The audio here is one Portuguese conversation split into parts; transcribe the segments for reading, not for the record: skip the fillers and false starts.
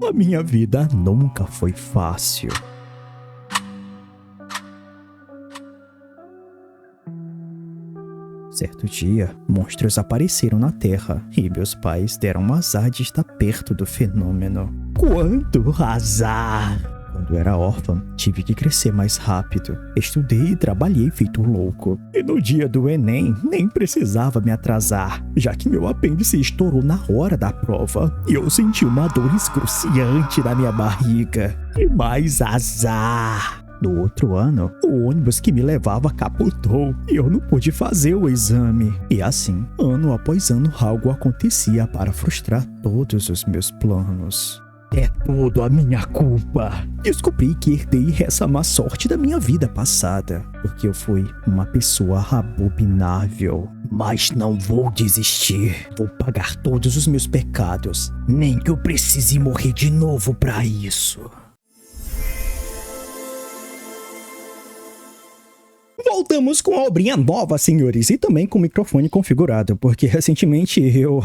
A minha vida nunca foi fácil. Certo dia, monstros apareceram na Terra e meus pais deram um azar de estar perto do fenômeno. Quanto azar! Quando era órfã, tive que crescer mais rápido. Estudei e trabalhei feito louco. E no dia do Enem, nem precisava me atrasar, já que meu apêndice estourou na hora da prova e eu senti uma dor excruciante na minha barriga. E mais azar! No outro ano, o ônibus que me levava capotou e eu não pude fazer o exame. E assim, ano após ano, algo acontecia para frustrar todos os meus planos. É tudo a minha culpa. Descobri que herdei essa má sorte da minha vida passada, porque eu fui uma pessoa abominável. Mas não vou desistir. Vou pagar todos os meus pecados, nem que eu precise morrer de novo pra isso. Voltamos com a obrinha nova, senhores, e também com o microfone configurado, porque recentemente eu,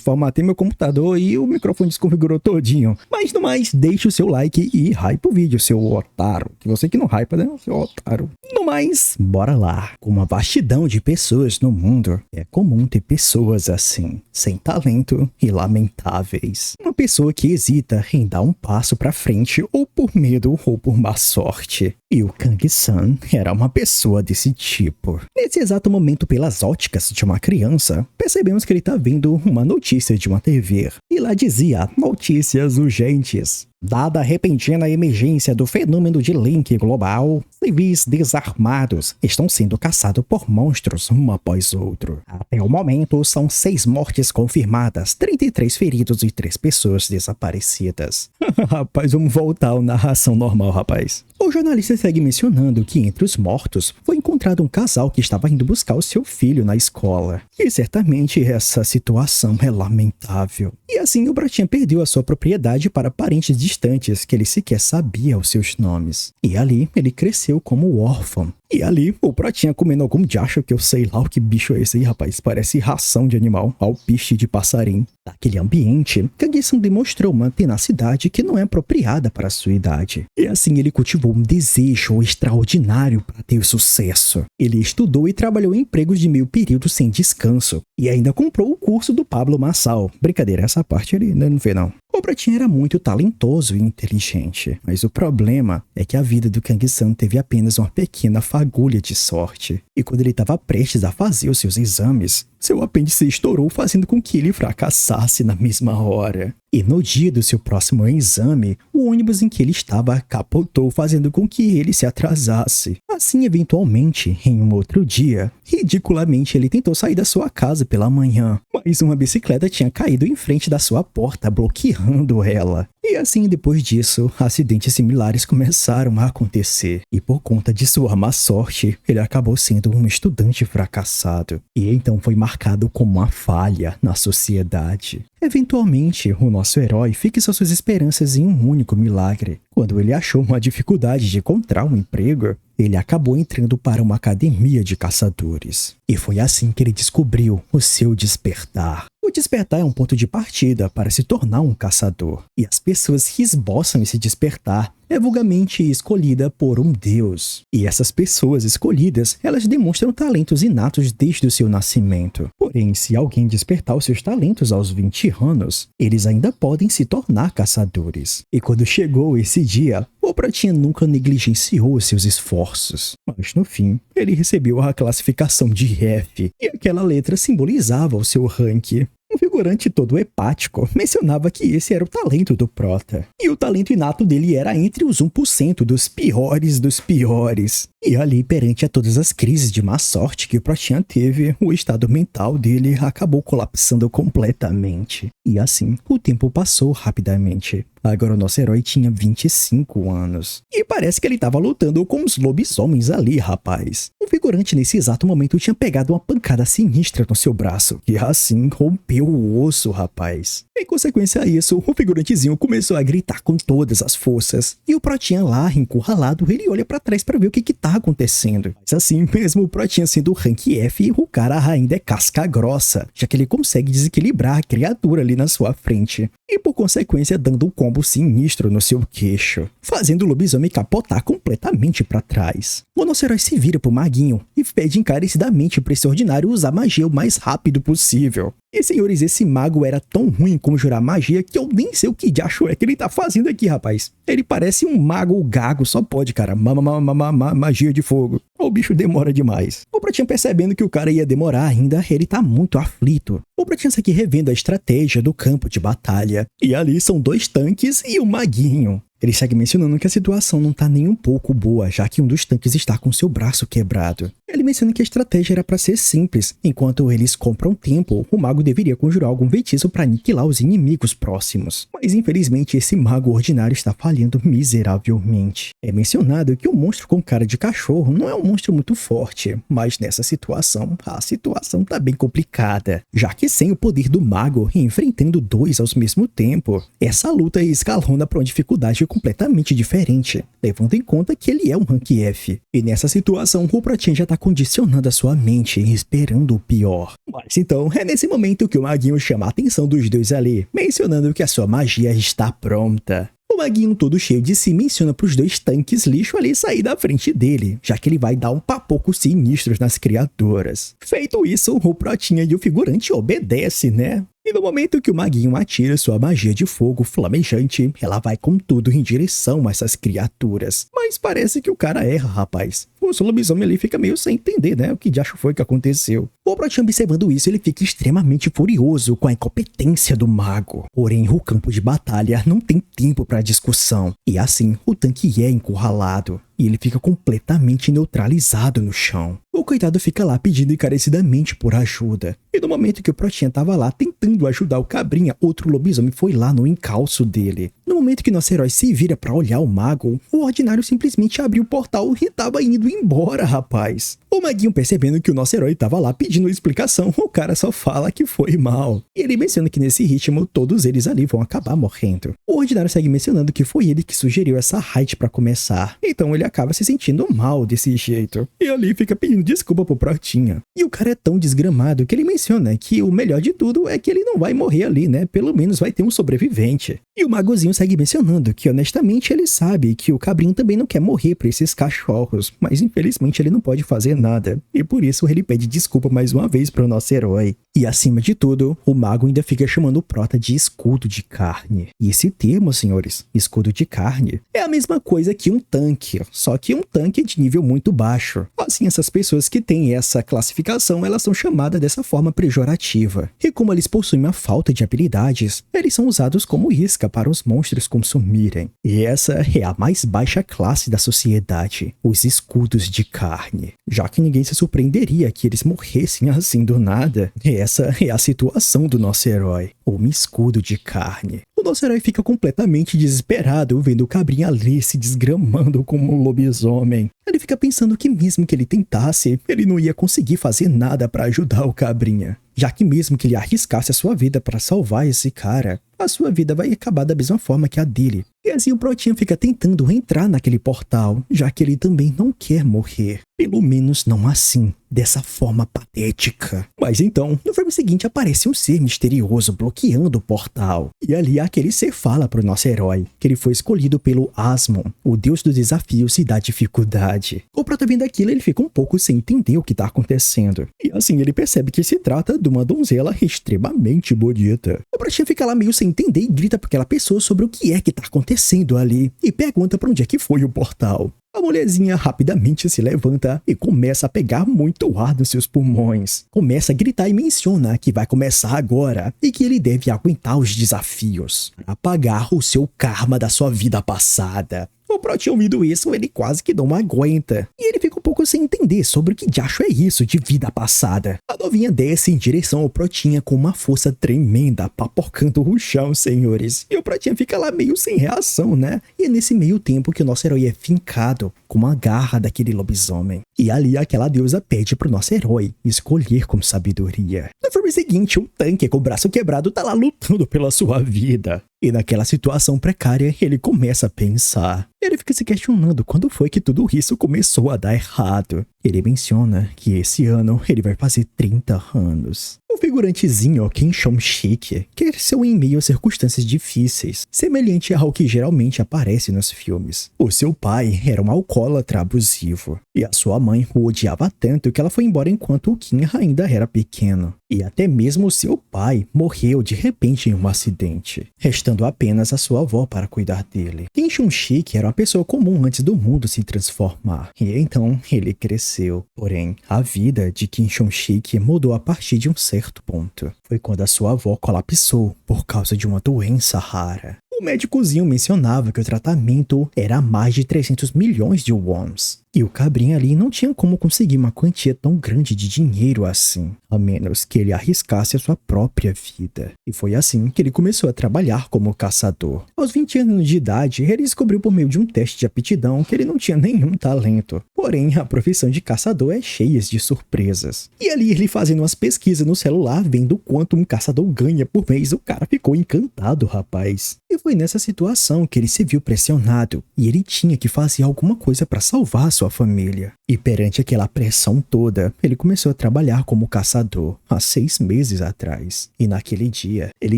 formatei meu computador e o microfone desconfigurou todinho. Mas no mais, deixe o seu like e hype o vídeo, seu otário. Você que não hypa, né, seu otário. No mais, bora lá. Com uma vastidão de pessoas no mundo, é comum ter pessoas assim, sem talento e lamentáveis. Uma pessoa que hesita em dar um passo pra frente ou por medo ou por má sorte. E o Kang-san era uma pessoa desse tipo. Nesse exato momento, pelas óticas de uma criança, percebemos que ele tá vendo uma notícia de uma TV. E lá dizia, notícias urgentes. Dada a repentina emergência do fenômeno de Link global, civis desarmados estão sendo caçados por monstros um após outro. Até o momento, são 6 mortes confirmadas, 33 feridos e 3 pessoas desaparecidas. Rapaz, vamos voltar à narração normal, rapaz. O jornalista segue mencionando que entre os mortos foi encontrado um casal que estava indo buscar o seu filho na escola. E certamente essa situação é lamentável. E assim o Bratinha perdeu a sua propriedade para parentes distantes que ele sequer sabia os seus nomes. E ali ele cresceu como órfão. E ali o Pratinha comendo algum diacho que eu sei lá o que bicho é esse aí, rapaz. Parece ração de animal, alpiste de passarinho. Naquele ambiente, Kang-san demonstrou uma tenacidade que não é apropriada para a sua idade. E assim ele cultivou um desejo extraordinário para ter sucesso. Ele estudou e trabalhou em empregos de meio período sem descanso. E ainda comprou o curso do Pablo Marçal. Brincadeira, essa parte ele não fez não. O Pratinha era muito talentoso e inteligente, mas o problema é que a vida do Kang-san teve apenas uma pequena fagulha de sorte. E quando ele estava prestes a fazer os seus exames, seu apêndice estourou, fazendo com que ele fracassasse na mesma hora. E no dia do seu próximo exame, o ônibus em que ele estava capotou, fazendo com que ele se atrasasse. Assim, eventualmente, em um outro dia, ridiculamente ele tentou sair da sua casa pela manhã, mas uma bicicleta tinha caído em frente da sua porta, bloqueando ela. E assim, depois disso, acidentes similares começaram a acontecer. E por conta de sua má sorte, ele acabou sendo um estudante fracassado. E então foi marcado como uma falha na sociedade. Eventualmente, o nosso herói fixa suas esperanças em um único milagre. Quando ele achou uma dificuldade de encontrar um emprego, ele acabou entrando para uma academia de caçadores. E foi assim que ele descobriu o seu despertar. O despertar é um ponto de partida para se tornar um caçador. E as pessoas que esboçam esse despertar é vulgarmente escolhida por um deus. E essas pessoas escolhidas, elas demonstram talentos inatos desde o seu nascimento. Porém, se alguém despertar os seus talentos aos 20 anos, eles ainda podem se tornar caçadores. E quando chegou esse dia, o Pratinha nunca negligenciou seus esforços. Mas no fim, ele recebeu a classificação de F, e aquela letra simbolizava o seu rank. Um figurante todo hepático mencionava que esse era o talento do Prota. E o talento inato dele era entre os 1% dos piores dos piores. E ali, perante a todas as crises de má sorte que o Protinha teve, o estado mental dele acabou colapsando completamente. E assim, o tempo passou rapidamente. Agora o nosso herói tinha 25 anos. E parece que ele estava lutando com os lobisomens ali, rapaz. O figurante nesse exato momento tinha pegado uma pancada sinistra no seu braço, e assim rompeu o o osso, rapaz. Em consequência a isso, o figurantezinho começou a gritar com todas as forças. E o Protinha lá, encurralado, ele olha pra trás pra ver o que tá acontecendo. Mas assim mesmo, o Protinha sendo rank F, o cara ainda é casca grossa, já que ele consegue desequilibrar a criatura ali na sua frente. E por consequência dando um combo sinistro no seu queixo, fazendo o lobisomem capotar completamente pra trás. O nosso herói se vira pro maguinho e pede encarecidamente pra esse ordinário usar magia o mais rápido possível. E senhores, esse mago era tão ruim como jurar magia que eu nem sei o que diacho é que ele tá fazendo aqui, rapaz. Ele parece um mago gago, só pode, cara. Magia de fogo. O bicho demora demais. O Protinha percebendo que o cara ia demorar ainda, ele tá muito aflito. O Protinha segue revendo a estratégia do campo de batalha. E ali são 2 tanques e o maguinho. Ele segue mencionando que a situação não tá nem um pouco boa, já que um dos tanques está com seu braço quebrado. Ele menciona que a estratégia era para ser simples. Enquanto eles compram tempo, o mago deveria conjurar algum feitiço para aniquilar os inimigos próximos. Mas infelizmente esse mago ordinário está falhando miseravelmente. É mencionado que o monstro com cara de cachorro não é um monstro muito forte, mas nessa situação, a situação tá bem complicada, já que sem o poder do mago e enfrentando 2 ao mesmo tempo, essa luta escalona para uma dificuldade completamente diferente, levando em conta que ele é um rank F. E nessa situação, o Protinha já tá condicionando a sua mente e esperando o pior. Mas então, é nesse momento que o maguinho chama a atenção dos 2 ali, mencionando que a sua magia está pronta. O maguinho todo cheio de si menciona pros 2 tanques lixo ali sair da frente dele, já que ele vai dar um papoco sinistros nas criaturas. Feito isso, o Protinha e o figurante obedecem, né? E no momento que o maguinho atira sua magia de fogo flamejante, ela vai com tudo em direção a essas criaturas. Mas parece que o cara erra, rapaz. O lobisomem ali fica meio sem entender, né? O que diacho foi que aconteceu. O Protinha observando isso, ele fica extremamente furioso com a incompetência do mago. Porém, o campo de batalha não tem tempo para discussão. E assim, o tanque é encurralado. E ele fica completamente neutralizado no chão. O coitado fica lá pedindo encarecidamente por ajuda. E no momento que o Protinha tava lá tentando ajudar o cabrinha, outro lobisomem foi lá no encalço dele. No momento que nosso herói se vira pra olhar o mago, o ordinário simplesmente abriu o portal e tava indo embora, rapaz. O maguinho percebendo que o nosso herói tava lá pedindo explicação, o cara só fala que foi mal. E ele menciona que nesse ritmo, todos eles ali vão acabar morrendo. O ordinário segue mencionando que foi ele que sugeriu essa raid pra começar. Então ele acaba se sentindo mal desse jeito. E ali fica pedindo desculpa pro Protinha. E o cara é tão desgramado que ele menciona que o melhor de tudo é que ele não vai morrer ali, né? Pelo menos vai ter um sobrevivente. E o magozinho segue mencionando que honestamente ele sabe que o cabrinho também não quer morrer pra esses cachorros, mas infelizmente ele não pode fazer nada. E por isso ele pede desculpa mais uma vez pro nosso herói. E acima de tudo, o mago ainda fica chamando o prota de escudo de carne. E esse termo, senhores, escudo de carne, é a mesma coisa que um tanque, só que um tanque de nível muito baixo. Assim, essas pessoas que têm essa classificação, elas são chamadas dessa forma pejorativa. E como eles possuem uma falta de habilidades, eles são usados como isca para os monstros consumirem. E essa é a mais baixa classe da sociedade, os escudos de carne. Já que ninguém se surpreenderia que eles morressem assim do nada, essa é a situação do nosso herói, um escudo de carne. O nosso herói fica completamente desesperado vendo o cabrinha ali se desgramando como um lobisomem. Ele fica pensando que mesmo que ele tentasse, ele não ia conseguir fazer nada para ajudar o cabrinha. Já que mesmo que ele arriscasse a sua vida para salvar esse cara, a sua vida vai acabar da mesma forma que a dele. E assim o Protinha fica tentando entrar naquele portal, já que ele também não quer morrer. Pelo menos não assim, dessa forma patética. Mas então, no frame seguinte aparece um ser misterioso bloqueando o portal. E ali aquele ser fala pro nosso herói que ele foi escolhido pelo Asmon, o deus dos desafios e da dificuldade. O prota vendo aquilo, ele fica um pouco sem entender o que tá acontecendo. E assim ele percebe que se trata de uma donzela extremamente bonita. O Protinha fica lá meio sem entender e grita pra aquela pessoa sobre o que é que tá acontecendo ali. E pergunta pra onde é que foi o portal. A mulherzinha rapidamente se levanta e começa a pegar muito ar nos seus pulmões. Começa a gritar e menciona que vai começar agora e que ele deve aguentar os desafios para pagar o seu karma da sua vida passada. O Protinha ouvindo isso, ele quase que não aguenta. E ele fica um pouco sem entender sobre o que diacho é isso de vida passada. A novinha desce em direção ao Protinha com uma força tremenda, papocando o chão, senhores. E o Protinha fica lá meio sem reação, né? E é nesse meio tempo que o nosso herói é fincado com a garra daquele lobisomem. E ali aquela deusa pede pro nosso herói escolher com sabedoria. No filme seguinte, um tanque com o braço quebrado tá lá lutando pela sua vida. E naquela situação precária, ele começa a pensar. Ele fica se questionando quando foi que tudo isso começou a dar errado. Ele menciona que esse ano ele vai fazer 30 anos. O figurantezinho Kim Chong-sik cresceu em meio a circunstâncias difíceis, semelhante ao que geralmente aparece nos filmes. O seu pai era um alcoólatra abusivo, e a sua mãe o odiava tanto que ela foi embora enquanto o Kim ainda era pequeno. E até mesmo o seu pai morreu de repente em um acidente, restando apenas a sua avó para cuidar dele. Kim Chong-sik era uma pessoa comum antes do mundo se transformar, e então ele cresceu. Porém, a vida de Kim Chong-sik mudou a partir de um certo ponto. Foi quando a sua avó colapsou por causa de uma doença rara. O médicozinho mencionava que o tratamento era mais de 300 milhões de wons. E o cabrinha ali não tinha como conseguir uma quantia tão grande de dinheiro assim, a menos que ele arriscasse a sua própria vida. E foi assim que ele começou a trabalhar como caçador. Aos 20 anos de idade, ele descobriu por meio de um teste de aptidão que ele não tinha nenhum talento. Porém, a profissão de caçador é cheia de surpresas. E ali ele fazendo umas pesquisas no celular, vendo quanto um caçador ganha por mês, o cara ficou encantado, rapaz. E foi nessa situação que ele se viu pressionado, e ele tinha que fazer alguma coisa para salvar sua família. E perante aquela pressão toda, ele começou a trabalhar como caçador há 6 meses atrás. E naquele dia, ele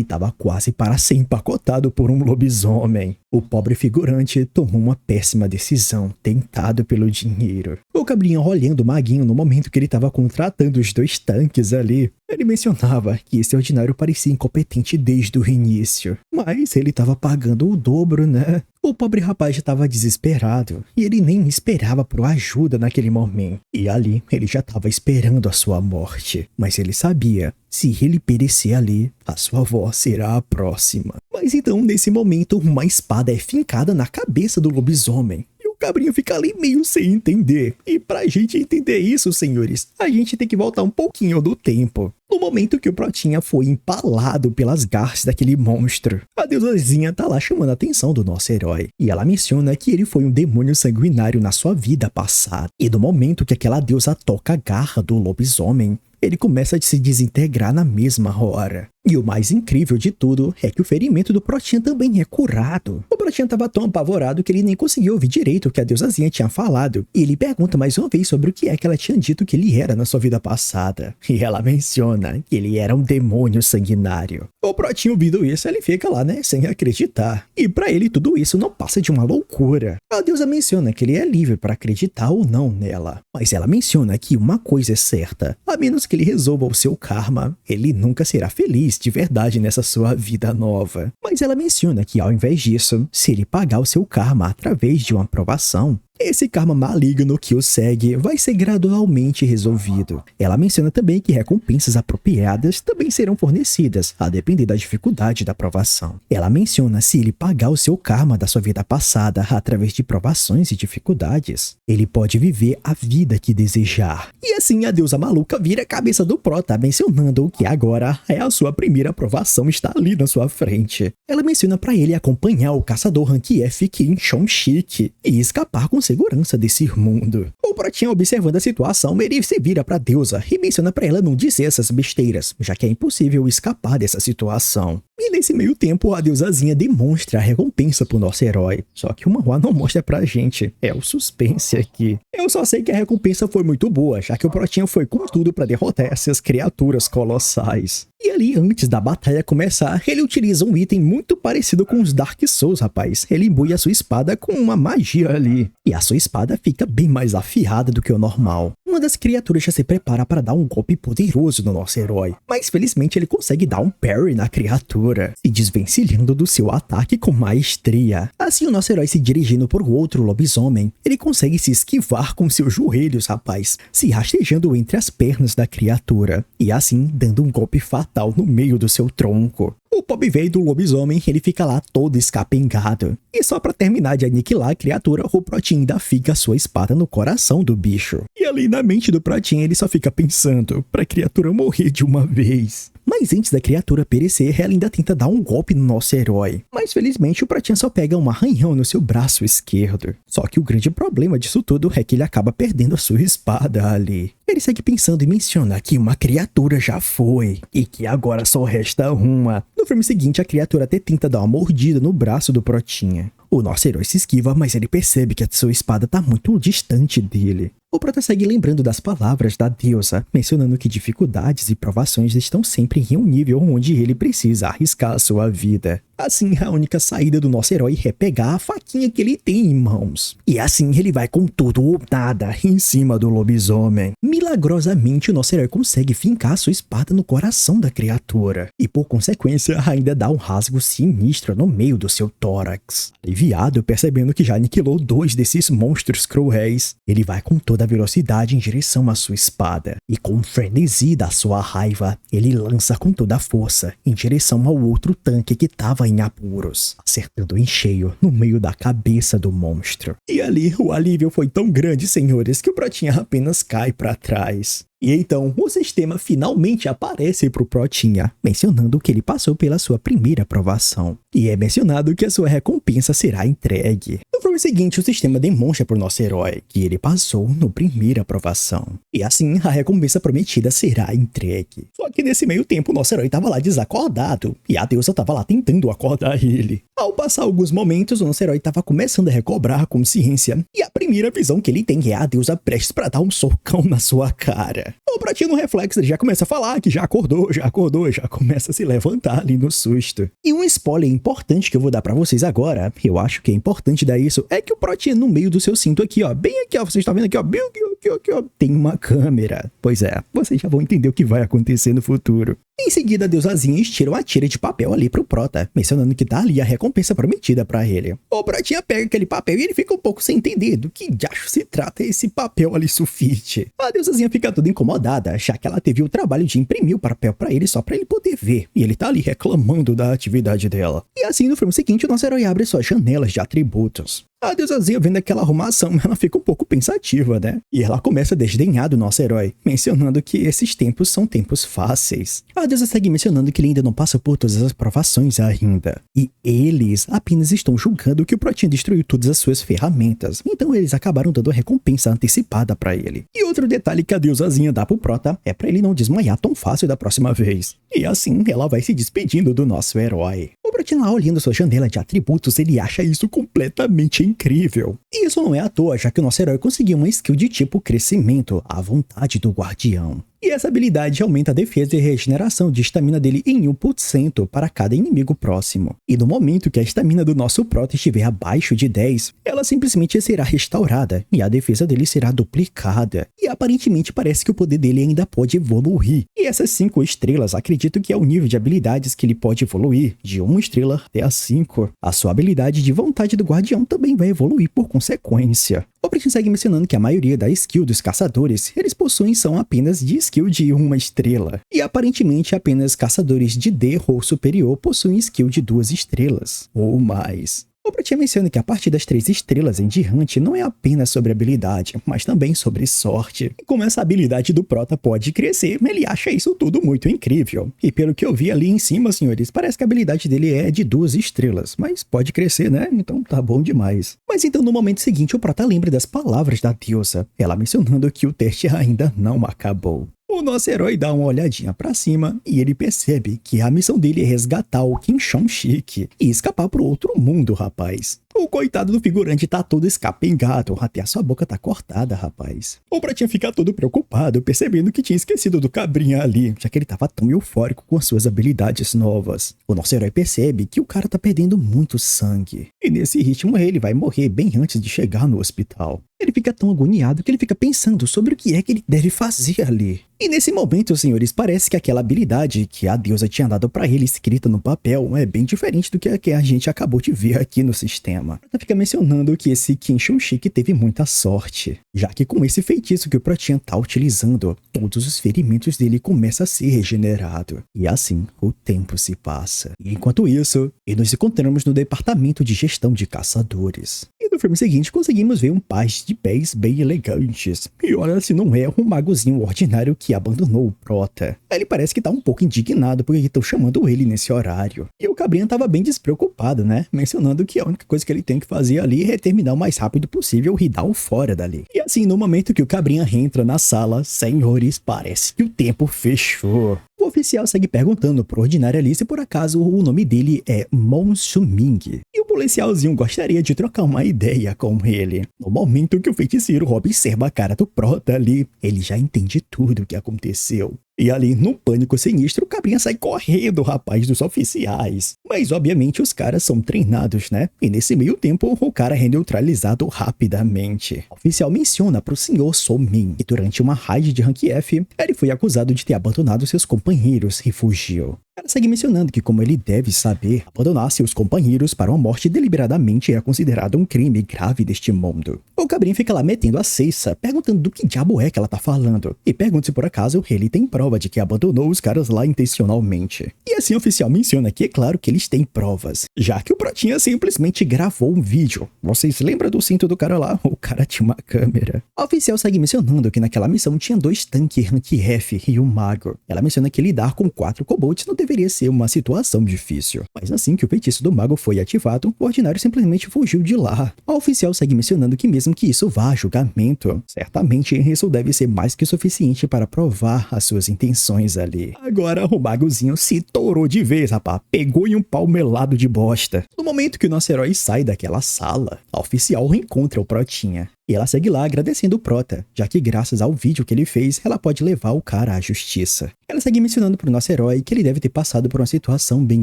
estava quase para ser empacotado por um lobisomem. O pobre figurante tomou uma péssima decisão, tentado pelo dinheiro. O cabrinha olhando o maguinho no momento que ele estava contratando os 2 tanques ali. Ele mencionava que esse ordinário parecia incompetente desde o início, mas ele estava pagando o dobro, né? O pobre rapaz já estava desesperado e ele nem esperava por ajuda naquele momento. E ali ele já estava esperando a sua morte, mas ele sabia, se ele perecer ali, a sua avó será a próxima. Mas então, nesse momento, uma espada é fincada na cabeça do lobisomem. O cabrinho fica ali meio sem entender. E pra gente entender isso, senhores, a gente tem que voltar um pouquinho do tempo. No momento que o Protinha foi empalado pelas garras daquele monstro, a deusazinha tá lá chamando a atenção do nosso herói. E ela menciona que ele foi um demônio sanguinário na sua vida passada. E no momento que aquela deusa toca a garra do lobisomem, ele começa a se desintegrar na mesma hora. E o mais incrível de tudo é que o ferimento do Protinha também é curado. O Protinha estava tão apavorado que ele nem conseguiu ouvir direito o que a deusazinha tinha falado. E ele pergunta mais uma vez sobre o que é que ela tinha dito que ele era na sua vida passada. E ela menciona que ele era um demônio sanguinário. O Protinha, ouvindo isso, ele fica lá, né, sem acreditar. E pra ele tudo isso não passa de uma loucura. A deusa menciona que ele é livre para acreditar ou não nela. Mas ela menciona que uma coisa é certa. A menos que ele resolva o seu karma, ele nunca será feliz de verdade nessa sua vida nova. Mas ela menciona que ao invés disso, se ele pagar o seu karma através de uma aprovação, esse karma maligno que o segue vai ser gradualmente resolvido. Ela menciona também que recompensas apropriadas também serão fornecidas, a depender da dificuldade da provação. Ela menciona se ele pagar o seu karma da sua vida passada através de provações e dificuldades, ele pode viver a vida que desejar. E assim a deusa maluca vira a cabeça do Prota, mencionando que agora é a sua primeira provação está ali na sua frente. Ela menciona para ele acompanhar o caçador Rank F Kim Chong-sik e escapar com segurança desse mundo. O Protinha, observando a situação, ele se vira pra deusa e menciona pra ela não dizer essas besteiras, já que é impossível escapar dessa situação. E nesse meio tempo, a deusazinha demonstra a recompensa pro nosso herói. Só que o manhwa não mostra pra gente. É o suspense aqui. Eu só sei que a recompensa foi muito boa, já que o Protinha foi com tudo pra derrotar essas criaturas colossais. E ali, antes da batalha começar, ele utiliza um item muito parecido com os Dark Souls, rapaz. Ele imbui a sua espada com uma magia ali. E a sua espada fica bem mais afiada do que o normal. Uma das criaturas já se prepara para dar um golpe poderoso no nosso herói. Mas felizmente ele consegue dar um parry na criatura, se desvencilhando do seu ataque com maestria. Assim, o nosso herói se dirigindo por outro lobisomem, ele consegue se esquivar com seus joelhos, rapaz, se rastejando entre as pernas da criatura. E assim, dando um golpe fatal no meio do seu tronco. O pobre velho do lobisomem, ele fica lá todo escapengado. E só pra terminar de aniquilar a criatura, o Protinho ainda fica a sua espada no coração do bicho. E ali na mente do Protinho, ele só fica pensando pra criatura morrer de uma vez. Mas antes da criatura perecer, ela ainda tenta dar um golpe no nosso herói. Mas felizmente o Pratinha só pega um arranhão no seu braço esquerdo. Só que o grande problema disso tudo é que ele acaba perdendo a sua espada ali. Ele segue pensando e menciona que uma criatura já foi, e que agora só resta uma. No filme seguinte, a criatura até tenta dar uma mordida no braço do Protinha. O nosso herói se esquiva, mas ele percebe que a sua espada tá muito distante dele. O Prota segue lembrando das palavras da deusa, mencionando que dificuldades e provações estão sempre em um nível onde ele precisa arriscar a sua vida. Assim, a única saída do nosso herói é pegar a faquinha que ele tem em mãos. E assim ele vai com tudo ou nada em cima do lobisomem. Milagrosamente, o nosso herói consegue fincar sua espada no coração da criatura. E por consequência, ainda dá um rasgo sinistro no meio do seu tórax. Aliviado, percebendo que já aniquilou 2 desses monstros cruéis, ele vai com toda a velocidade em direção à sua espada. E com o frenesi da sua raiva, ele lança com toda a força em direção ao outro tanque que estava em apuros, acertando em cheio no meio da cabeça do monstro. E ali o alívio foi tão grande, senhores, que o Protinha apenas cai para trás. E então, o sistema finalmente aparece pro Protinha, mencionando que ele passou pela sua primeira aprovação. E é mencionado que a sua recompensa será entregue. No filme seguinte, o sistema demonstra pro nosso herói que ele passou na primeira aprovação. E assim, a recompensa prometida será entregue. Só que nesse meio tempo, o nosso herói estava lá desacordado, e a deusa estava lá tentando acordar ele. Ao passar alguns momentos, o nosso herói estava começando a recobrar a consciência, e a primeira visão que ele tem é a deusa prestes para dar um socão na sua cara. O Pratinho no reflexo, ele já começa a falar que já acordou, já começa a se levantar ali no susto. E um spoiler importante que eu vou dar pra vocês agora, eu acho que é importante dar isso, é que o Pratinho no meio do seu cinto aqui, ó, bem aqui, ó, vocês estão vendo aqui, ó, bem aqui, ó, tem uma câmera. Pois é, vocês já vão entender o que vai acontecer no futuro. Em seguida, a deusazinha estira uma tira de papel ali pro Prota, mencionando que tá ali a recompensa prometida pra ele. O Protinha pega aquele papel e ele fica um pouco sem entender do que diacho se trata esse papel ali sulfite. A deusazinha fica toda incomodada, já que ela teve o trabalho de imprimir o papel pra ele só pra ele poder ver, e ele tá ali reclamando da atividade dela. E assim, no filme seguinte, o nosso herói abre suas janelas de atributos. A deusazinha, vendo aquela arrumação, ela fica um pouco pensativa, né? E ela começa a desdenhar do nosso herói, mencionando que esses tempos são tempos fáceis. A deusa segue mencionando que ele ainda não passa por todas as provações ainda. E eles apenas estão julgando que o Protinha destruiu todas as suas ferramentas. Então eles acabaram dando a recompensa antecipada pra ele. E outro detalhe que a deusazinha dá pro Prota é pra ele não desmaiar tão fácil da próxima vez. E assim ela vai se despedindo do nosso herói. O Protinha lá olhando sua janela de atributos, ele acha isso completamente incrível. E isso não é à toa, já que o nosso herói conseguiu uma skill de tipo crescimento, a vontade do guardião. E essa habilidade aumenta a defesa e regeneração de estamina dele em 1% para cada inimigo próximo. E no momento que a estamina do nosso Prota estiver abaixo de 10, ela simplesmente será restaurada e a defesa dele será duplicada. E aparentemente parece que o poder dele ainda pode evoluir. E essas 5 estrelas acredito que é o nível de habilidades que ele pode evoluir, de 1 estrela até a 5. A sua habilidade de vontade do guardião também vai evoluir por consequência. O Pratinha segue mencionando que a maioria da skill dos caçadores eles possuem são apenas de skill de 1 estrela. E aparentemente apenas caçadores de D ou superior possuem skill de 2 estrelas ou mais. O Pratinha menciona que a partir das 3 estrelas em diante não é apenas sobre habilidade, mas também sobre sorte. E como essa habilidade do Prota pode crescer, ele acha isso tudo muito incrível. E pelo que eu vi ali em cima, senhores, parece que a habilidade dele é de 2 estrelas, mas pode crescer, né? Então tá bom demais. Mas então no momento seguinte o Prota lembra das palavras da deusa, ela mencionando que o teste ainda não acabou. O nosso herói dá uma olhadinha pra cima e ele percebe que a missão dele é resgatar o Quinchão Chique e escapar pro outro mundo, rapaz. O coitado do figurante tá todo escapengado, até a sua boca tá cortada, rapaz. O Pratinha fica todo preocupado, percebendo que tinha esquecido do cabrinha ali, já que ele tava tão eufórico com as suas habilidades novas. O nosso herói percebe que o cara tá perdendo muito sangue, e nesse ritmo ele vai morrer bem antes de chegar no hospital. Ele fica tão agoniado que ele fica pensando sobre o que é que ele deve fazer ali. E nesse momento, senhores, parece que aquela habilidade que a deusa tinha dado pra ele escrita no papel é bem diferente do que a gente acabou de ver aqui no sistema. cama. Ela fica mencionando que esse Qin Shunshik teve muita sorte, já que com esse feitiço que o Protinha tá utilizando, todos os ferimentos dele começam a ser regenerados. E assim, o tempo se passa. E enquanto isso, nos encontramos no departamento de gestão de caçadores. E no filme seguinte, conseguimos ver um par de pés bem elegantes. E olha se não é um magozinho ordinário que abandonou o Prota. Ele parece que tá um pouco indignado porque estão chamando ele nesse horário. E o Cabrinha tava bem despreocupado, né? Mencionando que a única coisa que ele tem que fazer ali é terminar o mais rápido possível e dar o fora dali. E assim, no momento que o Cabrinha entra na sala, senhores, parece que o tempo fechou. O oficial segue perguntando pro ordinário ali se por acaso o nome dele é Mon Suming. E o policialzinho gostaria de trocar uma ideia com ele. No momento que o feiticeiro observa a cara do Prota ali, ele já entende tudo o que aconteceu. E ali, num pânico sinistro, o Cabrinha sai correndo, rapaz, dos oficiais. Mas, obviamente, os caras são treinados, né? E nesse meio tempo, o cara é neutralizado rapidamente. O oficial menciona pro senhor Somin que durante uma raid de Rank F, ele foi acusado de ter abandonado seus companheiros e fugiu. O cara segue mencionando que, como ele deve saber, abandonar seus companheiros para uma morte deliberadamente é considerado um crime grave deste mundo. O Cabrinha fica lá metendo a ceiça, perguntando do que diabo é que ela tá falando, e pergunta se por acaso ele tem prova de que abandonou os caras lá intencionalmente. E assim o oficial menciona que é claro que eles têm provas, já que o Protinha simplesmente gravou um vídeo. Vocês lembram do cinto do cara lá? O cara tinha uma câmera. O oficial segue mencionando que naquela missão tinha 2 tanques Rank F e um mago. Ela menciona que lidar com 4 kobolds não deveria ser uma situação difícil. Mas assim que o feitiço do mago foi ativado, o ordinário simplesmente fugiu de lá. O oficial segue mencionando que mesmo que isso vá a julgamento, certamente isso deve ser mais que suficiente para provar as suas intenções ali. Agora o magozinho se torou de vez, rapaz. Pegou em um pau melado de bosta. No momento que o nosso herói sai daquela sala, a oficial reencontra o Protinha. E ela segue lá agradecendo o Prota, já que graças ao vídeo que ele fez, ela pode levar o cara à justiça. Ela segue mencionando pro nosso herói que ele deve ter passado por uma situação bem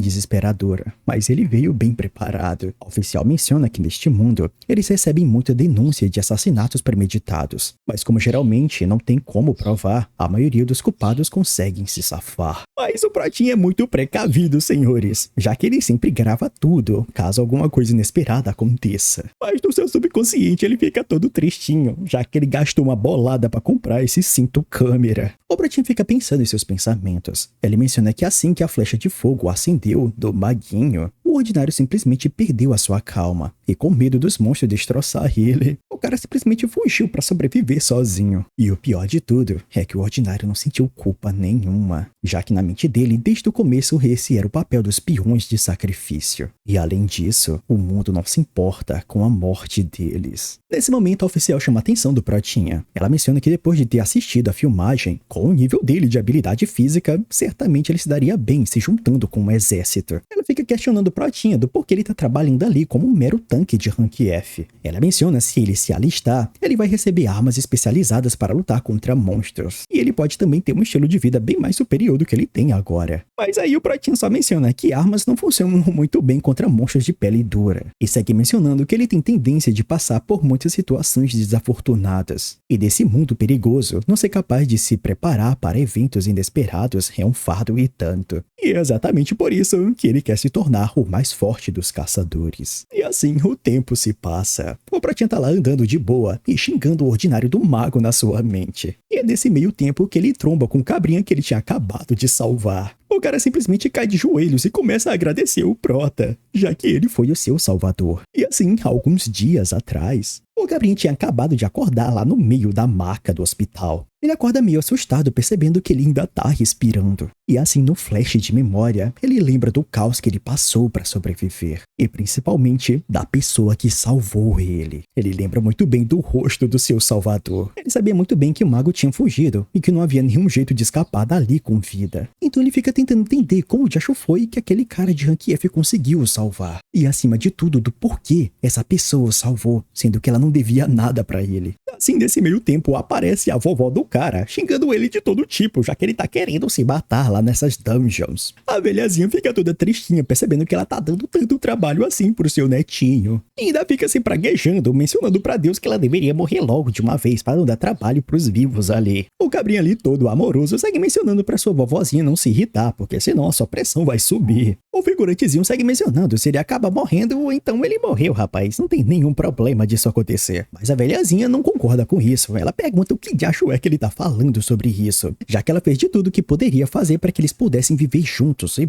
desesperadora, mas ele veio bem preparado. O oficial menciona que neste mundo, eles recebem muita denúncia de assassinatos premeditados, mas como geralmente não tem como provar, a maioria dos culpados conseguem se safar. Mas o Protinha é muito precavido, senhores, já que ele sempre grava tudo, caso alguma coisa inesperada aconteça. Mas no seu subconsciente ele fica todo tristinho, já que ele gastou uma bolada pra comprar esse cinto câmera. O Protinha fica pensando em seus pensamentos. Ele menciona que assim que a flecha de fogo acendeu do maguinho, o ordinário simplesmente perdeu a sua calma. E com medo dos monstros destroçar ele, o cara simplesmente fugiu pra sobreviver sozinho. E o pior de tudo é que o ordinário não sentiu culpa nenhuma, já que na mente dele, desde o começo, esse era o papel dos peões de sacrifício. E além disso, o mundo não se importa com a morte deles. Nesse momento, a oficial chama a atenção do Protinha. Ela menciona que depois de ter assistido a filmagem, com o nível dele de habilidade física, certamente ele se daria bem se juntando com um exército. Ela fica questionando o Protinha do porquê ele tá trabalhando ali como um mero tanque de Rank F. Ela menciona se ele se alistar, ele vai receber armas especializadas para lutar contra monstros. E ele pode também ter um estilo de vida bem mais superior do que ele tem agora. Mas aí o Protinha só menciona que armas não funcionam muito bem contra monstros de pele dura. E segue mencionando que ele tem tendência de passar por muitas situações desafortunadas. E desse mundo perigoso, não ser capaz de se preparar para eventos inesperados é um fardo e tanto. E é exatamente por isso que ele quer se tornar o mais forte dos caçadores. E assim o tempo se passa. O Protinha tá lá andando de boa e xingando o ordinário do mago na sua mente. E é nesse meio tempo que ele tromba com o Cabrinha que ele tinha acabado de salvar. O cara simplesmente cai de joelhos e começa a agradecer o Prota, já que ele foi o seu salvador. E assim, alguns dias atrás, o Cabrinha tinha acabado de acordar lá no meio da maca do hospital. Ele acorda meio assustado, percebendo que ele ainda tá respirando. E assim, no flash de memória, ele lembra do caos que ele passou para sobreviver. E principalmente, da pessoa que salvou ele. Ele lembra muito bem do rosto do seu salvador. Ele sabia muito bem que o mago tinha fugido e que não havia nenhum jeito de escapar dali com vida. Então ele fica tentando entender como de acho foi que aquele cara de Rank F conseguiu o salvar. E acima de tudo, do porquê essa pessoa o salvou, sendo que ela não devia nada para ele. Assim, nesse meio tempo, aparece a vovó do cara, xingando ele de todo tipo, já que ele tá querendo se matar lá nessas dungeons. A velhazinha fica toda tristinha, percebendo que ela tá dando tanto trabalho assim pro seu netinho. E ainda fica se praguejando, mencionando pra Deus que ela deveria morrer logo de uma vez para não dar trabalho pros vivos ali. O cabrinha ali todo amoroso segue mencionando pra sua vovozinha não se irritar, porque senão a sua pressão vai subir. O figurantezinho segue mencionando se ele acaba morrendo, então ele morreu, rapaz. Não tem nenhum problema disso acontecer. Mas a velhazinha não concorda com isso. Ela pergunta o que diacho é que ele tá falando sobre isso, já que ela fez de tudo que poderia fazer para que eles pudessem viver juntos e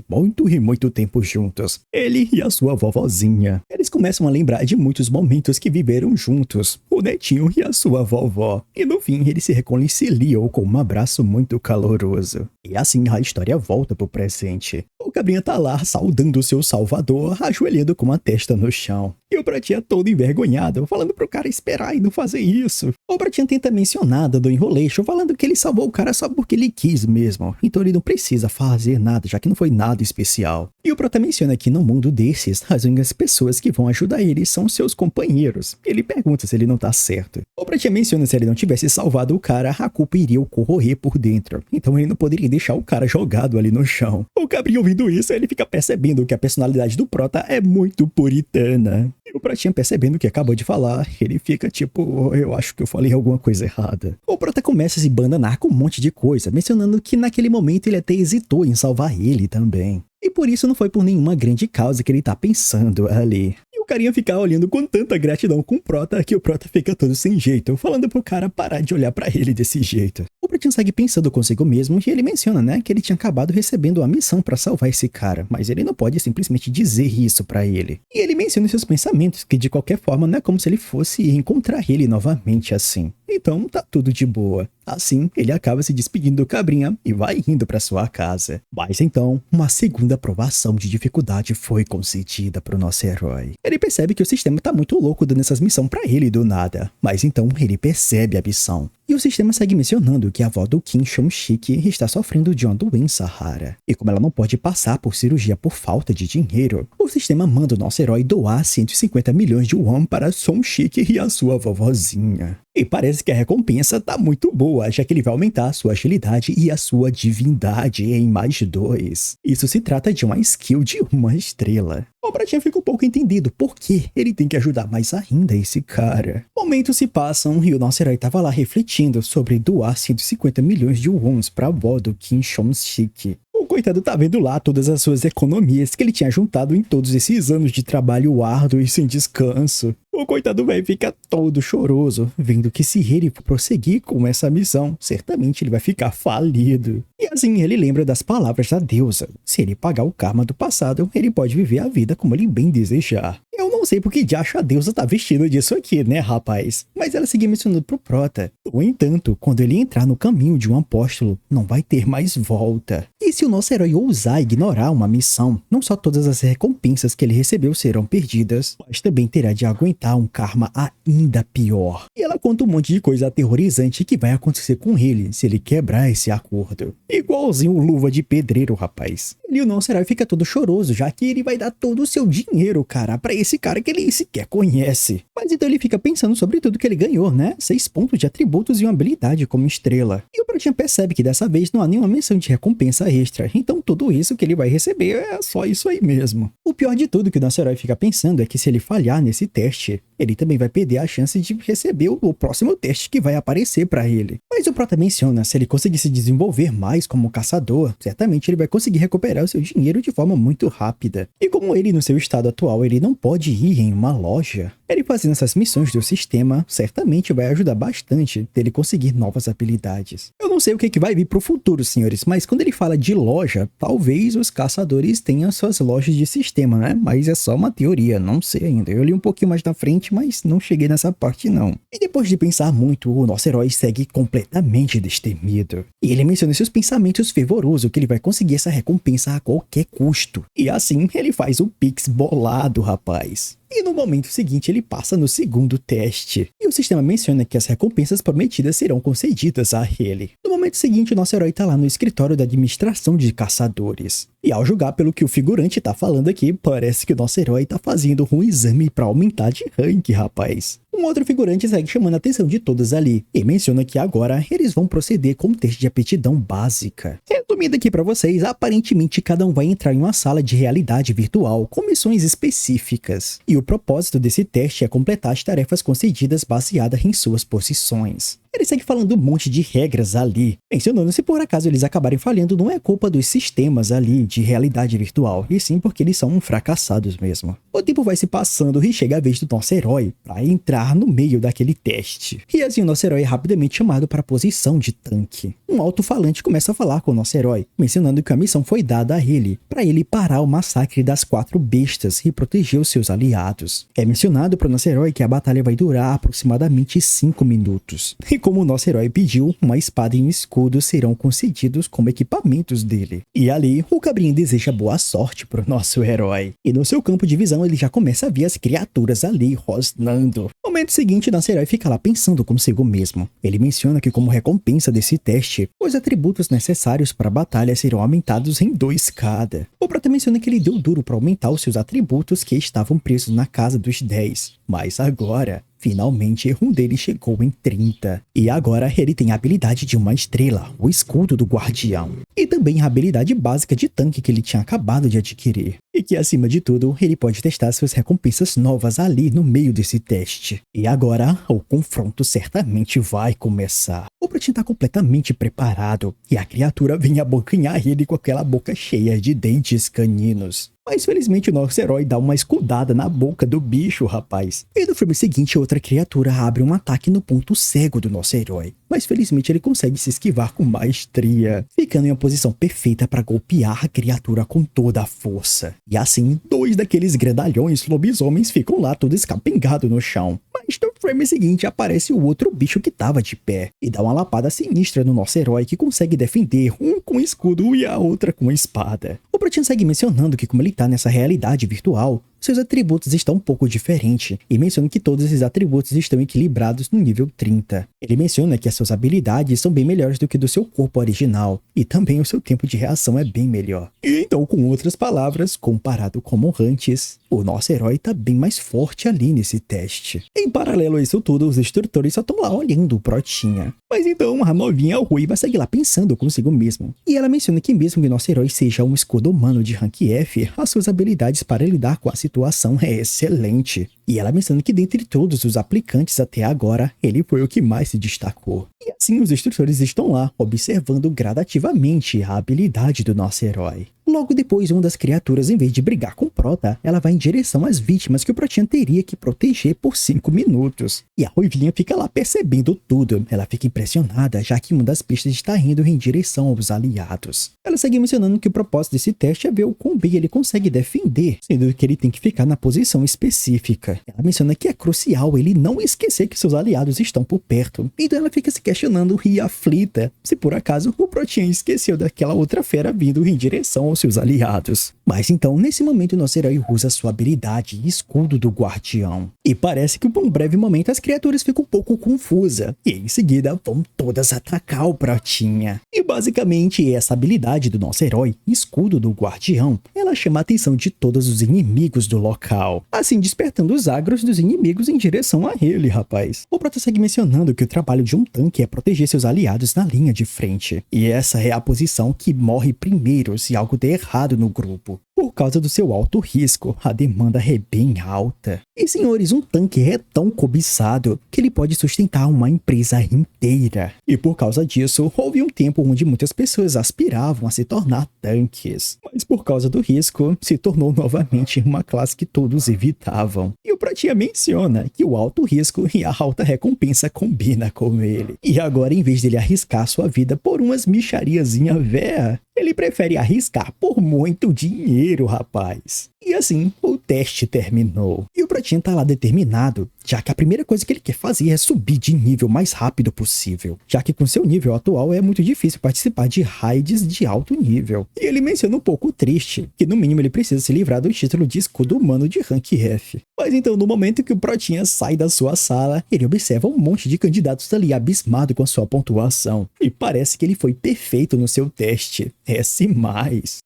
muito tempo juntos. Ele e a sua vovozinha. Eles começam a lembrar de muitos momentos que viveram juntos, o netinho e a sua vovó. E no fim eles se reconciliam com um abraço muito caloroso. E assim a história volta pro presente. O cabrinha tá lá saudando o seu salvador, ajoelhando com a testa no chão. E o Pratinha todo envergonhado, falando pro cara esperar e não fazer isso. O Pratinha tenta mencionar, dando enroleixo, falando que ele salvou o cara só porque ele quis mesmo. Então ele não precisa fazer nada, já que não foi nada especial. E o Prota menciona que no mundo desses, as únicas pessoas que vão ajudar ele são seus companheiros. Ele pergunta se ele não tá certo. O Pratinha menciona que se ele não tivesse salvado o cara, a culpa iria o corroer por dentro. Então ele não poderia deixar o cara jogado ali no chão. O cabrinho ouvindo isso, ele fica percebendo que a personalidade do Prota é muito puritana. E o Pratinha percebendo o que acabou de falar, ele fica tipo, eu acho que eu falei alguma coisa errada. O Prota começa a se bananar com um monte de coisa, mencionando que naquele momento ele até hesitou em salvar ele também. E por isso não foi por nenhuma grande causa que ele tá pensando ali. E o carinha fica olhando com tanta gratidão com o Prota que o Prota fica todo sem jeito, falando pro cara parar de olhar pra ele desse jeito. O Pratinha segue pensando consigo mesmo e ele menciona, né, que ele tinha acabado recebendo a missão pra salvar esse cara, mas ele não pode simplesmente dizer isso pra ele. E ele menciona em seus pensamentos que de qualquer forma não é como se ele fosse encontrar ele novamente assim. Então tá tudo de boa. Assim, ele acaba se despedindo do cabrinha e vai indo pra sua casa. Mas então, uma segunda provação de dificuldade foi concedida pro nosso herói. Ele percebe que o sistema tá muito louco dando essas missões pra ele do nada. Mas então ele percebe a missão. E o sistema segue mencionando que a avó do Kim Chong-sik está sofrendo de uma doença rara. E como ela não pode passar por cirurgia por falta de dinheiro, o sistema manda o nosso herói doar 150 milhões de won para Song-sik e a sua vovozinha. E parece que a recompensa tá muito boa, já que ele vai aumentar a sua agilidade e a sua divindade em mais 2. Isso se trata de uma skill de 1 estrela. O Pratinha fica um pouco entendido por que ele tem que ajudar mais ainda esse cara. Momentos se passam e o nosso herói tava lá refletindo sobre doar 150 milhões de wons pra avó do Kim Chong-sik. O coitado tá vendo lá todas as suas economias que ele tinha juntado em todos esses anos de trabalho árduo e sem descanso. O coitado velho fica todo choroso, vendo que se ele for prosseguir com essa missão, certamente ele vai ficar falido. E assim ele lembra das palavras da deusa. Se ele pagar o karma do passado, ele pode viver a vida como ele bem desejar. Eu não sei porque diacho a deusa tá vestindo disso aqui, né, rapaz? Mas ela seguia mencionando pro Prota. No entanto, quando ele entrar no caminho de um apóstolo, não vai ter mais volta. E se o nosso herói ousar ignorar uma missão, não só todas as recompensas que ele recebeu serão perdidas, mas também terá de aguentar um karma ainda pior. E ela conta um monte de coisa aterrorizante que vai acontecer com ele se ele quebrar esse acordo. Igualzinho o Luva de Pedreiro, rapaz. E o nosso herói fica todo choroso, já que ele vai dar todo o seu dinheiro, cara, pra esse cara que ele sequer conhece. Mas então ele fica pensando sobre tudo que ele ganhou, né? 6 pontos de atributos e uma habilidade como estrela. E o Pratinha percebe que dessa vez não há nenhuma menção de recompensa extra, então tudo isso que ele vai receber é só isso aí mesmo. O pior de tudo que o nosso herói fica pensando é que se ele falhar nesse teste, ele também vai perder a chance de receber o próximo teste que vai aparecer pra ele. Mas o Prota menciona, se ele conseguir se desenvolver mais como caçador, certamente ele vai conseguir recuperar o seu dinheiro de forma muito rápida. E como ele no seu estado atual, ele não pode ir em uma loja, ele fazendo essas missões do sistema, certamente vai ajudar bastante dele conseguir novas habilidades. Eu não sei o que vai vir pro futuro, senhores, mas quando ele fala de loja, talvez os caçadores tenham suas lojas de sistema, né? Mas é só uma teoria, não sei ainda. Eu li um pouquinho mais na frente, mas não cheguei nessa parte não. E depois de pensar muito, o nosso herói segue completamente destemido. E ele menciona em seus pensamentos fervorosos que ele vai conseguir essa recompensa a qualquer custo. E assim, ele faz o Pix bolado, rapaz. E no momento seguinte ele passa no segundo teste. E o sistema menciona que as recompensas prometidas serão concedidas a ele. No momento seguinte, o nosso herói tá lá no escritório da administração de caçadores. E ao julgar pelo que o figurante tá falando aqui, parece que o nosso herói tá fazendo um exame pra aumentar de rank, rapaz. Um outro figurante segue chamando a atenção de todos ali e menciona que agora eles vão proceder com um teste de aptidão básica. Resumindo aqui pra vocês, aparentemente cada um vai entrar em uma sala de realidade virtual com missões específicas. E o propósito desse teste é completar as tarefas concedidas baseadas em suas posições. Ele segue falando um monte de regras ali, mencionando se por acaso eles acabarem falhando não é culpa dos sistemas ali de realidade virtual, e sim porque eles são fracassados mesmo. O tempo vai se passando e chega a vez do nosso herói para entrar no meio daquele teste. E assim o nosso herói é rapidamente chamado para a posição de tanque. Um alto-falante começa a falar com o nosso herói, mencionando que a missão foi dada a ele, para ele parar o massacre das 4 bestas e proteger os seus aliados. É mencionado para o nosso herói que a batalha vai durar aproximadamente 5 minutos. E como o nosso herói pediu, uma espada e um escudo serão concedidos como equipamentos dele. E ali, o cabrinho deseja boa sorte pro nosso herói. E no seu campo de visão, ele já começa a ver as criaturas ali rosnando. No momento seguinte, nosso herói fica lá pensando consigo mesmo. Ele menciona que como recompensa desse teste, os atributos necessários para a batalha serão aumentados em 2 cada. O prota menciona que ele deu duro para aumentar os seus atributos que estavam presos na casa dos 10. Mas agora, finalmente, um deles chegou em 30. E agora ele tem a habilidade de uma estrela, o escudo do guardião. E também a habilidade básica de tanque que ele tinha acabado de adquirir. E que, acima de tudo, ele pode testar suas recompensas novas ali no meio desse teste. E agora, o confronto certamente vai começar. O Pratinho está completamente preparado, e a criatura vem abocanhar ele com aquela boca cheia de dentes caninos. Mas felizmente o nosso herói dá uma escudada na boca do bicho, rapaz. E no filme seguinte, outra criatura abre um ataque no ponto cego do nosso herói. Mas felizmente ele consegue se esquivar com maestria, ficando em uma posição perfeita para golpear a criatura com toda a força. E assim, 2 daqueles grandalhões lobisomens ficam lá todos escapengados no chão. Mas no frame seguinte aparece o outro bicho que tava de pé e dá uma lapada sinistra no nosso herói que consegue defender um com escudo e a outra com espada. O Pratinho segue mencionando que como ele tá nessa realidade virtual, seus atributos estão um pouco diferentes e menciona que todos esses atributos estão equilibrados no nível 30. Ele menciona que as suas habilidades são bem melhores do que do seu corpo original e também o seu tempo de reação é bem melhor. E então, com outras palavras, comparado como antes, o nosso herói tá bem mais forte ali nesse teste. Em paralelo a isso tudo, os instrutores só estão lá olhando o Protinha. Mas então a novinha ruiva segue lá pensando consigo mesmo. E ela menciona que mesmo que nosso herói seja um escudo humano de rank F, as suas habilidades para lidar com a situação é excelente. E ela menciona que dentre todos os aplicantes até agora, ele foi o que mais se destacou. E assim os instrutores estão lá, observando gradativamente a habilidade do nosso herói. Logo depois, uma das criaturas, em vez de brigar com o Prota, ela vai em direção às vítimas que o Protinha teria que proteger por 5 minutos. E a ruivinha fica lá percebendo tudo. Ela fica impressionada, já que uma das pistas está indo em direção aos aliados. Ela segue mencionando que o propósito desse teste é ver o quão bem ele consegue defender, sendo que ele tem que ficar na posição específica. Ela menciona que é crucial ele não esquecer que seus aliados estão por perto. Então ela fica se questionando e aflita se por acaso o Protinha esqueceu daquela outra fera vindo em direção aos seus aliados. Mas então, nesse momento, nosso herói usa sua habilidade Escudo do Guardião. E parece que por um breve momento as criaturas ficam um pouco confusas. E em seguida vão todas atacar o Protinha. E basicamente essa habilidade do nosso herói, Escudo do Guardião, ela chama a atenção de todos os inimigos do local. Assim despertando os agros dos inimigos em direção a ele, rapaz. O Prota segue mencionando que o trabalho de um tanque é proteger seus aliados na linha de frente. E essa é a posição que morre primeiro se algo der errado no grupo. Por causa do seu alto risco, a demanda é bem alta. E senhores, um tanque é tão cobiçado que ele pode sustentar uma empresa inteira. E por causa disso, houve um tempo onde muitas pessoas aspiravam a se tornar tanques. Mas por causa do risco, se tornou novamente uma classe que todos evitavam. E o Pratinha menciona que o alto risco e a alta recompensa combina com ele. E agora, em vez dele arriscar sua vida por umas michariazinha véia, ele prefere arriscar por muito dinheiro, rapaz. E assim, o teste terminou. E o Pratinha tá lá determinado, já que a primeira coisa que ele quer fazer é subir de nível o mais rápido possível, já que com seu nível atual é muito difícil participar de raids de alto nível. E ele menciona um pouco triste, que no mínimo ele precisa se livrar do título de escudo humano de rank F. Mas então, no momento que o Protinha sai da sua sala, ele observa um monte de candidatos ali abismado com a sua pontuação. E parece que ele foi perfeito no seu teste. S+.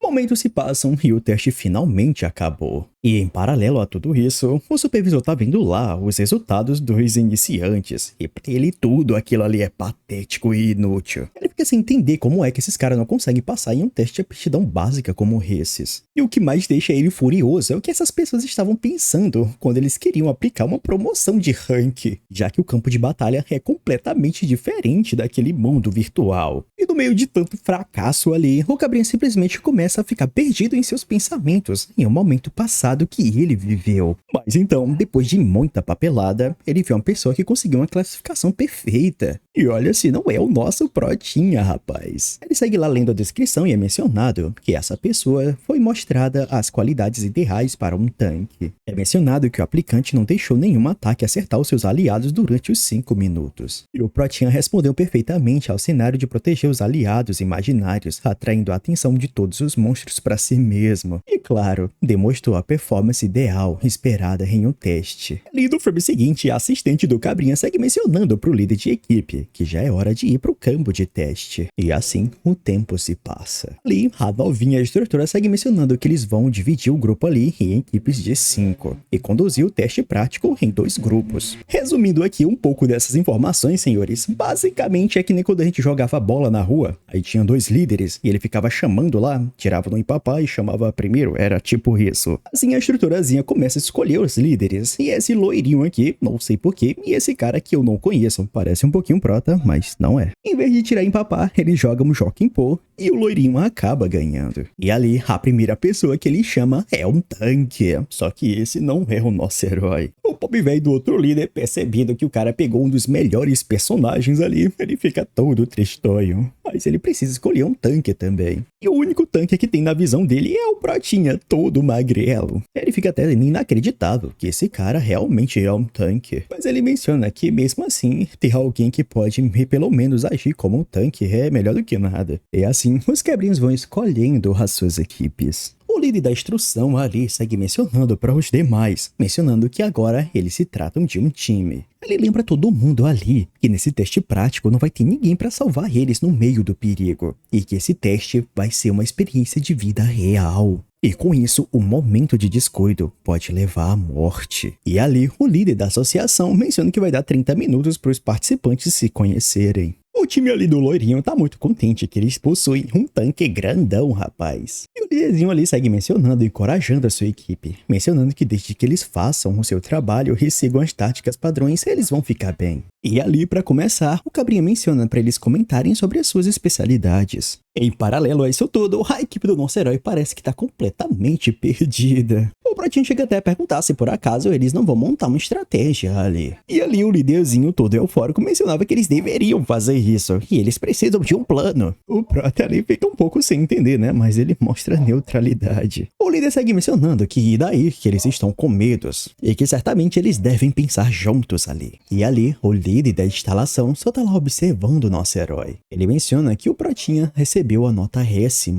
Momentos se passam e o teste finalmente acabou. E em paralelo a tudo isso, o supervisor tá vendo lá os resultados resultados dos iniciantes. E pra ele tudo aquilo ali é patético e inútil. Ele fica sem entender como é que esses caras não conseguem passar em um teste de aptidão básica como esses. E o que mais deixa ele furioso é o que essas pessoas estavam pensando quando eles queriam aplicar uma promoção de rank, já que o campo de batalha é completamente diferente daquele mundo virtual. E no meio de tanto fracasso ali, o Cabrinha simplesmente começa a ficar perdido em seus pensamentos, em um momento passado que ele viveu. Mas então, depois de muita papelada, ele vê uma pessoa que conseguiu uma classificação perfeita. E olha se não é o nosso Protinha, rapaz. Ele segue lá lendo a descrição e é mencionado que essa pessoa foi mostrada as qualidades ideais para um tanque. É mencionado que o aplicante não deixou nenhum ataque acertar os seus aliados durante os 5 minutos. E o Protinha respondeu perfeitamente ao cenário de proteger os aliados imaginários, atraindo a atenção de todos os monstros para si mesmo. E claro, demonstrou a performance ideal esperada em um teste. Ali no filme seguinte, a assistente do Cabrinha segue mencionando para o líder de equipe que já é hora de ir para o campo de teste. E assim, o tempo se passa. Ali, a novinha instrutora segue mencionando que eles vão dividir o grupo ali em equipes de 5 e conduzir o teste prático em 2 grupos. Resumindo aqui um pouco dessas informações, senhores, basicamente é que nem quando a gente jogava bola na rua, aí tinha 2 líderes e ele ficava chamando lá, tirava no empapá e chamava primeiro, era tipo isso. Assim a instruturazinha começa a escolher os líderes, e esse loirinho aqui, não sei porquê, e esse cara que eu não conheço, parece um pouquinho prota, mas não é. Em vez de tirar empapá, ele joga um jockey pô e o loirinho acaba ganhando. E ali, a primeira pessoa que ele chama é um tanque, só que esse não é o nosso herói. O pobre velho do outro líder, percebendo que o cara pegou um dos melhores personagens ali, ele fica todo tristonho. Mas ele precisa escolher um tanque também. E o único tanque que tem na visão dele é o Protinha, todo magrelo. Ele fica até inacreditável que esse cara realmente é um tanque. Mas ele menciona que mesmo assim, ter alguém que pode pelo menos agir como um tanque é melhor do que nada. E assim, os Cabrinhos vão escolhendo as suas equipes. O líder da instrução ali segue mencionando para os demais, mencionando que agora eles se tratam de um time. Ele lembra todo mundo ali que nesse teste prático não vai ter ninguém para salvar eles no meio do perigo, e que esse teste vai ser uma experiência de vida real. E com isso, o momento de descuido pode levar à morte. E ali, o líder da associação menciona que vai dar 30 minutos para os participantes se conhecerem. O time ali do loirinho tá muito contente que eles possuem um tanque grandão, rapaz. E o líderzinho ali segue mencionando e encorajando a sua equipe, mencionando que desde que eles façam o seu trabalho e sigam as táticas padrões, eles vão ficar bem. E ali, para começar, o Cabrinha menciona para eles comentarem sobre as suas especialidades. Em paralelo a isso tudo, a equipe do nosso herói parece que tá completamente perdida. O Protinha chega até a perguntar se por acaso eles não vão montar uma estratégia ali. E ali o líderzinho todo eufórico mencionava que eles deveriam fazer isso, e eles precisam de um plano. O Prota ali fica um pouco sem entender, né, mas ele mostra neutralidade. O líder segue mencionando que daí que eles estão com medos, e que certamente eles devem pensar juntos ali. E ali, o líder da instalação só tá lá observando o nosso herói. Ele menciona que o Protinha recebeu a nota S+,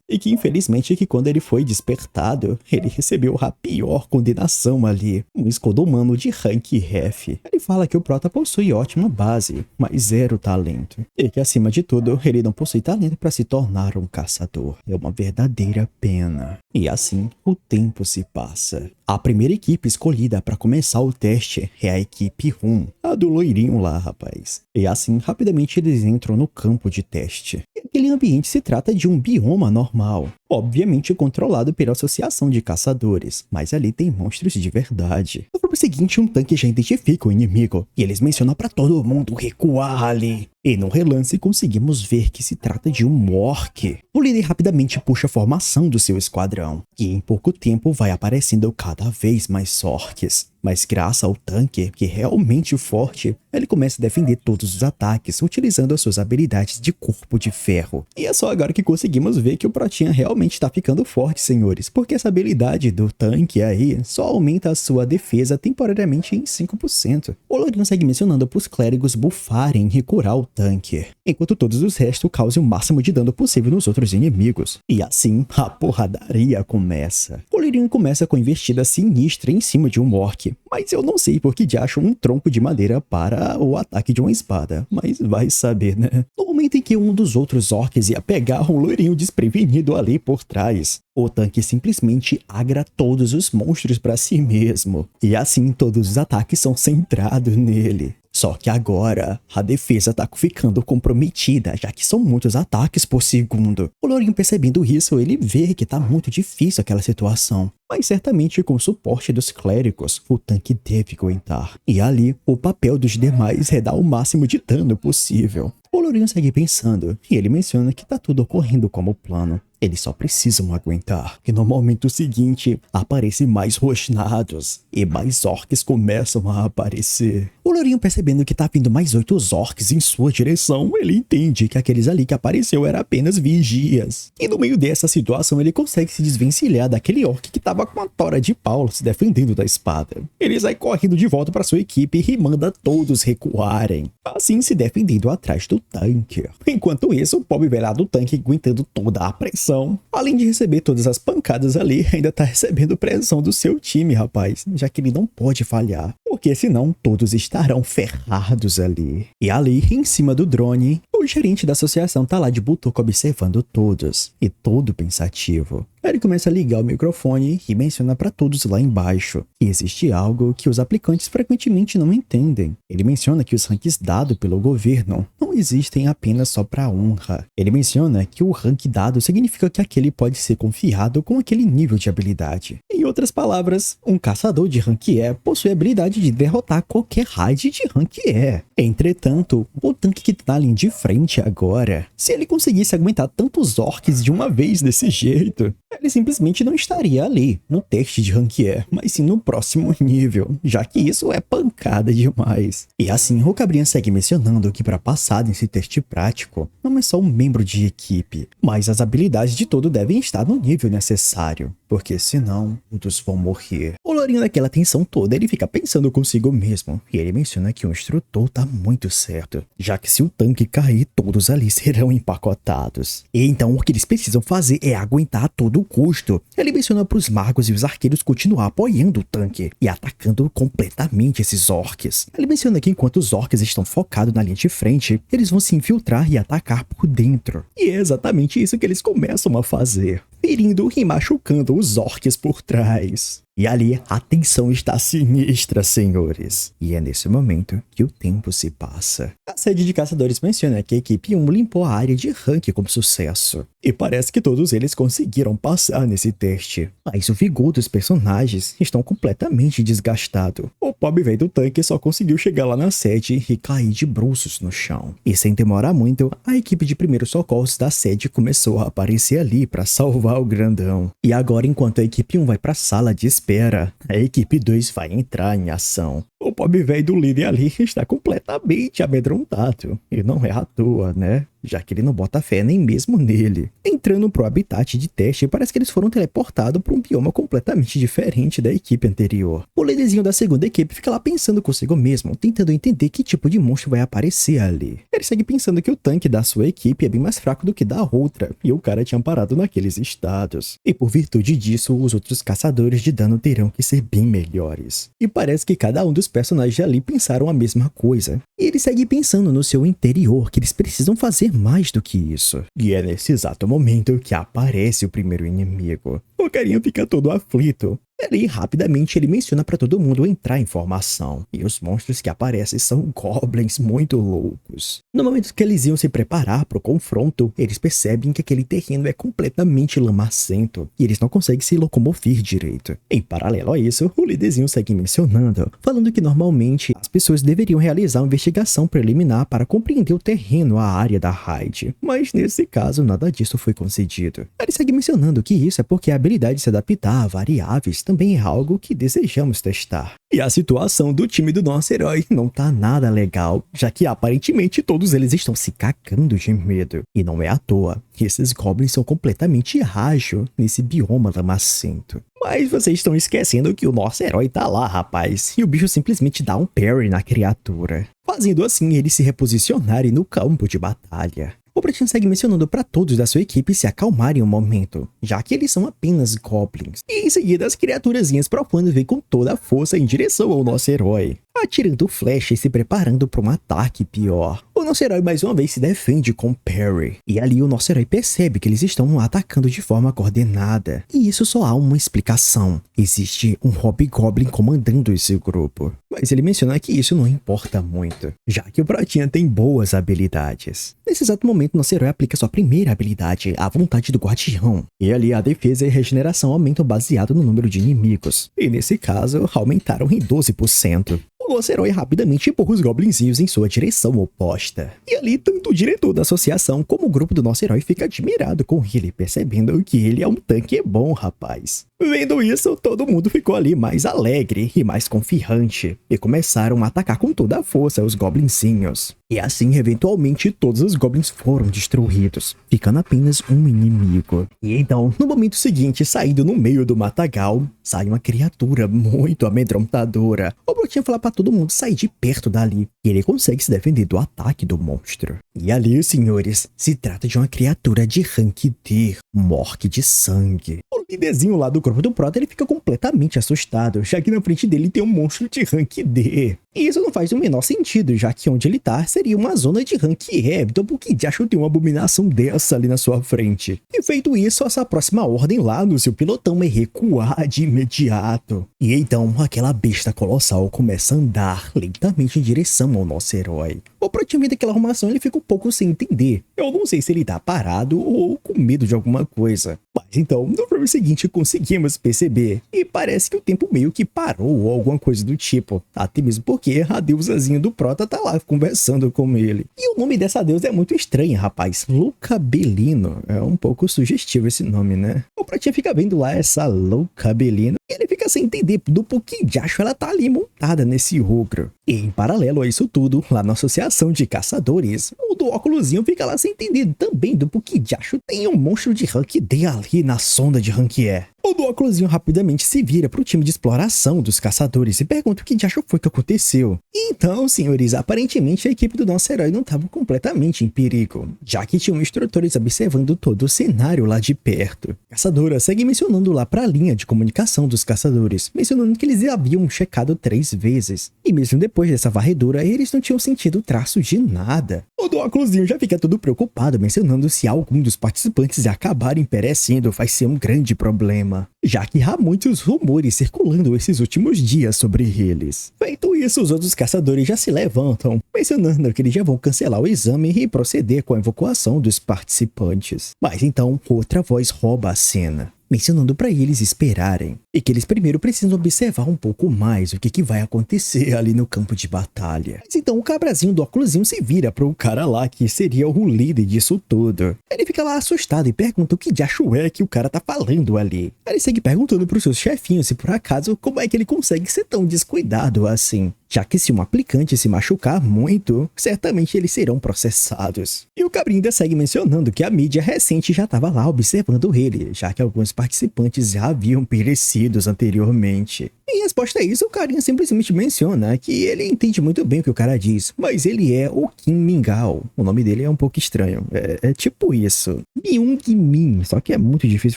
e que infelizmente que quando ele foi despertado, ele recebeu a pior condenação ali, um escudo humano de rank F. Ele fala que o Prota possui ótima base, mas 0 talento, e que acima de tudo, ele não possui talento para se tornar um caçador. É uma verdadeira pena. E assim, o tempo se passa. A primeira equipe escolhida para começar o teste é a equipe 1, a do loirinho lá, rapaz. E assim, rapidamente eles entram no campo de teste. E aquele ambiente se trata de um bioma normal, obviamente controlado pela associação de caçadores, mas ali tem monstros de verdade. No próprio seguinte, um tanque já identifica o inimigo, e eles mencionam para todo mundo recuar ali. E no relance conseguimos ver que se trata de um orc. O líder rapidamente puxa a formação do seu esquadrão, e em pouco tempo vai aparecendo cada vez mais orcs. Mas graças ao tanque, que é realmente forte, ele começa a defender todos os ataques, utilizando as suas habilidades de corpo de ferro. E é só agora que conseguimos ver que o Protinha realmente está ficando forte, senhores, porque essa habilidade do tanque aí só aumenta a sua defesa temporariamente em 5%. O Lourinho segue mencionando para os clérigos bufarem e curar o tanque, enquanto todos os restos causem o máximo de dano possível nos outros inimigos. E assim, a porradaria começa. O Lourinho começa com investida sinistra em cima de um orc, mas eu não sei por que de acham um tronco de madeira para o ataque de uma espada, mas vai saber, né? No momento em que um dos outros orcs ia pegar o loirinho desprevenido ali, por trás. O tanque simplesmente agra todos os monstros para si mesmo, e assim todos os ataques são centrados nele. Só que agora, a defesa tá ficando comprometida, já que são muitos ataques por segundo. O Lourinho, percebendo isso, ele vê que tá muito difícil aquela situação. Mas certamente com o suporte dos clérigos, o tanque deve aguentar. E ali, o papel dos demais é dar o máximo de dano possível. O Lourinho segue pensando, e ele menciona que tá tudo ocorrendo como plano. Eles só precisam aguentar. E no momento seguinte, aparecem mais rosnados. E mais orcs começam a aparecer. O Lourinho, percebendo que tá vindo mais 8 orcs em sua direção, ele entende que aqueles ali que apareceu eram apenas vigias. E no meio dessa situação, ele consegue se desvencilhar daquele orc que tava com a tora de pau se defendendo da espada. Ele sai correndo de volta para sua equipe e manda todos recuarem. Assim se defendendo atrás do tanque. Enquanto isso, o pobre velho do tanque aguentando toda a pressão. Além de receber todas as pancadas ali, ainda tá recebendo pressão do seu time, rapaz. Já que ele não pode falhar. Porque senão todos estarão ferrados ali. E ali, em cima do drone, o gerente da associação tá lá de butuca observando todos. E todo pensativo. Ele começa a ligar o microfone e menciona para todos lá embaixo que existe algo que os aplicantes frequentemente não entendem. Ele menciona que os ranks dados pelo governo não existem apenas só para honra. Ele menciona que o rank dado significa que aquele pode ser confiado com aquele nível de habilidade. Em outras palavras, um caçador de rank E possui a habilidade de derrotar qualquer raid de rank E. Entretanto, o tanque que tá ali de frente agora, se ele conseguisse aguentar tantos orcs de uma vez desse jeito, ele simplesmente não estaria ali, no teste de rank E, mas sim no próximo nível, já que isso é pancada demais. E assim, o Cabrinha segue mencionando que para passar nesse teste prático, não é só um membro de equipe, mas as habilidades de todo devem estar no nível necessário, porque senão, todos vão morrer. O Lourinho, naquela tensão toda, ele fica pensando consigo mesmo, e ele menciona que o instrutor tá muito certo, já que se o tanque cair, todos ali serão empacotados. E então o que eles precisam fazer é aguentar a todo custo. Ele menciona para os magos e os arqueiros continuar apoiando o tanque e atacando completamente esses orcs. Ele menciona que enquanto os orcs estão focados na linha de frente, eles vão se infiltrar e atacar por dentro. E é exatamente isso que eles começam a fazer, ferindo e machucando os orcs por trás. E ali, a tensão está sinistra, senhores. E é nesse momento que o tempo se passa. A sede de caçadores menciona que a equipe 1 limpou a área de rank com sucesso. E parece que todos eles conseguiram passar nesse teste. Mas o vigor dos personagens estão completamente desgastado. O pobre velho do tanque só conseguiu chegar lá na sede e cair de bruços no chão. E sem demorar muito, a equipe de primeiros socorros da sede começou a aparecer ali para salvar o grandão. E agora, enquanto a equipe 1 vai para a sala de espera, a equipe 2 vai entrar em ação. O pobre velho do líder ali está completamente amedrontado. E não é à toa, né? Já que ele não bota fé nem mesmo nele. Entrando pro habitat de teste, parece que eles foram teleportados para um bioma completamente diferente da equipe anterior. O líderzinho da segunda equipe fica lá pensando consigo mesmo, tentando entender que tipo de monstro vai aparecer ali. Ele segue pensando que o tanque da sua equipe é bem mais fraco do que da outra, e o cara tinha parado naqueles estados. E por virtude disso, os outros caçadores de dano terão que ser bem melhores. E parece que cada um dos personagens ali pensaram a mesma coisa. E ele segue pensando no seu interior que eles precisam fazer mais do que isso. E é nesse exato momento que aparece o primeiro inimigo. O carinha fica todo aflito. Ali, rapidamente, ele menciona para todo mundo entrar em formação. E os monstros que aparecem são goblins muito loucos. No momento que eles iam se preparar para o confronto, eles percebem que aquele terreno é completamente lamacento. E eles não conseguem se locomover direito. Em paralelo a isso, o líderzinho segue mencionando, falando que normalmente as pessoas deveriam realizar uma investigação preliminar para compreender o terreno, a área da raid. Mas nesse caso, nada disso foi concedido. Ele segue mencionando que isso é porque a habilidade de se adaptar a variáveis também é algo que desejamos testar. E a situação do time do nosso herói não tá nada legal, já que aparentemente todos eles estão se cagando de medo. E não é à toa, esses goblins são completamente ágeis nesse bioma lamacento. Mas vocês estão esquecendo que o nosso herói tá lá, rapaz, e o bicho simplesmente dá um parry na criatura, fazendo assim eles se reposicionarem no campo de batalha. O Pretinho segue mencionando para todos da sua equipe se acalmarem um momento, já que eles são apenas goblins. E em seguida as criaturazinhas profanas vêm com toda a força em direção ao nosso herói. atirando flecha e se preparando para um ataque pior. O nosso herói mais uma vez se defende com Perry, e ali o nosso herói percebe que eles estão atacando de forma coordenada, e isso só há uma explicação: existe um Hobgoblin comandando esse grupo. Mas ele menciona que isso não importa muito, já que o Protinha tem boas habilidades. Nesse exato momento, nosso herói aplica sua primeira habilidade, a vontade do guardião, e ali a defesa e a regeneração aumentam baseado no número de inimigos, e nesse caso aumentaram em 12%. O nosso herói rapidamente empurra os goblinzinhos em sua direção oposta. E ali, tanto o diretor da associação como o grupo do nosso herói fica admirado com ele, percebendo que ele é um tanque bom, rapaz. Vendo isso, todo mundo ficou ali mais alegre e mais confiante, e começaram a atacar com toda a força os goblinzinhos. E assim, eventualmente, todos os goblins foram destruídos, ficando apenas um inimigo. E então, no momento seguinte, saindo no meio do matagal, sai uma criatura muito amedrontadora. O Brotinha fala pra todo mundo sair de perto dali, e ele consegue se defender do ataque do monstro. E ali, senhores, se trata de uma criatura de rank D, morte de sangue. O líderzinho lá do corpo do Prota, ele fica completamente assustado, já que na frente dele tem um monstro de rank D. E isso não faz o menor sentido, já que onde ele tá seria uma zona de rank E, então por que diacho tem uma abominação dessa ali na sua frente? E feito isso, essa próxima ordem lá no seu pilotão é recuar de imediato. E então, aquela besta colossal começa a andar lentamente em direção ao nosso herói. O Protinha daquela arrumação, ele fica um pouco sem entender. Eu não sei se ele tá parado ou com medo de alguma coisa. Mas então, no filme seguinte conseguimos perceber, e parece que o tempo meio que parou ou alguma coisa do tipo, até mesmo porque a deusazinha do Prota tá lá conversando com ele. E o nome dessa deusa é muito estranho, rapaz, Loucabelino, é um pouco sugestivo esse nome, né? O Protinha fica vendo lá essa Loucabelino, e ele fica sem entender do porquê de acho ela tá ali montada nesse ogro. E em paralelo a isso tudo, lá na associação de caçadores, o do óculosinho fica lá sem entender também do porquê de acho tem um monstro de rank D ali na sonda de rank E. O do óculosinho rapidamente se vira pro time de exploração dos caçadores e pergunta o que de acho foi que aconteceu. Então, senhores, aparentemente a equipe do nosso herói não estava completamente em perigo, já que tinham instrutores observando todo o cenário lá de perto. A caçadora segue mencionando lá pra linha de comunicação dos caçadores, mencionando que eles haviam checado 3 vezes, e mesmo depois dessa varredura, eles não tinham sentido traço de nada. O do óculosinho já fica todo preocupado, mencionando se algum dos participantes acabarem perecendo vai ser um grande problema, já que há muitos rumores circulando esses últimos dias sobre eles. Feito isso, os outros caçadores já se levantam, mencionando que eles já vão cancelar o exame e proceder com a evacuação dos participantes. Mas então, outra voz rouba a cena, mencionando para eles esperarem, e que eles primeiro precisam observar um pouco mais o que vai acontecer ali no campo de batalha. Mas então o cabrazinho do óculosinho se vira pro cara lá que seria o líder disso tudo. Ele fica lá assustado e pergunta o que diacho é que o cara tá falando ali. Ele segue perguntando pros seus chefinhos se por acaso como é que ele consegue ser tão descuidado assim, já que se um aplicante se machucar muito, certamente eles serão processados. E o cabrinho ainda segue mencionando que a mídia recente já estava lá observando ele, já que alguns participantes já haviam perecidos anteriormente. Em resposta a isso, o carinha simplesmente menciona que ele entende muito bem o que o cara diz, mas ele é o Kim Mingao. O nome dele é um pouco estranho, é tipo isso. Myung Min, só que é muito difícil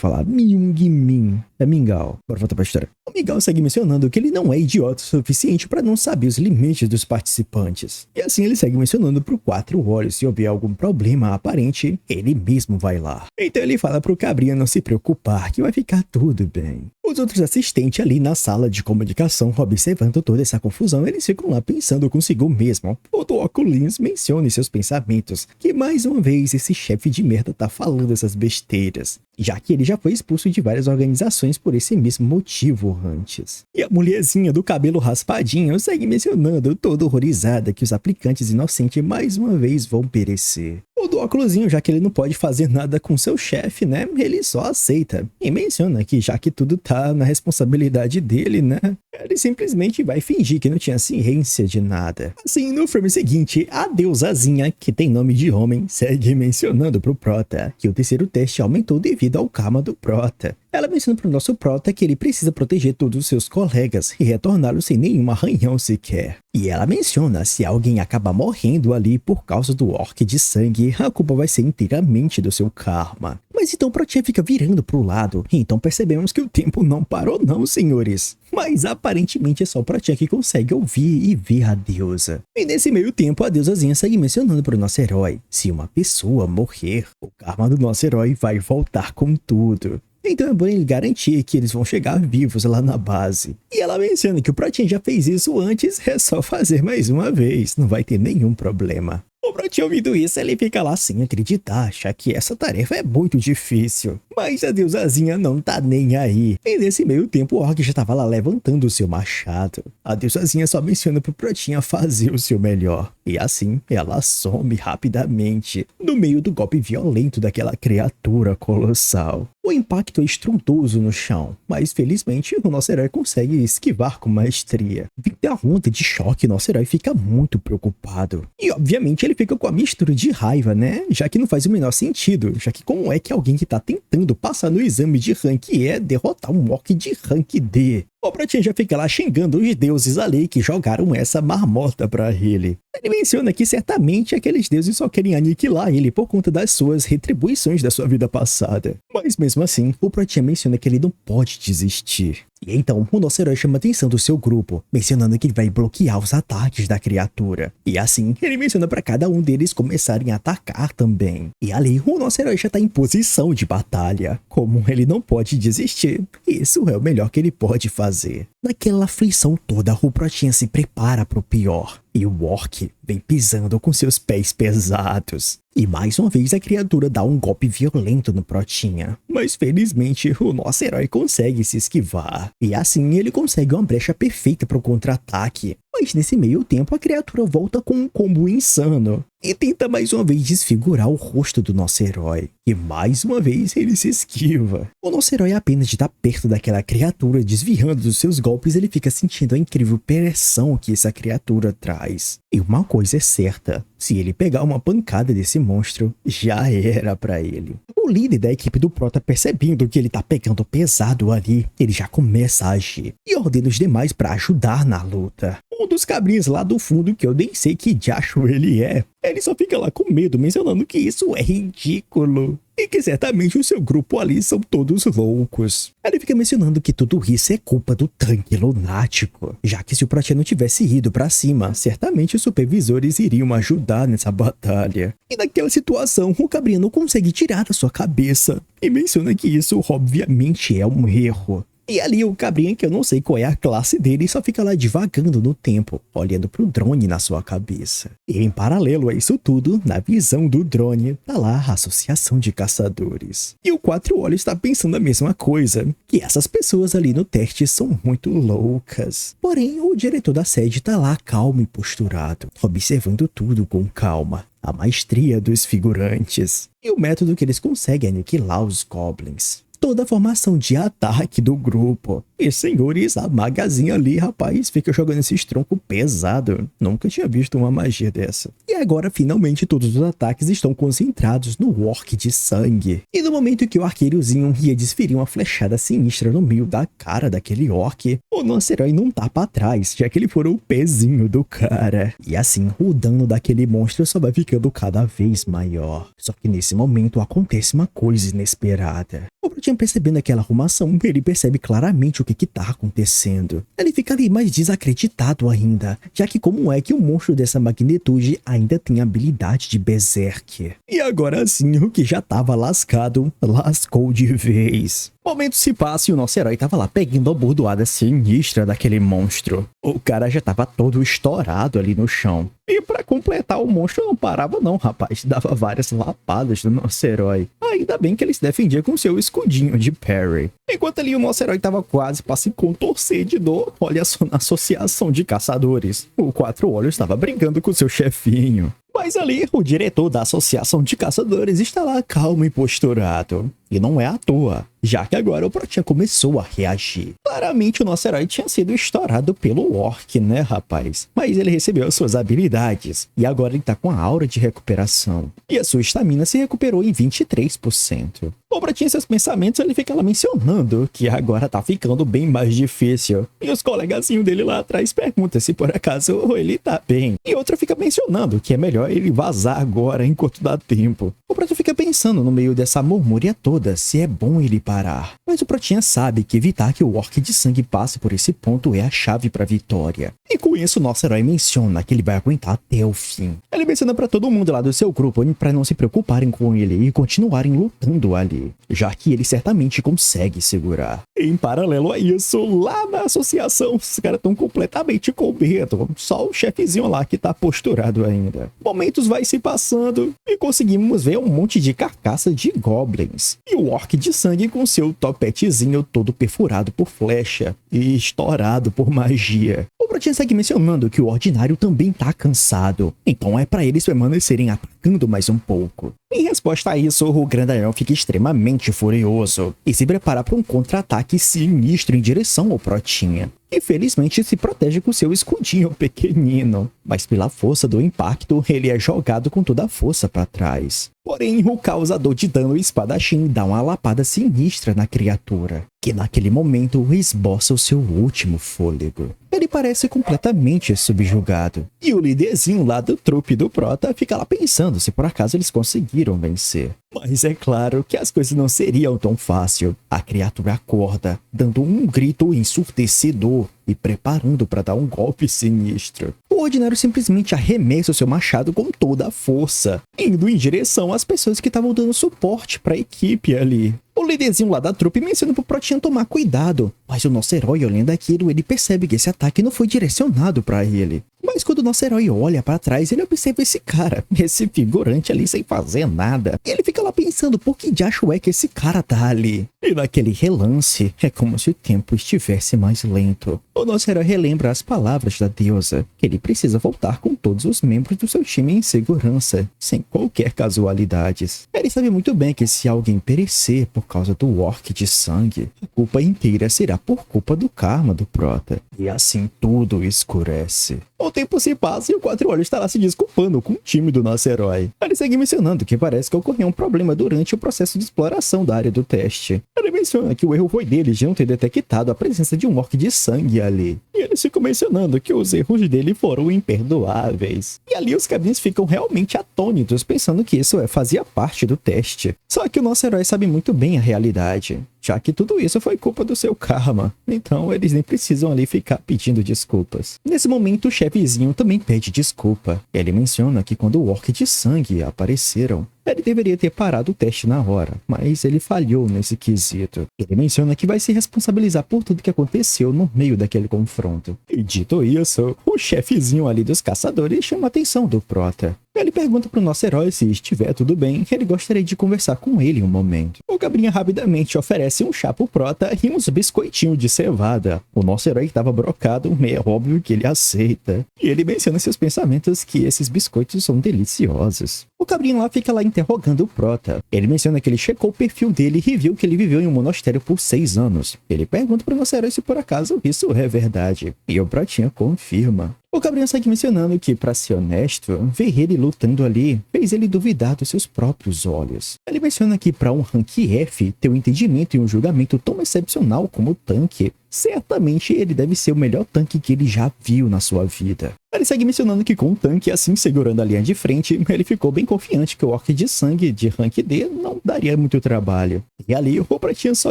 falar. Myung Min, é Mingao. Bora voltar pra história. O Mingao segue mencionando que ele não é idiota o suficiente para não saber os limites dos participantes. E assim ele segue mencionando pro 4 olhos, se houver algum problema aparente, ele mesmo vai lá. Então ele fala pro cabrinha não se preocupar, que vai ficar tudo bem. Os outros assistentes ali na sala de comunicação, observando toda essa confusão, eles ficam lá pensando consigo mesmo. O do óculos menciona em seus pensamentos que mais uma vez esse chefe de merda tá falando essas besteiras, já que ele já foi expulso de várias organizações por esse mesmo motivo antes. E a mulherzinha do cabelo raspadinho segue mencionando, toda horrorizada, que os aplicantes inocentes mais uma vez vão perecer. O do óculosinho, já que ele não pode fazer nada com seu chefe, né, ele só aceita. E menciona que já que tudo tá na responsabilidade dele, né, ele simplesmente vai fingir que não tinha ciência de nada. Assim, no filme seguinte, a deusazinha, que tem nome de homem, segue mencionando pro Prota que o terceiro teste aumentou devido ao karma do Prota. Ela menciona pro nosso prota que ele precisa proteger todos os seus colegas e retorná-los sem nenhum arranhão sequer. E ela menciona se alguém acabar morrendo ali por causa do orc de sangue, a culpa vai ser inteiramente do seu karma. Mas então o Protinha fica virando pro lado, e então percebemos que o tempo não parou não, senhores. Mas aparentemente é só o Protinha que consegue ouvir e ver a deusa. E nesse meio tempo a deusazinha segue mencionando pro nosso herói: se uma pessoa morrer, o karma do nosso herói vai voltar com tudo. Então é bom ele garantir que eles vão chegar vivos lá na base. E ela menciona que o Protinha já fez isso antes, é só fazer mais uma vez, não vai ter nenhum problema. O Protinha, ouvindo isso, ele fica lá sem acreditar, acha que essa tarefa é muito difícil. Mas a deusazinha não tá nem aí. E nesse meio tempo o orc já tava lá levantando o seu machado. A deusazinha só menciona pro Protinha fazer o seu melhor. E assim, ela some rapidamente, no meio do golpe violento daquela criatura colossal. O impacto é estrondoso no chão, mas felizmente o nosso herói consegue esquivar com maestria. Vindo a onda de choque, nosso herói fica muito preocupado. E obviamente ele fica com a mistura de raiva, né? Já que não faz o menor sentido, já que como é que alguém que tá tentando passar no exame de rank E derrotar um orc de rank D? O Protinha já fica lá xingando os deuses ali que jogaram essa marmota pra ele. Ele menciona que certamente aqueles deuses só querem aniquilar ele por conta das suas retribuições da sua vida passada. Mas mesmo assim, o Protinha menciona que ele não pode desistir. E então, o nosso herói chama a atenção do seu grupo, mencionando que ele vai bloquear os ataques da criatura. E assim, ele menciona para cada um deles começarem a atacar também. E ali, o nosso herói já tá em posição de batalha. Como ele não pode desistir, isso é o melhor que ele pode fazer. Naquela aflição toda, o Protinha se prepara para o pior. E o orc vem pisando com seus pés pesados. E mais uma vez a criatura dá um golpe violento no Protinha. Mas felizmente o nosso herói consegue se esquivar. E assim ele consegue uma brecha perfeita para o contra-ataque. Mas nesse meio tempo a criatura volta com um combo insano. E tenta mais uma vez desfigurar o rosto do nosso herói. E mais uma vez ele se esquiva. O nosso herói, apenas de estar perto daquela criatura, desviando dos seus golpes, ele fica sentindo a incrível pressão que essa criatura traz. E uma coisa é certa: se ele pegar uma pancada desse monstro, já era pra ele. O líder da equipe do Prota, percebendo que ele tá pegando pesado ali, ele já começa a agir e ordena os demais pra ajudar na luta. Um dos cabrinhos lá do fundo, que eu nem sei que diacho ele é, ele só fica lá com medo, mencionando que isso é ridículo. E que certamente o seu grupo ali são todos loucos. Ele fica mencionando que tudo isso é culpa do tanque lunático, já que se o Protinha não tivesse ido pra cima, certamente os supervisores iriam ajudar nessa batalha. E naquela situação, o cabrinha não consegue tirar da sua cabeça, e menciona que isso obviamente é um erro. E ali o cabrinha, que eu não sei qual é a classe dele, só fica lá divagando no tempo, olhando pro drone na sua cabeça. E em paralelo a isso tudo, na visão do drone, tá lá a Associação de Caçadores. E o Quatro Olhos tá pensando a mesma coisa, que essas pessoas ali no teste são muito loucas. Porém, o diretor da sede tá lá calmo e posturado, observando tudo com calma. A maestria dos figurantes e o método que eles conseguem aniquilar os goblins. Toda a formação de ataque do grupo. E senhores, a magazinha ali, rapaz, fica jogando esse tronco pesado. Nunca tinha visto uma magia dessa. E agora, finalmente, todos os ataques estão concentrados no orc de sangue. E no momento que o arqueirozinho ia desferir uma flechada sinistra no meio da cara daquele orc, o nosso herói não tá pra trás, já que ele furou o pezinho do cara. E assim, o dano daquele monstro só vai ficando cada vez maior. Só que nesse momento acontece uma coisa inesperada. O Protinha, percebendo aquela arrumação, ele percebe claramente o que tá acontecendo. Ele fica ali mais desacreditado ainda, já que como é que um monstro dessa magnitude ainda tem a habilidade de Berserker? E agora sim, o que já tava lascado, lascou de vez. O momento se passa e o nosso herói tava lá pegando a bordoada sinistra daquele monstro. O cara já tava todo estourado ali no chão. E pra completar, o monstro não parava não, rapaz. Dava várias lapadas no nosso herói. Ainda bem que ele se defendia com seu escudinho de parry. Enquanto ali o nosso herói tava quase pra se contorcer de dor, olha só, na Associação de Caçadores, o Quatro Olhos estava brigando com seu chefinho. Mas ali, o diretor da Associação de Caçadores está lá calmo e posturado. E não é à toa, já que agora o Protinha começou a reagir. Claramente o nosso herói tinha sido estourado pelo orc, né, rapaz? Mas ele recebeu as suas habilidades, e agora ele tá com a aura de recuperação. E a sua estamina se recuperou em 23%. O Pratinha, em seus pensamentos, ele fica lá mencionando que agora tá ficando bem mais difícil. E os colegazinhos dele lá atrás perguntam se por acaso ele tá bem. E outra fica mencionando que é melhor ele vazar agora enquanto dá tempo. O Pratinha fica pensando no meio dessa murmúria toda se é bom ele parar. Mas o Pratinha sabe que evitar que o orc de sangue passe por esse ponto é a chave pra vitória. E com isso, nosso herói menciona que ele vai aguentar até o fim. Ele menciona pra todo mundo lá do seu grupo pra não se preocuparem com ele e continuarem lutando ali, já que ele certamente consegue segurar. Em paralelo a isso, lá na associação, os caras estão completamente com medo. Só o chefezinho lá que tá posturado ainda. Momentos vai se passando e conseguimos ver um monte de carcaça de goblins. E o orc de sangue com seu topetezinho todo perfurado por flecha e estourado por magia. O Pratinha segue mencionando que o ordinário também tá cansado, então é pra eles permanecerem atacando mais um pouco. Em resposta a isso, o grandalhão fica extremamente furioso e se prepara para um contra-ataque sinistro em direção ao Protinha. E felizmente se protege com seu escudinho pequenino, mas pela força do impacto, ele é jogado com toda a força para trás. Porém, o causador de dano espadachim dá uma lapada sinistra na criatura, que naquele momento esboça o seu último fôlego. Ele parece completamente subjugado, e o líderzinho lá do trupe do Prota fica lá pensando se por acaso eles conseguiram vencer. Mas é claro que as coisas não seriam tão fácil. A criatura acorda, dando um grito ensurdecedor e preparando para dar um golpe sinistro. O ordinário simplesmente arremessa o seu machado com toda a força, indo em direção às pessoas que estavam dando suporte para a equipe ali. O líderzinho lá da trupe menciona pro Protinha tomar cuidado, mas o nosso herói, olhando aquilo, ele percebe que esse ataque não foi direcionado para ele. Mas quando o nosso herói olha para trás, ele observa esse cara, esse figurante ali sem fazer nada. E ele fica lá pensando, por que diacho é que esse cara tá ali? E naquele relance, é como se o tempo estivesse mais lento. O nosso herói relembra as palavras da deusa, que ele precisa voltar com todos os membros do seu time em segurança, sem qualquer casualidades. Ele sabe muito bem que se alguém perecer por causa do orc de sangue, a culpa inteira será por culpa do karma do Prota. E assim tudo escurece. O tempo se passa e o Quatro Olhos está lá se desculpando com o time do nosso herói. Ele segue mencionando que parece que ocorreu um problema durante o processo de exploração da área do teste. Ele menciona que o erro foi deles de não ter detectado a presença de um orc de sangue ali. E eles ficam mencionando que os erros dele foram imperdoáveis. E ali os cabinhos ficam realmente atônitos, pensando que isso fazia parte do teste. Só que o nosso herói sabe muito bem a realidade, já que tudo isso foi culpa do seu karma. Então eles nem precisam ali ficar pedindo desculpas. Nesse momento o chefezinho também pede desculpa. Ele menciona que quando o orc de sangue apareceram, ele deveria ter parado o teste na hora, mas ele falhou nesse quesito. Ele menciona que vai se responsabilizar por tudo que aconteceu no meio daquele confronto. E dito isso, o chefezinho ali dos caçadores chama a atenção do Prota. Ele pergunta pro nosso herói se estiver tudo bem, ele gostaria de conversar com ele um momento. O Cabrinha rapidamente oferece um chá pro Prota e uns biscoitinhos de cevada. O nosso herói estava brocado, é óbvio que ele aceita. E ele menciona em seus pensamentos que esses biscoitos são deliciosos. O Cabrinha lá fica lá interrogando o Prota. Ele menciona que ele checou o perfil dele e viu que ele viveu em um monastério por 6 anos. Ele pergunta pro nosso herói se por acaso isso é verdade. E o Protinha confirma. O Cabrinha segue mencionando que, pra ser honesto, ver ele lutando ali fez ele duvidar dos seus próprios olhos. Ele menciona que pra um rank F, ter um entendimento e um julgamento tão excepcional como o tanque, certamente ele deve ser o melhor tanque que ele já viu na sua vida. Ele segue mencionando que com o tanque assim segurando a linha de frente, ele ficou bem confiante que o orc de sangue de rank D não daria muito trabalho. E ali, o Pratinha só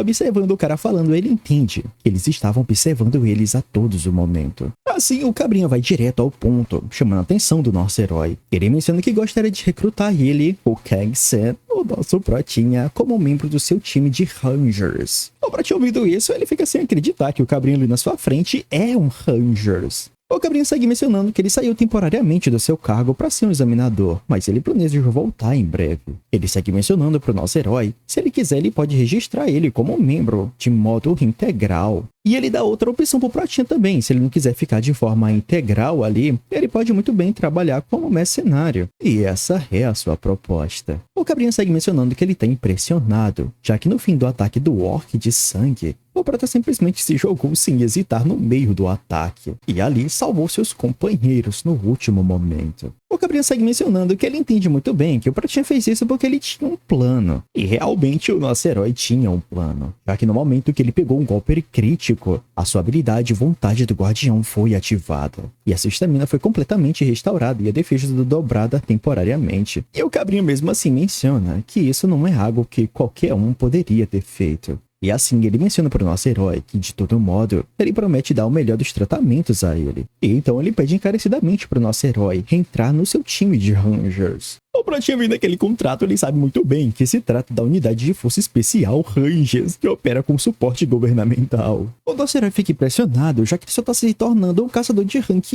observando o cara falando, ele entende que eles estavam observando eles a todos o momento. Assim, o Cabrinha vai direto ao ponto, chamando a atenção do nosso herói. Ele menciona que gostaria de recrutar ele, o Kang-sen, o nosso Protinha, como membro do seu time de Rangers. O Pratinha ouvindo isso, ele fica sem acreditar que o Cabrinha ali na sua frente é um Rangers. O Cabrinha segue mencionando que ele saiu temporariamente do seu cargo para ser um examinador, mas ele planeja voltar em breve. Ele segue mencionando para o nosso herói, se ele quiser ele pode registrar ele como um membro de modo integral. E ele dá outra opção pro Protinha também, se ele não quiser ficar de forma integral ali, ele pode muito bem trabalhar como mercenário. E essa é a sua proposta. O Cabrinha segue mencionando que ele está impressionado, já que no fim do ataque do orc de sangue, o Prota simplesmente se jogou sem hesitar no meio do ataque, e ali salvou seus companheiros no último momento. O O Cabrinha segue mencionando que ele entende muito bem que o Pratinha fez isso porque ele tinha um plano. E realmente o nosso herói tinha um plano. Já que no momento que ele pegou um golpe crítico, a sua habilidade Vontade do Guardião foi ativada. E a sua estamina foi completamente restaurada e a defesa dobrada temporariamente. E o Cabrinha mesmo assim menciona que isso não é algo que qualquer um poderia ter feito. E assim, ele menciona para o nosso herói que, de todo modo, ele promete dar o melhor dos tratamentos a ele. E então ele pede encarecidamente para o nosso herói reentrar no seu time de Rangers. O Pratinha vendo aquele contrato, ele sabe muito bem que se trata da unidade de força especial Rangers, que opera com suporte governamental. O nosso herói fica impressionado, já que ele só está se tornando um caçador de rank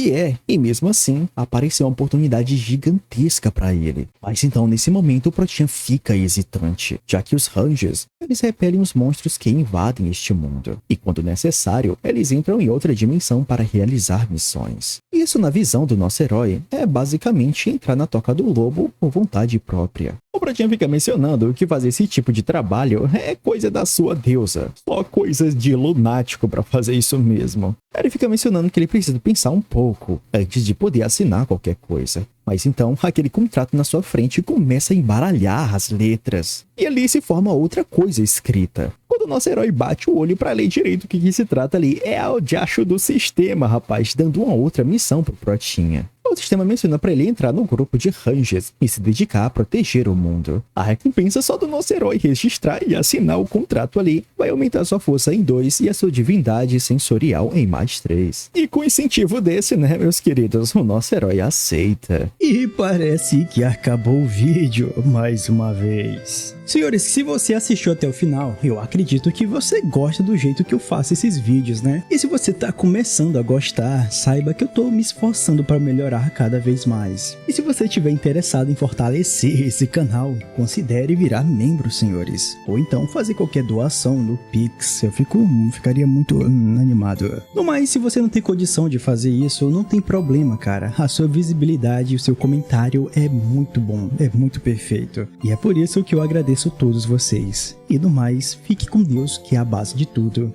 e mesmo assim, apareceu uma oportunidade gigantesca para ele. Mas então, nesse momento, o Pratinha fica hesitante, já que os Rangers, eles repelem os monstros que invadem este mundo. E quando necessário, eles entram em outra dimensão para realizar missões. Isso, na visão do nosso herói, é basicamente entrar na toca do lobo por vontade própria. O Pratinha fica mencionando que fazer esse tipo de trabalho é coisa da sua deusa. Só coisas de lunático para fazer isso mesmo. Ele fica mencionando que ele precisa pensar um pouco antes de poder assinar qualquer coisa. Mas então, aquele contrato na sua frente começa a embaralhar as letras. E ali se forma outra coisa escrita. Quando o nosso herói bate o olho para ler direito o que se trata ali, é o diacho do sistema, rapaz, dando uma outra missão pro Pratinha. O sistema menciona para ele entrar no grupo de Rangers e se dedicar a proteger o mundo. A recompensa só do nosso herói registrar e assinar o contrato ali vai aumentar sua força em 2 e a sua divindade sensorial em mais 3. E com incentivo desse, né, meus queridos, o nosso herói aceita. E parece que acabou o vídeo mais uma vez. Senhores, se você assistiu até o final, eu acredito que você gosta do jeito que eu faço esses vídeos, né? E se você tá começando a gostar, saiba que eu tô me esforçando para melhorar cada vez mais. E se você estiver interessado em fortalecer esse canal, considere virar membro, senhores. Ou então fazer qualquer doação no Pix, eu ficaria muito animado. No mais, se você não tem condição de fazer isso, não tem problema, cara. A sua visibilidade e o seu comentário é muito bom, é muito perfeito. E é por isso que eu agradeço todos vocês. E no mais, fique com Deus, que é a base de tudo.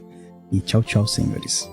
E tchau, tchau, senhores.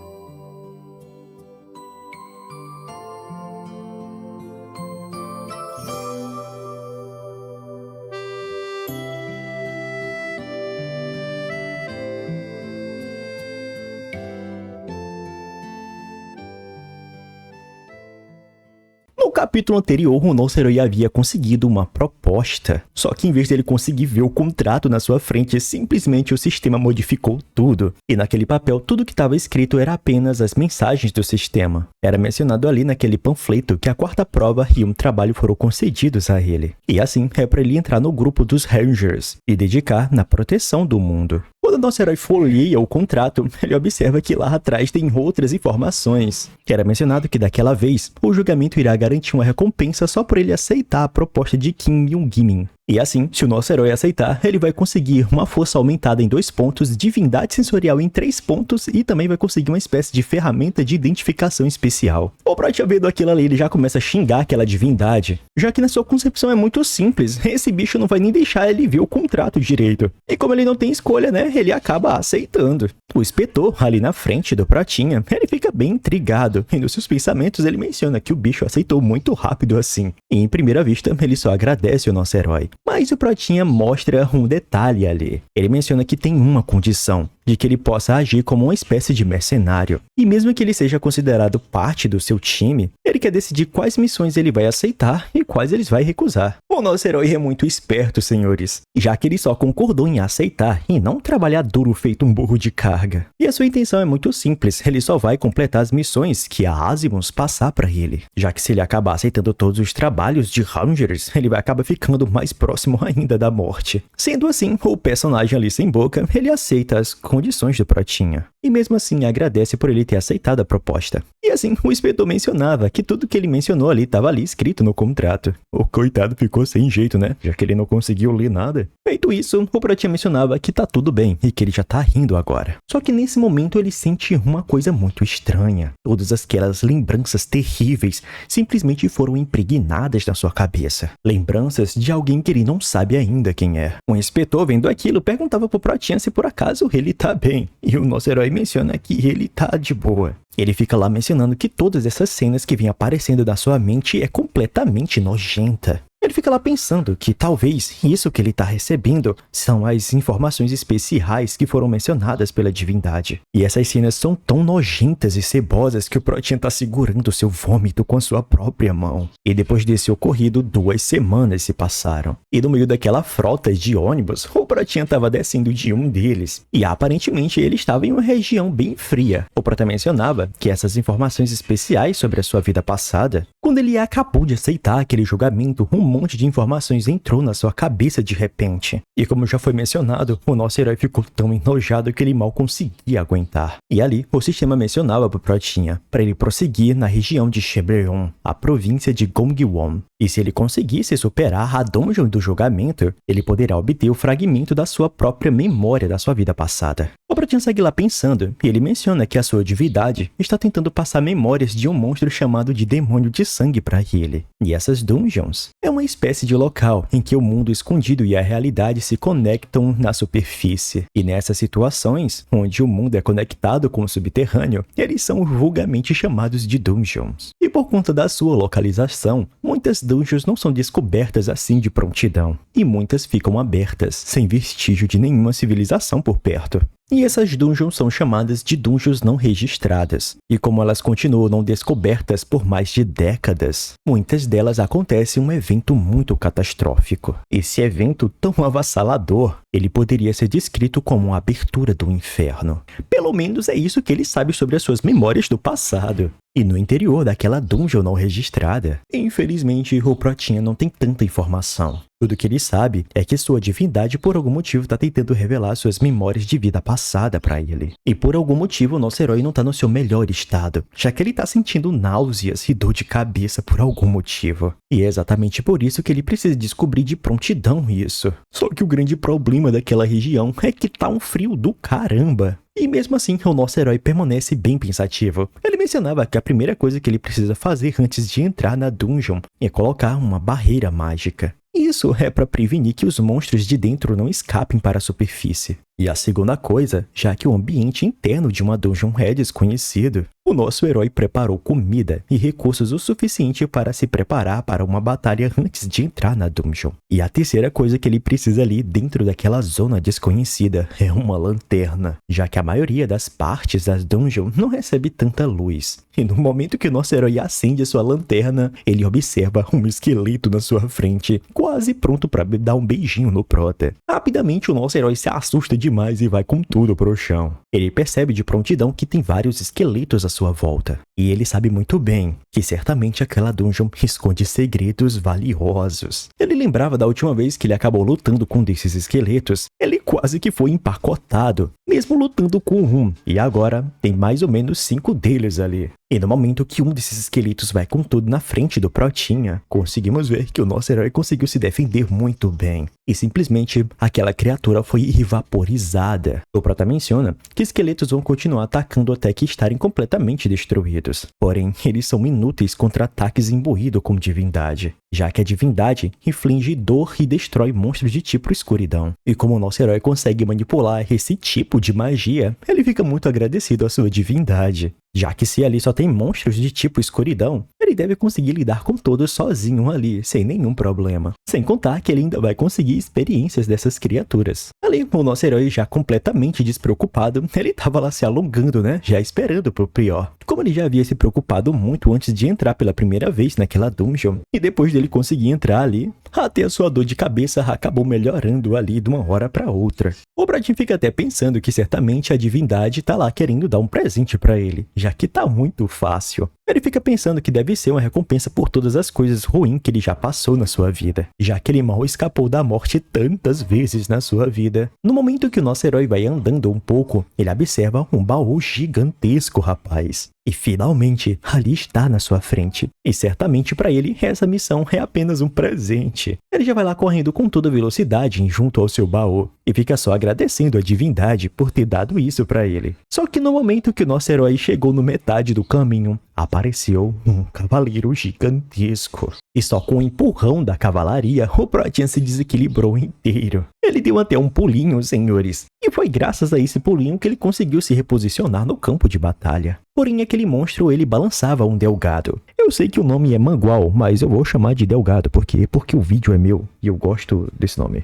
No capítulo anterior, o nosso herói havia conseguido uma proposta. Só que em vez dele conseguir ver o contrato na sua frente, simplesmente o sistema modificou tudo. E naquele papel, tudo que estava escrito era apenas as mensagens do sistema. Era mencionado ali naquele panfleto que a quarta prova e um trabalho foram concedidos a ele. E assim, é para ele entrar no grupo dos Rangers e dedicar na proteção do mundo. Quando o nosso herói folheia o contrato, ele observa que lá atrás tem outras informações. Que era mencionado que daquela vez, o julgamento irá garantir uma recompensa só por ele aceitar a proposta de Kim Myung-gimin. E assim, se o nosso herói aceitar, ele vai conseguir uma força aumentada em 2 pontos, divindade sensorial em 3 pontos e também vai conseguir uma espécie de ferramenta de identificação especial. O Pratinha vendo aquilo ali, ele já começa a xingar aquela divindade, já que na sua concepção é muito simples, esse bicho não vai nem deixar ele ver o contrato direito. E como ele não tem escolha, né, ele acaba aceitando. O inspetor, ali na frente do Pratinha, ele fica bem intrigado, e nos seus pensamentos ele menciona que o bicho aceitou muito rápido assim. E em primeira vista, ele só agradece o nosso herói. Mas o Pratinha mostra um detalhe ali. Ele menciona que tem uma condição, de que ele possa agir como uma espécie de mercenário. E mesmo que ele seja considerado parte do seu time, ele quer decidir quais missões ele vai aceitar e quais ele vai recusar. O nosso herói é muito esperto, senhores, já que ele só concordou em aceitar e não trabalhar duro feito um burro de carga. E a sua intenção é muito simples, ele só vai completar as missões que a Azimuth passar para ele, já que se ele acabar aceitando todos os trabalhos de Rangers, ele vai acabar ficando mais próximo ainda da morte. Sendo assim, o personagem ali sem boca, ele aceita as condições do Pratinha. E mesmo assim agradece por ele ter aceitado a proposta. E assim, o inspetor mencionava que tudo que ele mencionou ali estava ali escrito no contrato. O coitado ficou sem jeito, né? Já que ele não conseguiu ler nada. Feito isso, o Pratinha mencionava que tá tudo bem e que ele já tá rindo agora. Só que nesse momento ele sente uma coisa muito estranha. Todas aquelas lembranças terríveis simplesmente foram impregnadas na sua cabeça. Lembranças de alguém que ele não sabe ainda quem é. O inspetor, vendo aquilo, perguntava pro Pratinha se por acaso ele tá bem. E o nosso herói menciona que ele tá de boa. Ele fica lá mencionando que todas essas cenas que vêm aparecendo da sua mente é completamente nojenta. Ele fica lá pensando que talvez isso que ele está recebendo são as informações especiais que foram mencionadas pela divindade. E essas cenas são tão nojentas e cebosas que o Protinha está segurando seu vômito com a sua própria mão. E depois desse ocorrido, 2 semanas se passaram. E no meio daquela frota de ônibus, o Protinha estava descendo de um deles. E aparentemente ele estava em uma região bem fria. O Prota mencionava que essas informações especiais sobre a sua vida passada, quando ele acabou de aceitar aquele julgamento, um monte de informações entrou na sua cabeça de repente. E como já foi mencionado, o nosso herói ficou tão enojado que ele mal conseguia aguentar. E ali, o sistema mencionava pro Protinha para ele prosseguir na região de Chebreon, a província de Gongwon. E se ele conseguisse superar a dungeon do julgamento, ele poderá obter o fragmento da sua própria memória da sua vida passada. O Protinha segue lá pensando, e ele menciona que a sua divindade está tentando passar memórias de um monstro chamado de Demônio de Sangue para ele. E essas dungeons é uma espécie de local em que o mundo escondido e a realidade se conectam na superfície. E nessas situações, onde o mundo é conectado com o subterrâneo, eles são vulgarmente chamados de dungeons. E por conta da sua localização, muitas dungeons não são descobertas assim de prontidão. E muitas ficam abertas, sem vestígio de nenhuma civilização por perto. E essas dungeons são chamadas de dungeons não registradas. E como elas continuam não descobertas por mais de décadas, muitas delas acontecem um evento muito catastrófico. Esse evento tão avassalador, ele poderia ser descrito como uma abertura do inferno. Pelo menos é isso que ele sabe sobre as suas memórias do passado. E no interior daquela dungeon não registrada, infelizmente o Protinha não tem tanta informação. Tudo que ele sabe é que sua divindade por algum motivo está tentando revelar suas memórias de vida passada para ele. E por algum motivo o nosso herói não está no seu melhor estado, já que ele está sentindo náuseas e dor de cabeça por algum motivo. E é exatamente por isso que ele precisa descobrir de prontidão isso. Só que o grande problema daquela região é que tá um frio do caramba. E mesmo assim, o nosso herói permanece bem pensativo. Ele mencionava que a primeira coisa que ele precisa fazer antes de entrar na dungeon é colocar uma barreira mágica. Isso é para prevenir que os monstros de dentro não escapem para a superfície. E a segunda coisa, já que o ambiente interno de uma dungeon é desconhecido, o nosso herói preparou comida e recursos o suficiente para se preparar para uma batalha antes de entrar na dungeon. E a terceira coisa que ele precisa ali dentro daquela zona desconhecida é uma lanterna, já que a maioria das partes das dungeons não recebe tanta luz. E no momento que o nosso herói acende a sua lanterna, ele observa um esqueleto na sua frente, quase pronto para dar um beijinho no Prota. Rapidamente o nosso herói se assusta demais e vai com tudo pro chão. Ele percebe de prontidão que tem vários esqueletos à sua volta. E ele sabe muito bem que certamente aquela dungeon esconde segredos valiosos. Ele lembrava da última vez que ele acabou lutando com um desses esqueletos. Ele quase que foi empacotado, mesmo lutando com um. E agora tem mais ou menos 5 deles ali. E no momento que um desses esqueletos vai com tudo na frente do Protinha, conseguimos ver que o nosso herói conseguiu se defender muito bem. E simplesmente aquela criatura foi vaporizada. O Prota menciona que esqueletos vão continuar atacando até que estarem completamente destruídos. Porém, eles são inúteis contra ataques imbuídos com divindade, já que a divindade inflige dor e destrói monstros de tipo escuridão. E como o nosso herói consegue manipular esse tipo de magia, ele fica muito agradecido à sua divindade. Já que se ali só tem monstros de tipo escuridão, ele deve conseguir lidar com todos sozinho ali, sem nenhum problema. Sem contar que ele ainda vai conseguir experiências dessas criaturas. Ali, o nosso herói já completamente despreocupado, ele tava lá se alongando, né? Já esperando pro pior. Como ele já havia se preocupado muito antes de entrar pela primeira vez naquela dungeon, e depois dele conseguir entrar ali, até a sua dor de cabeça acabou melhorando ali de uma hora para outra. O Protinha fica até pensando que certamente a divindade tá lá querendo dar um presente para ele, já que tá muito fácil. Ele fica pensando que deve ser uma recompensa por todas as coisas ruins que ele já passou na sua vida, já que ele mal escapou da morte tantas vezes na sua vida. No momento que o nosso herói vai andando um pouco, ele observa um baú gigantesco, rapaz. E finalmente, ali está na sua frente. E certamente para ele, essa missão é apenas um presente. Ele já vai lá correndo com toda velocidade junto ao seu baú. E fica só agradecendo a divindade por ter dado isso para ele. Só que no momento que o nosso herói chegou no metade do caminho, apareceu um cavaleiro gigantesco. E só com o empurrão da cavalaria, o Protinha se desequilibrou inteiro. Ele deu até um pulinho, senhores, e foi graças a esse pulinho que ele conseguiu se reposicionar no campo de batalha. Porém, aquele monstro, ele balançava um Delgado. Eu sei que o nome é Mangual, mas eu vou chamar de Delgado, porque o vídeo é meu e eu gosto desse nome.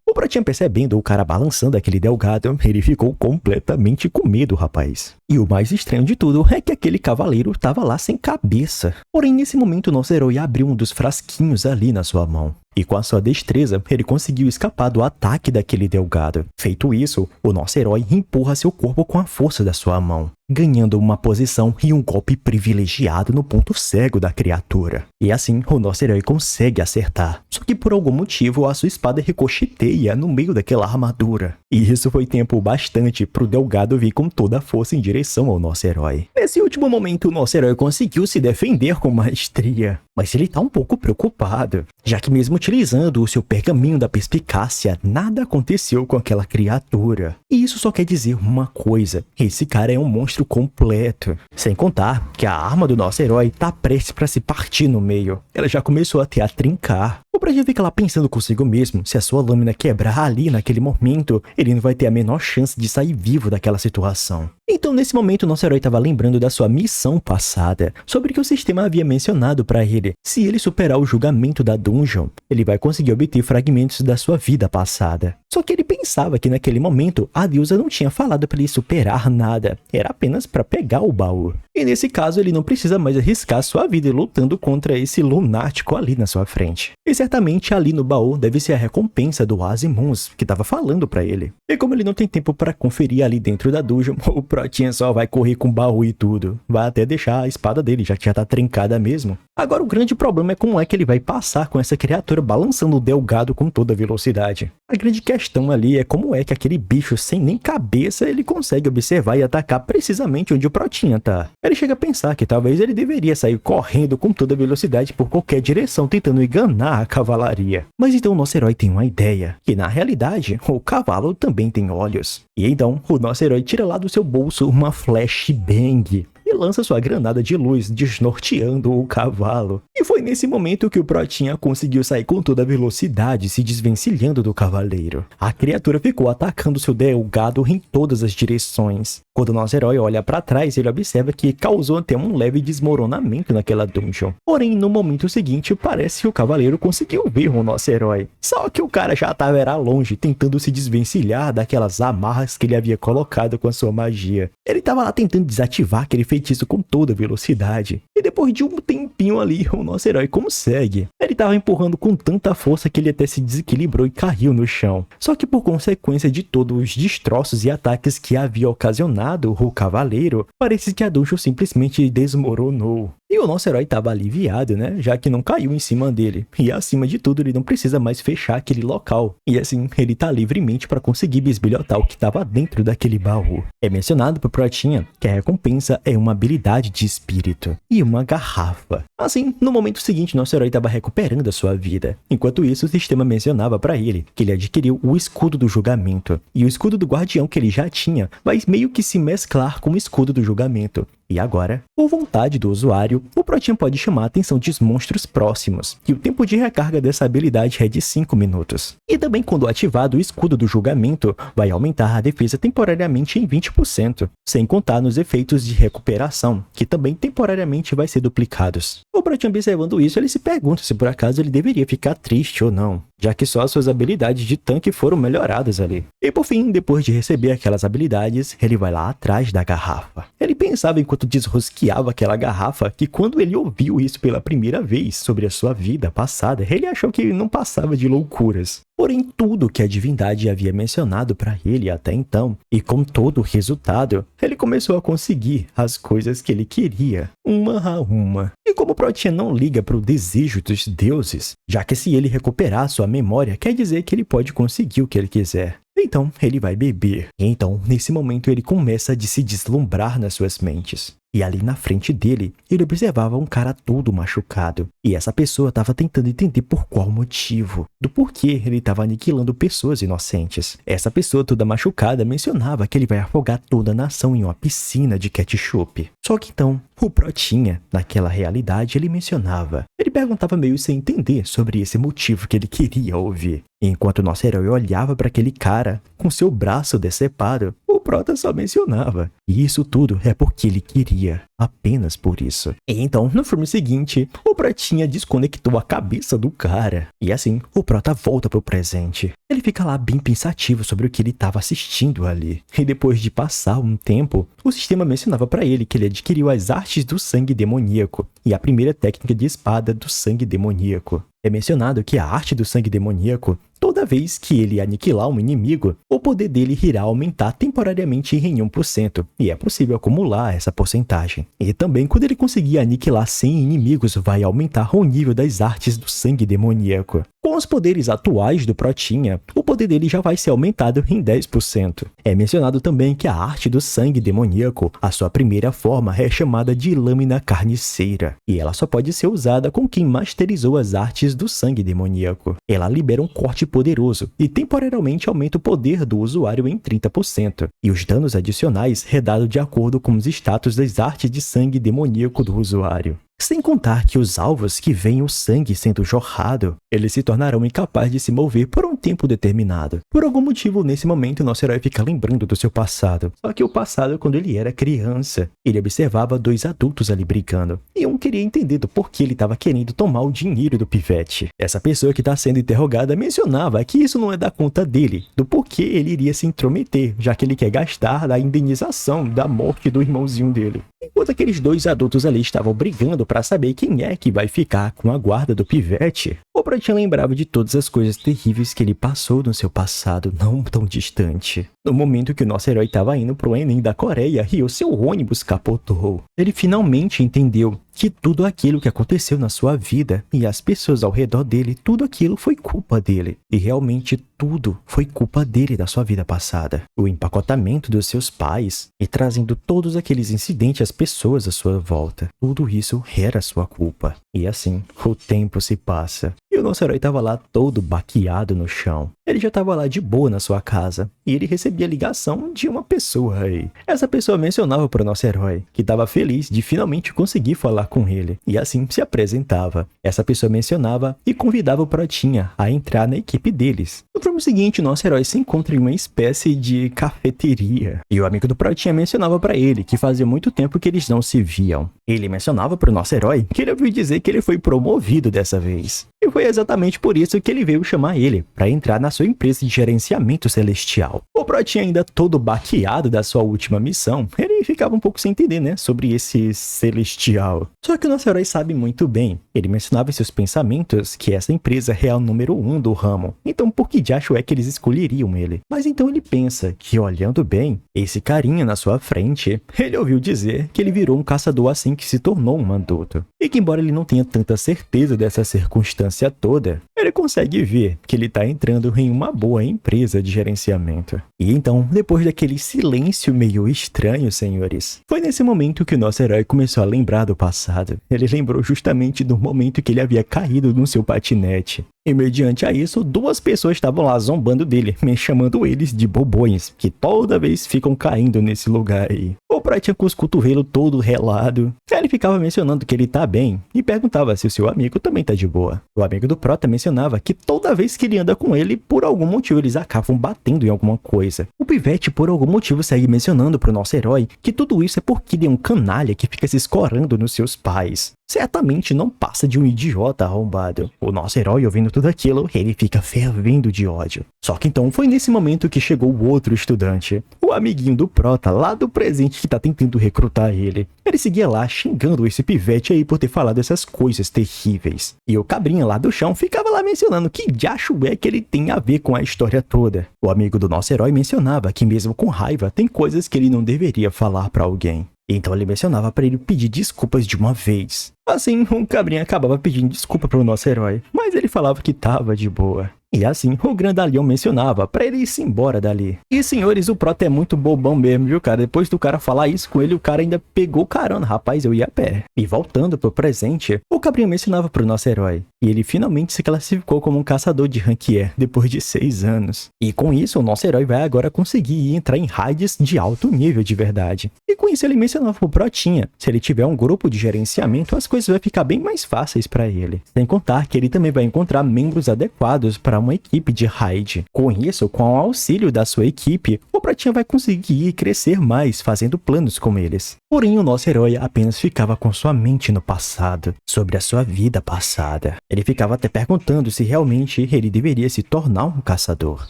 O Pratinha, percebendo o cara balançando aquele Delgado, ele ficou completamente com medo, rapaz. E o mais estranho de tudo é que aquele cavaleiro estava lá sem cabeça. Porém, nesse momento, o nosso herói abriu um dos frasquinhos ali na sua mão. E com a sua destreza, ele conseguiu escapar do ataque daquele Delgado. Feito isso, o nosso herói empurra seu corpo com a força da sua mão, ganhando uma posição e um golpe privilegiado no ponto cego da criatura. E assim, o nosso herói consegue acertar. Só que por algum motivo, a sua espada ricocheteia no meio daquela armadura. E isso foi tempo bastante pro Delgado vir com toda a força em direção ao nosso herói. Nesse último momento, o nosso herói conseguiu se defender com maestria. Mas ele tá um pouco preocupado, já que mesmo utilizando o seu pergaminho da perspicácia, nada aconteceu com aquela criatura. E isso só quer dizer uma coisa: esse cara é um monstro completo. Sem contar que a arma do nosso herói tá prestes para se partir no meio. Ela já começou até a trincar. O Pratinha fica lá pensando consigo mesmo: se a sua lâmina quebrar ali naquele momento, ele não vai ter a menor chance de sair vivo daquela situação. Então, nesse momento, o nosso herói estava lembrando da sua missão passada, sobre que o sistema havia mencionado para ele: se ele superar o julgamento da dungeon, ele vai conseguir obter fragmentos da sua vida passada. Só que ele pensava que naquele momento a deusa não tinha falado para ele superar nada, era apenas para pegar o baú. E nesse caso ele não precisa mais arriscar sua vida lutando contra esse lunático ali na sua frente. E certamente ali no baú deve ser a recompensa do Azimuth que estava falando para ele. E como ele não tem tempo para conferir ali dentro da dungeon, o Pratinha só vai correr com o baú e tudo. Vai até deixar a espada dele, já que já tá trincada mesmo. Agora o grande problema é como é que ele vai passar com essa criatura balançando o Delgado com toda velocidade. A grande questão ali é como é que aquele bicho sem nem cabeça ele consegue observar e atacar precisamente onde o Pratinha tá. Ele chega a pensar que talvez ele deveria sair correndo com toda velocidade por qualquer direção tentando enganar a cavalaria. Mas então o nosso herói tem uma ideia, que na realidade o cavalo também tem olhos. E então o nosso herói tira lá do seu bolso uma flashbang e lança sua granada de luz, desnorteando o cavalo. E foi nesse momento que o Pratinha conseguiu sair com toda a velocidade, se desvencilhando do cavaleiro. A criatura ficou atacando seu Delgado em todas as direções. Quando o nosso herói olha para trás, ele observa que causou até um leve desmoronamento naquela dungeon. Porém, no momento seguinte, parece que o cavaleiro conseguiu ver o nosso herói. Só que o cara já estava longe, tentando se desvencilhar daquelas amarras que ele havia colocado com a sua magia. Ele estava lá tentando desativar aquele feitiço com toda velocidade. E depois de um tempinho ali, o nosso herói consegue. Ele estava empurrando com tanta força que ele até se desequilibrou e caiu no chão. Só que por consequência de todos os destroços e ataques que havia ocasionado o cavaleiro, parece que a dungeon simplesmente desmoronou. E o nosso herói estava aliviado, né? Já que não caiu em cima dele. E acima de tudo, ele não precisa mais fechar aquele local. E assim, ele tá livremente para conseguir bisbilhotar o que estava dentro daquele baú. É mencionado pro Pratinha que a recompensa é uma habilidade de espírito e uma garrafa. Assim, no momento seguinte, nosso herói estava recuperando a sua vida. Enquanto isso, o sistema mencionava para ele que ele adquiriu o escudo do julgamento. E o escudo do guardião que ele já tinha vai meio que se mesclar com o escudo do julgamento. E agora, por vontade do usuário, o Pratinha pode chamar a atenção de monstros próximos, e o tempo de recarga dessa habilidade é de 5 minutos. E também quando ativado o escudo do julgamento, vai aumentar a defesa temporariamente em 20%, sem contar nos efeitos de recuperação, que também temporariamente vai ser duplicados. O Pratinha, observando isso, ele se pergunta se por acaso ele deveria ficar triste ou não, já que só suas habilidades de tanque foram melhoradas ali. E por fim, depois de receber aquelas habilidades, ele vai lá atrás da garrafa. Ele pensava enquanto desrosqueava aquela garrafa que quando ele ouviu isso pela primeira vez sobre a sua vida passada, ele achou que não passava de loucuras. Porém, tudo que a divindade havia mencionado para ele até então, e com todo o resultado, ele começou a conseguir as coisas que ele queria, uma a uma. E como o Pratinha não liga para o desejo dos deuses, já que se ele recuperar sua memória, quer dizer que ele pode conseguir o que ele quiser. Então, ele vai beber. E então, nesse momento, ele começa a se deslumbrar nas suas mentes. E ali na frente dele, ele observava um cara todo machucado. E essa pessoa estava tentando entender por qual motivo, do porquê ele estava aniquilando pessoas inocentes. Essa pessoa toda machucada mencionava que ele vai afogar toda a nação em uma piscina de ketchup. Só que então, o Pratinha, naquela realidade, ele mencionava. Ele perguntava meio sem entender sobre esse motivo que ele queria ouvir. E enquanto o nosso herói olhava para aquele cara com seu braço decepado, o prota só mencionava. E isso tudo é porque ele queria. Apenas por isso. E então, no filme seguinte, o Protinha desconectou a cabeça do cara. E assim, o prota volta pro presente. Ele fica lá bem pensativo sobre o que ele estava assistindo ali. E depois de passar um tempo, o sistema mencionava para ele que ele adquiriu as artes do sangue demoníaco e a primeira técnica de espada do sangue demoníaco. É mencionado que a arte do sangue demoníaco, toda vez que ele aniquilar um inimigo, o poder dele irá aumentar temporariamente em 1%, e é possível acumular essa porcentagem. E também, quando ele conseguir aniquilar 100 inimigos, vai aumentar o nível das artes do sangue demoníaco. Com os poderes atuais do Protinha, o poder dele já vai ser aumentado em 10%. É mencionado também que a arte do sangue demoníaco, a sua primeira forma é chamada de lâmina carniceira, e ela só pode ser usada com quem masterizou as artes do sangue demoníaco. Ela libera um corte poderoso e temporariamente aumenta o poder do usuário em 30%, e os danos adicionais é dado de acordo com os status das artes de sangue demoníaco do usuário. Sem contar que os alvos que veem o sangue sendo jorrado, eles se tornarão incapazes de se mover por um tempo determinado. Por algum motivo, nesse momento, nosso herói fica lembrando do seu passado. Só que o passado, quando ele era criança, ele observava dois adultos ali brigando. E um queria entender do porquê ele estava querendo tomar o dinheiro do pivete. Essa pessoa que está sendo interrogada mencionava que isso não é da conta dele, do porquê ele iria se intrometer, já que ele quer gastar da indenização da morte do irmãozinho dele. Enquanto aqueles dois adultos ali estavam brigando para saber quem é que vai ficar com a guarda do pivete, o Protinha lembrava de todas as coisas terríveis que ele passou no seu passado não tão distante. No momento que o nosso herói estava indo pro Enem da Coreia e o seu ônibus capotou, ele finalmente entendeu que tudo aquilo que aconteceu na sua vida e as pessoas ao redor dele, tudo aquilo foi culpa dele. E realmente tudo foi culpa dele da sua vida passada. O empacotamento dos seus pais e trazendo todos aqueles incidentes às pessoas à sua volta. Tudo isso era sua culpa. E assim, o tempo se passa. E o nosso herói estava lá todo baqueado no chão. Ele já estava lá de boa na sua casa. E ele recebia ligação de uma pessoa aí. Essa pessoa mencionava para o nosso herói que estava feliz de finalmente conseguir falar com ele. E assim se apresentava. Essa pessoa mencionava e convidava o Protinha a entrar na equipe deles. No filme seguinte, o nosso herói se encontra em uma espécie de cafeteria. E o amigo do Protinha mencionava para ele que fazia muito tempo que eles não se viam. Ele mencionava para o nosso herói que ele ouviu dizer que ele foi promovido dessa vez. E foi exatamente por isso que ele veio chamar ele, para entrar na sua empresa de gerenciamento celestial. O Protinha ainda todo baqueado da sua última missão, ele ficava um pouco sem entender, né, sobre esse celestial. Só que o nosso herói sabe muito bem. Ele mencionava em seus pensamentos que essa empresa é a número 1 do ramo. Então por que diacho é que eles escolheriam ele? Mas então ele pensa que, olhando bem, esse carinha na sua frente, ele ouviu dizer que ele virou um caçador assim que se tornou um adulto. E que embora ele não tenha tanta certeza dessa circunstância toda, ele consegue ver que ele está entrando em uma boa empresa de gerenciamento. E então, depois daquele silêncio meio estranho, senhores, foi nesse momento que o nosso herói começou a lembrar do passado. Ele lembrou justamente do momento que ele havia caído no seu patinete. E mediante a isso, duas pessoas estavam lá zombando dele, me chamando eles de bobões, que toda vez ficam caindo nesse lugar aí. O Protinha com os cotovelos todo relado. Ele ficava mencionando que ele tá bem e perguntava se o seu amigo também tá de boa. O amigo do Prota mencionava que toda vez que ele anda com ele, por algum motivo eles acabam batendo em alguma coisa. O Pivete, por algum motivo, segue mencionando pro nosso herói que tudo isso é porque ele é um canalha que fica se escorando nos seus pais. Certamente não passa de um idiota arrombado. O nosso herói, ouvindo tudo aquilo, ele fica fervendo de ódio. Só que então foi nesse momento que chegou o outro estudante, o amiguinho do Prota, lá do presente, que tá tentando recrutar ele. Ele seguia lá xingando esse pivete aí por ter falado essas coisas terríveis. E o cabrinha lá do chão ficava lá mencionando que diacho é que ele tem a ver com a história toda. O amigo do nosso herói mencionava que mesmo com raiva tem coisas que ele não deveria falar pra alguém. Então ele mencionava para ele pedir desculpas de uma vez. Assim, o cabrinha acabava pedindo desculpa pro nosso herói, mas ele falava que tava de boa. E assim, o grandalhão mencionava pra ele ir-se embora dali. E senhores, o Prota é muito bobão mesmo, viu, cara? Depois do cara falar isso com ele, o cara ainda pegou carona. Rapaz, eu ia a pé. E voltando pro presente, o cabrinha mencionava pro nosso herói. E ele finalmente se classificou como um caçador de ranquier, depois de 6 anos. E com isso, o nosso herói vai agora conseguir entrar em raids de alto nível de verdade. E com isso ele mencionava pro Protinha, se ele tiver um grupo de gerenciamento, as coisas vão ficar bem mais fáceis pra ele. Sem contar que ele também vai encontrar membros adequados para uma equipe de raid. Com isso, com o auxílio da sua equipe, o Pratinha vai conseguir crescer mais fazendo planos com eles. Porém, o nosso herói apenas ficava com sua mente no passado, sobre a sua vida passada. Ele ficava até perguntando se realmente ele deveria se tornar um caçador.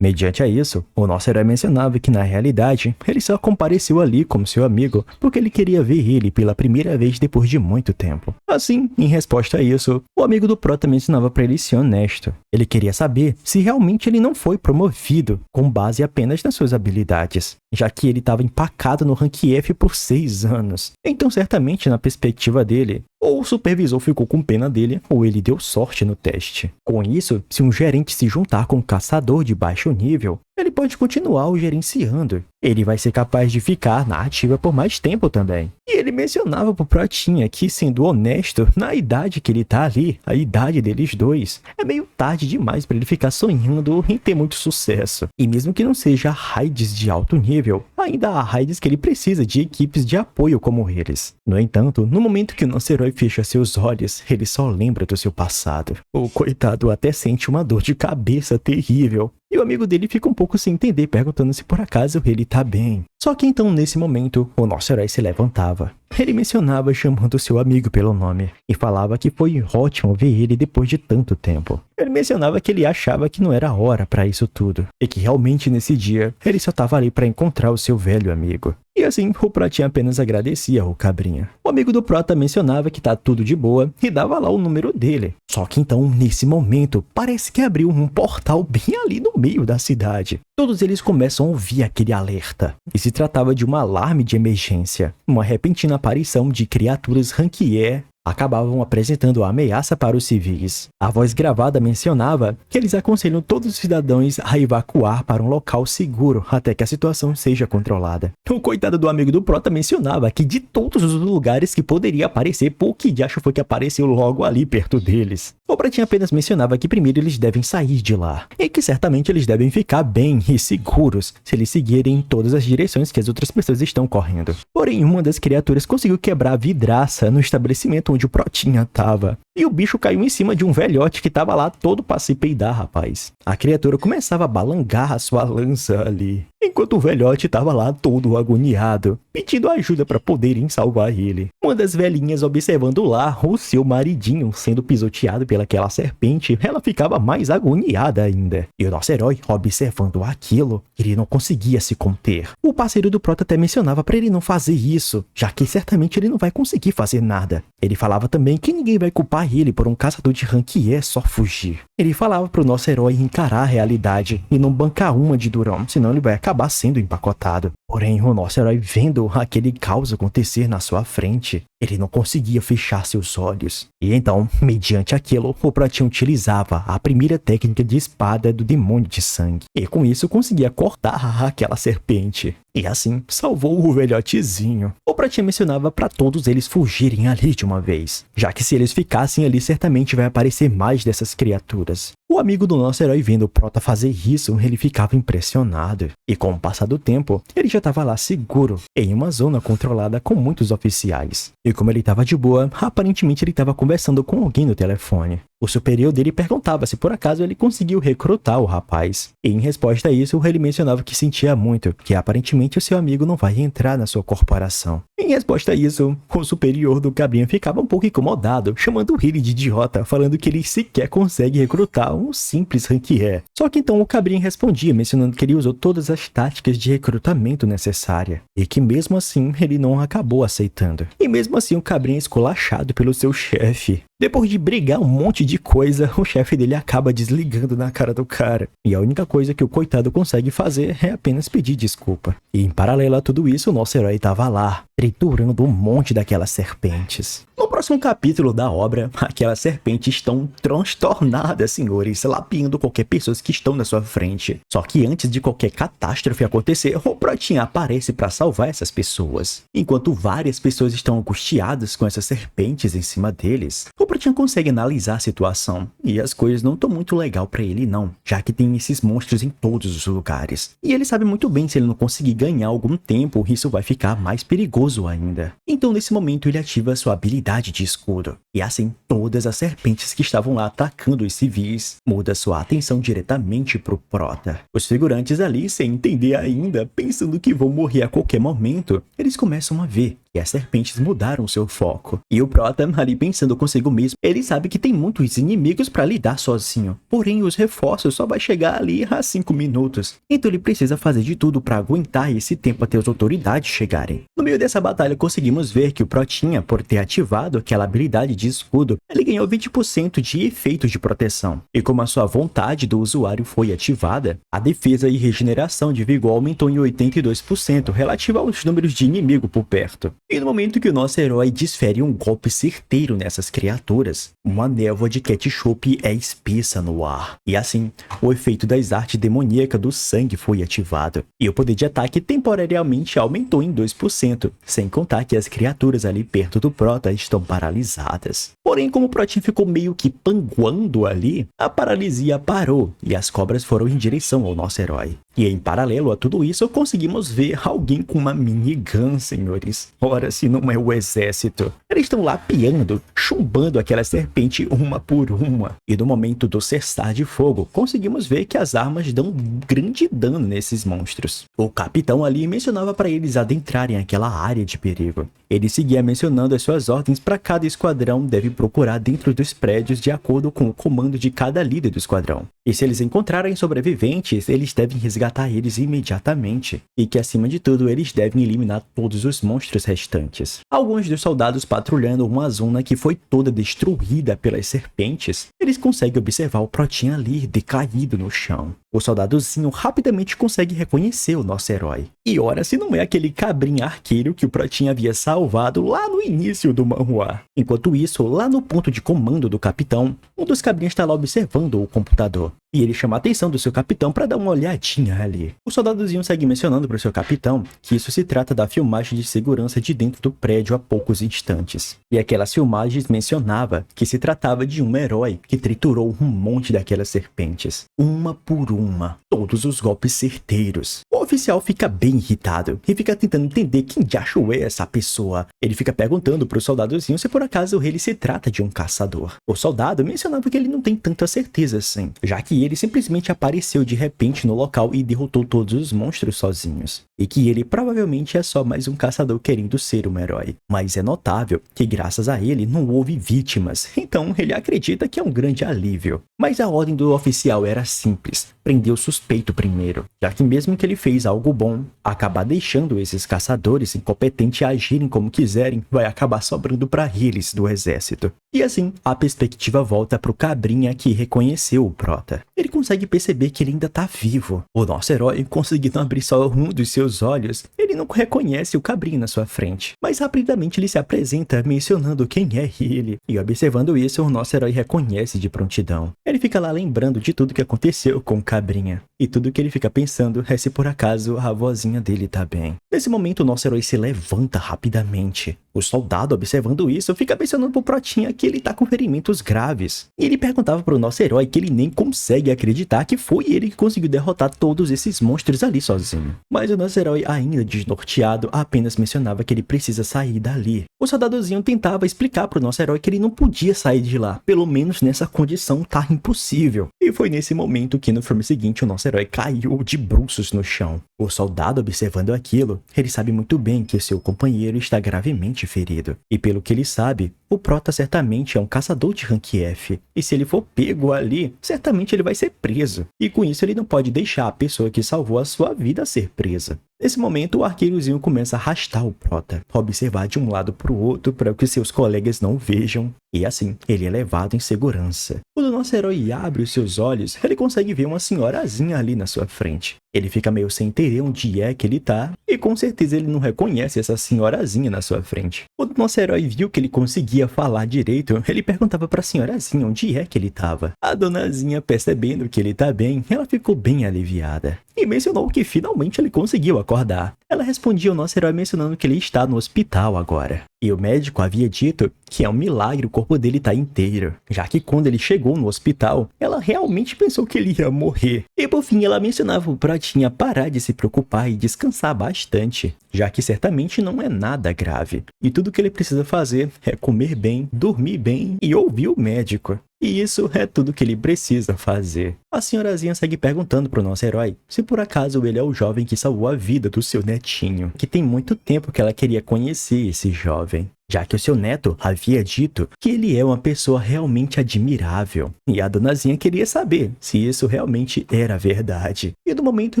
Mediante a isso, o nosso herói mencionava que na realidade, ele só compareceu ali como seu amigo porque ele queria ver ele pela primeira vez depois de muito tempo. Assim, em resposta a isso, o amigo do Prota mencionava para ele ser honesto. Ele queria saber se realmente ele não foi promovido com base apenas nas suas habilidades, já que ele estava empacado no Rank F por 6 anos. Então, certamente, na perspectiva dele, ou o supervisor ficou com pena dele, ou ele deu sorte no teste. Com isso, se um gerente se juntar com um caçador de baixo nível, ele pode continuar o gerenciando. Ele vai ser capaz de ficar na ativa por mais tempo também. E ele mencionava pro Pratinha que, sendo honesto, na idade que ele tá ali, a idade deles dois, é meio tarde demais para ele ficar sonhando em ter muito sucesso. E mesmo que não seja raids de alto nível, ainda há raids que ele precisa de equipes de apoio como eles. No entanto, no momento que o nosso herói fecha seus olhos, ele só lembra do seu passado. O coitado até sente uma dor de cabeça terrível. E o amigo dele fica um pouco sem entender, perguntando se por acaso ele tá bem. Só que então, nesse momento, o nosso herói se levantava. Ele mencionava chamando seu amigo pelo nome e falava que foi ótimo ver ele depois de tanto tempo. Ele mencionava que ele achava que não era hora para isso tudo e que realmente nesse dia ele só estava ali para encontrar o seu velho amigo. E assim, o Pratinha apenas agradecia ao Cabrinha. O amigo do Prota mencionava que tá tudo de boa e dava lá o número dele. Só que então, nesse momento, parece que abriu um portal bem ali no meio da cidade. Todos eles começam a ouvir aquele alerta. E se tratava de um alarme de emergência. Uma repentina aparição de criaturas Rank E acabavam apresentando a ameaça para os civis. A voz gravada mencionava que eles aconselham todos os cidadãos a evacuar para um local seguro até que a situação seja controlada. O coitado do amigo do Prota mencionava que de todos os lugares que poderia aparecer, por que diacho foi que apareceu logo ali perto deles? O Pratinha apenas mencionava que primeiro eles devem sair de lá, e que certamente eles devem ficar bem e seguros se eles seguirem em todas as direções que as outras pessoas estão correndo. Porém, uma das criaturas conseguiu quebrar a vidraça no estabelecimento onde o Protinha tava. E o bicho caiu em cima de um velhote que tava lá todo pra se peidar, rapaz. A criatura começava a balangar a sua lança ali, enquanto o velhote tava lá todo agoniado, pedindo ajuda para poderem salvar ele. Uma das velhinhas observando lá o seu maridinho sendo pisoteado pelaquela serpente, ela ficava mais agoniada ainda. E o nosso herói, observando aquilo, ele não conseguia se conter. O parceiro do Prota até mencionava para ele não fazer isso, já que certamente ele não vai conseguir fazer nada. Ele falava também que ninguém vai culpar ele por um caçador de rank E só fugir. Ele falava pro nosso herói encarar a realidade e não bancar uma de durão, senão ele vai acabar sendo empacotado. Porém, o nosso herói, vendo aquele caos acontecer na sua frente, ele não conseguia fechar seus olhos. E então, mediante aquilo, o Pratinha utilizava a primeira técnica de espada do demônio de sangue. E com isso conseguia cortar aquela serpente. E assim, salvou o velhotezinho. O Pratinha mencionava para todos eles fugirem ali de uma vez, já que se eles ficassem ali, certamente vai aparecer mais dessas criaturas. O amigo do nosso herói, vendo o Prota fazer isso, ele ficava impressionado. E com o passar do tempo, ele já estava lá seguro, em uma zona controlada com muitos oficiais. E como ele estava de boa, aparentemente ele estava conversando com alguém no telefone. O superior dele perguntava se por acaso ele conseguiu recrutar o rapaz. E em resposta a isso, ele mencionava que sentia muito, que aparentemente o seu amigo não vai entrar na sua corporação. Em resposta a isso, o superior do Cabrinha ficava um pouco incomodado, chamando ele de idiota, falando que ele sequer consegue recrutar um simples rank E. Só que então o Cabrinha respondia, mencionando que ele usou todas as táticas de recrutamento necessárias, e que mesmo assim ele não acabou aceitando. E mesmo assim o Cabrinha é esculachado pelo seu chefe. Depois de brigar um monte de coisa, o chefe dele acaba desligando na cara do cara. E a única coisa que o coitado consegue fazer é apenas pedir desculpa. E em paralelo a tudo isso, o nosso herói estava lá, triturando um monte daquelas serpentes. No próximo capítulo da obra, aquelas serpentes estão transtornadas, senhores, lapiando qualquer pessoa que estão na sua frente. Só que antes de qualquer catástrofe acontecer, o Pratinha aparece para salvar essas pessoas. Enquanto várias pessoas estão angustiadas com essas serpentes em cima deles, o O Protinha consegue analisar a situação, e as coisas não estão muito legal pra ele não, já que tem esses monstros em todos os lugares. E ele sabe muito bem se ele não conseguir ganhar algum tempo, isso vai ficar mais perigoso ainda. Então nesse momento ele ativa sua habilidade de escudo, e assim todas as serpentes que estavam lá atacando os civis muda sua atenção diretamente pro Prota. Os figurantes ali, sem entender ainda, pensando que vão morrer a qualquer momento, eles começam a ver que as serpentes mudaram seu foco. E o Prota, ali pensando consigo mesmo, ele sabe que tem muitos inimigos para lidar sozinho. Porém, os reforços só vai chegar ali a 5 minutos. Então ele precisa fazer de tudo para aguentar esse tempo até as autoridades chegarem. No meio dessa batalha, conseguimos ver que o Protinha, por ter ativado aquela habilidade de escudo, ele ganhou 20% de efeito de proteção. E como a sua vontade do usuário foi ativada, a defesa e regeneração de vigor aumentou em 82% relativo aos números de inimigo por perto. E no momento que o nosso herói desfere um golpe certeiro nessas criaturas, uma névoa de ketchup é espessa no ar. E assim, o efeito das artes demoníacas do sangue foi ativado. E o poder de ataque temporariamente aumentou em 2%, sem contar que as criaturas ali perto do Prota estão paralisadas. Porém, como o Protinha ficou meio que panguando ali, a paralisia parou e as cobras foram em direção ao nosso herói. E em paralelo a tudo isso, conseguimos ver alguém com uma minigun, senhores. Ora, se não é o exército. Eles estão lá piando, chumbando aquela serpente uma por uma. E no momento do cessar de fogo, conseguimos ver que as armas dão um grande dano nesses monstros. O capitão ali mencionava para eles adentrarem aquela área de perigo. Ele seguia mencionando as suas ordens para cada esquadrão deve procurar dentro dos prédios de acordo com o comando de cada líder do esquadrão. E se eles encontrarem sobreviventes, eles devem resgatar eles imediatamente. E que acima de tudo, eles devem eliminar todos os monstros restantes. Alguns dos soldados patrulhando uma zona que foi toda destruída pelas serpentes, eles conseguem observar o Protinha ali decaído no chão. O soldadozinho rapidamente consegue reconhecer o nosso herói. E ora, se não é aquele cabrinha arqueiro que o Protinha havia salvado lá no início do manhwa. Enquanto isso, lá no ponto de comando do capitão, um dos cabrinhas está lá observando o computador. E ele chama a atenção do seu capitão para dar uma olhadinha ali. O soldadozinho segue mencionando para o seu capitão que isso se trata da filmagem de segurança de dentro do prédio há poucos instantes. E aquelas filmagens mencionava que se tratava de um herói que triturou um monte daquelas serpentes. Uma por uma. Todos os golpes certeiros. O oficial fica bem irritado e fica tentando entender quem diacho é essa pessoa. Ele fica perguntando para o soldadozinho se por acaso ele se trata de um caçador. O soldado mencionava que ele não tem tanta certeza assim, já que ele simplesmente apareceu de repente no local e derrotou todos os monstros sozinhos. E que ele provavelmente é só mais um caçador querendo ser um herói. Mas é notável que graças a ele não houve vítimas, então ele acredita que é um grande alívio. Mas a ordem do oficial era simples, prender o suspeito primeiro, já que mesmo que ele fez algo bom, acabar deixando esses caçadores incompetentes agirem como quiserem, vai acabar sobrando para eles do exército. E assim, a perspectiva volta pro cabrinha que reconheceu o Prota. Ele consegue perceber que ele ainda tá vivo. O nosso herói, conseguindo abrir só um dos seus olhos, ele não reconhece o cabrinha na sua frente. Mas rapidamente ele se apresenta mencionando quem é ele. E observando isso, o nosso herói reconhece de prontidão. Ele fica lá lembrando de tudo que aconteceu com o cabrinha. E tudo que ele fica pensando é se por acaso a vozinha dele tá bem. Nesse momento, o nosso herói se levanta rapidamente. O soldado, observando isso, fica mencionando pro Protinha que ele tá com ferimentos graves. E ele perguntava pro nosso herói que ele nem consegue acreditar que foi ele que conseguiu derrotar todos esses monstros ali sozinho. Mas o nosso herói, ainda desnorteado, apenas mencionava que ele precisa sair dali. O soldadozinho tentava explicar pro nosso herói que ele não podia sair de lá. Pelo menos nessa condição tá impossível. E foi nesse momento que no filme seguinte o nosso herói caiu de bruços no chão. O soldado, observando aquilo, ele sabe muito bem que seu companheiro está gravemente ferido. E pelo que ele sabe, o Prota certamente é um caçador de rank F. E se ele for pego ali, certamente ele vai ser preso. E com isso ele não pode deixar a pessoa que salvou a sua vida ser presa. Nesse momento, o arqueirozinho começa a arrastar o Prota, observar de um lado para o outro para que seus colegas não vejam, e assim, ele é levado em segurança. Quando o nosso herói abre os seus olhos, ele consegue ver uma senhorazinha ali na sua frente. Ele fica meio sem entender onde é que ele tá, e com certeza ele não reconhece essa senhorazinha na sua frente. Quando o nosso herói viu que ele conseguia falar direito, ele perguntava pra senhorazinha onde é que ele tava. A donazinha, percebendo que ele tá bem, ela ficou bem aliviada. e mencionou que finalmente ele conseguiu acordar. Ela respondia ao nosso herói mencionando que ele está no hospital agora. E o médico havia dito que é um milagre o corpo dele estar inteiro, já que quando ele chegou no hospital, ela realmente pensou que ele ia morrer. E por fim, ela mencionava o Protinha parar de se preocupar e descansar bastante, já que certamente não é nada grave. E tudo que ele precisa fazer é comer bem, dormir bem e ouvir o médico. E isso é tudo que ele precisa fazer. A senhorazinha segue perguntando pro nosso herói se por acaso ele é o jovem que salvou a vida do seu netinho, que tem muito tempo que ela queria conhecer esse jovem, já que o seu neto havia dito que ele é uma pessoa realmente admirável. E a donazinha queria saber se isso realmente era verdade. E no momento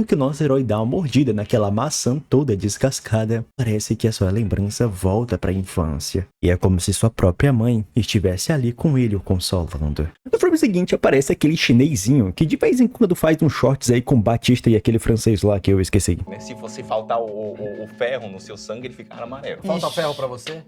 em que o nosso herói dá uma mordida naquela maçã toda descascada, parece que a sua lembrança volta para a infância. E é como se sua própria mãe estivesse ali com ele o consolando. No filme seguinte aparece aquele chinesinho que de vez em quando faz uns shorts aí com Batista e aquele francês lá que eu esqueci. Se fosse faltar o ferro no seu sangue, ele fica amarelo. Falta ferro pra você?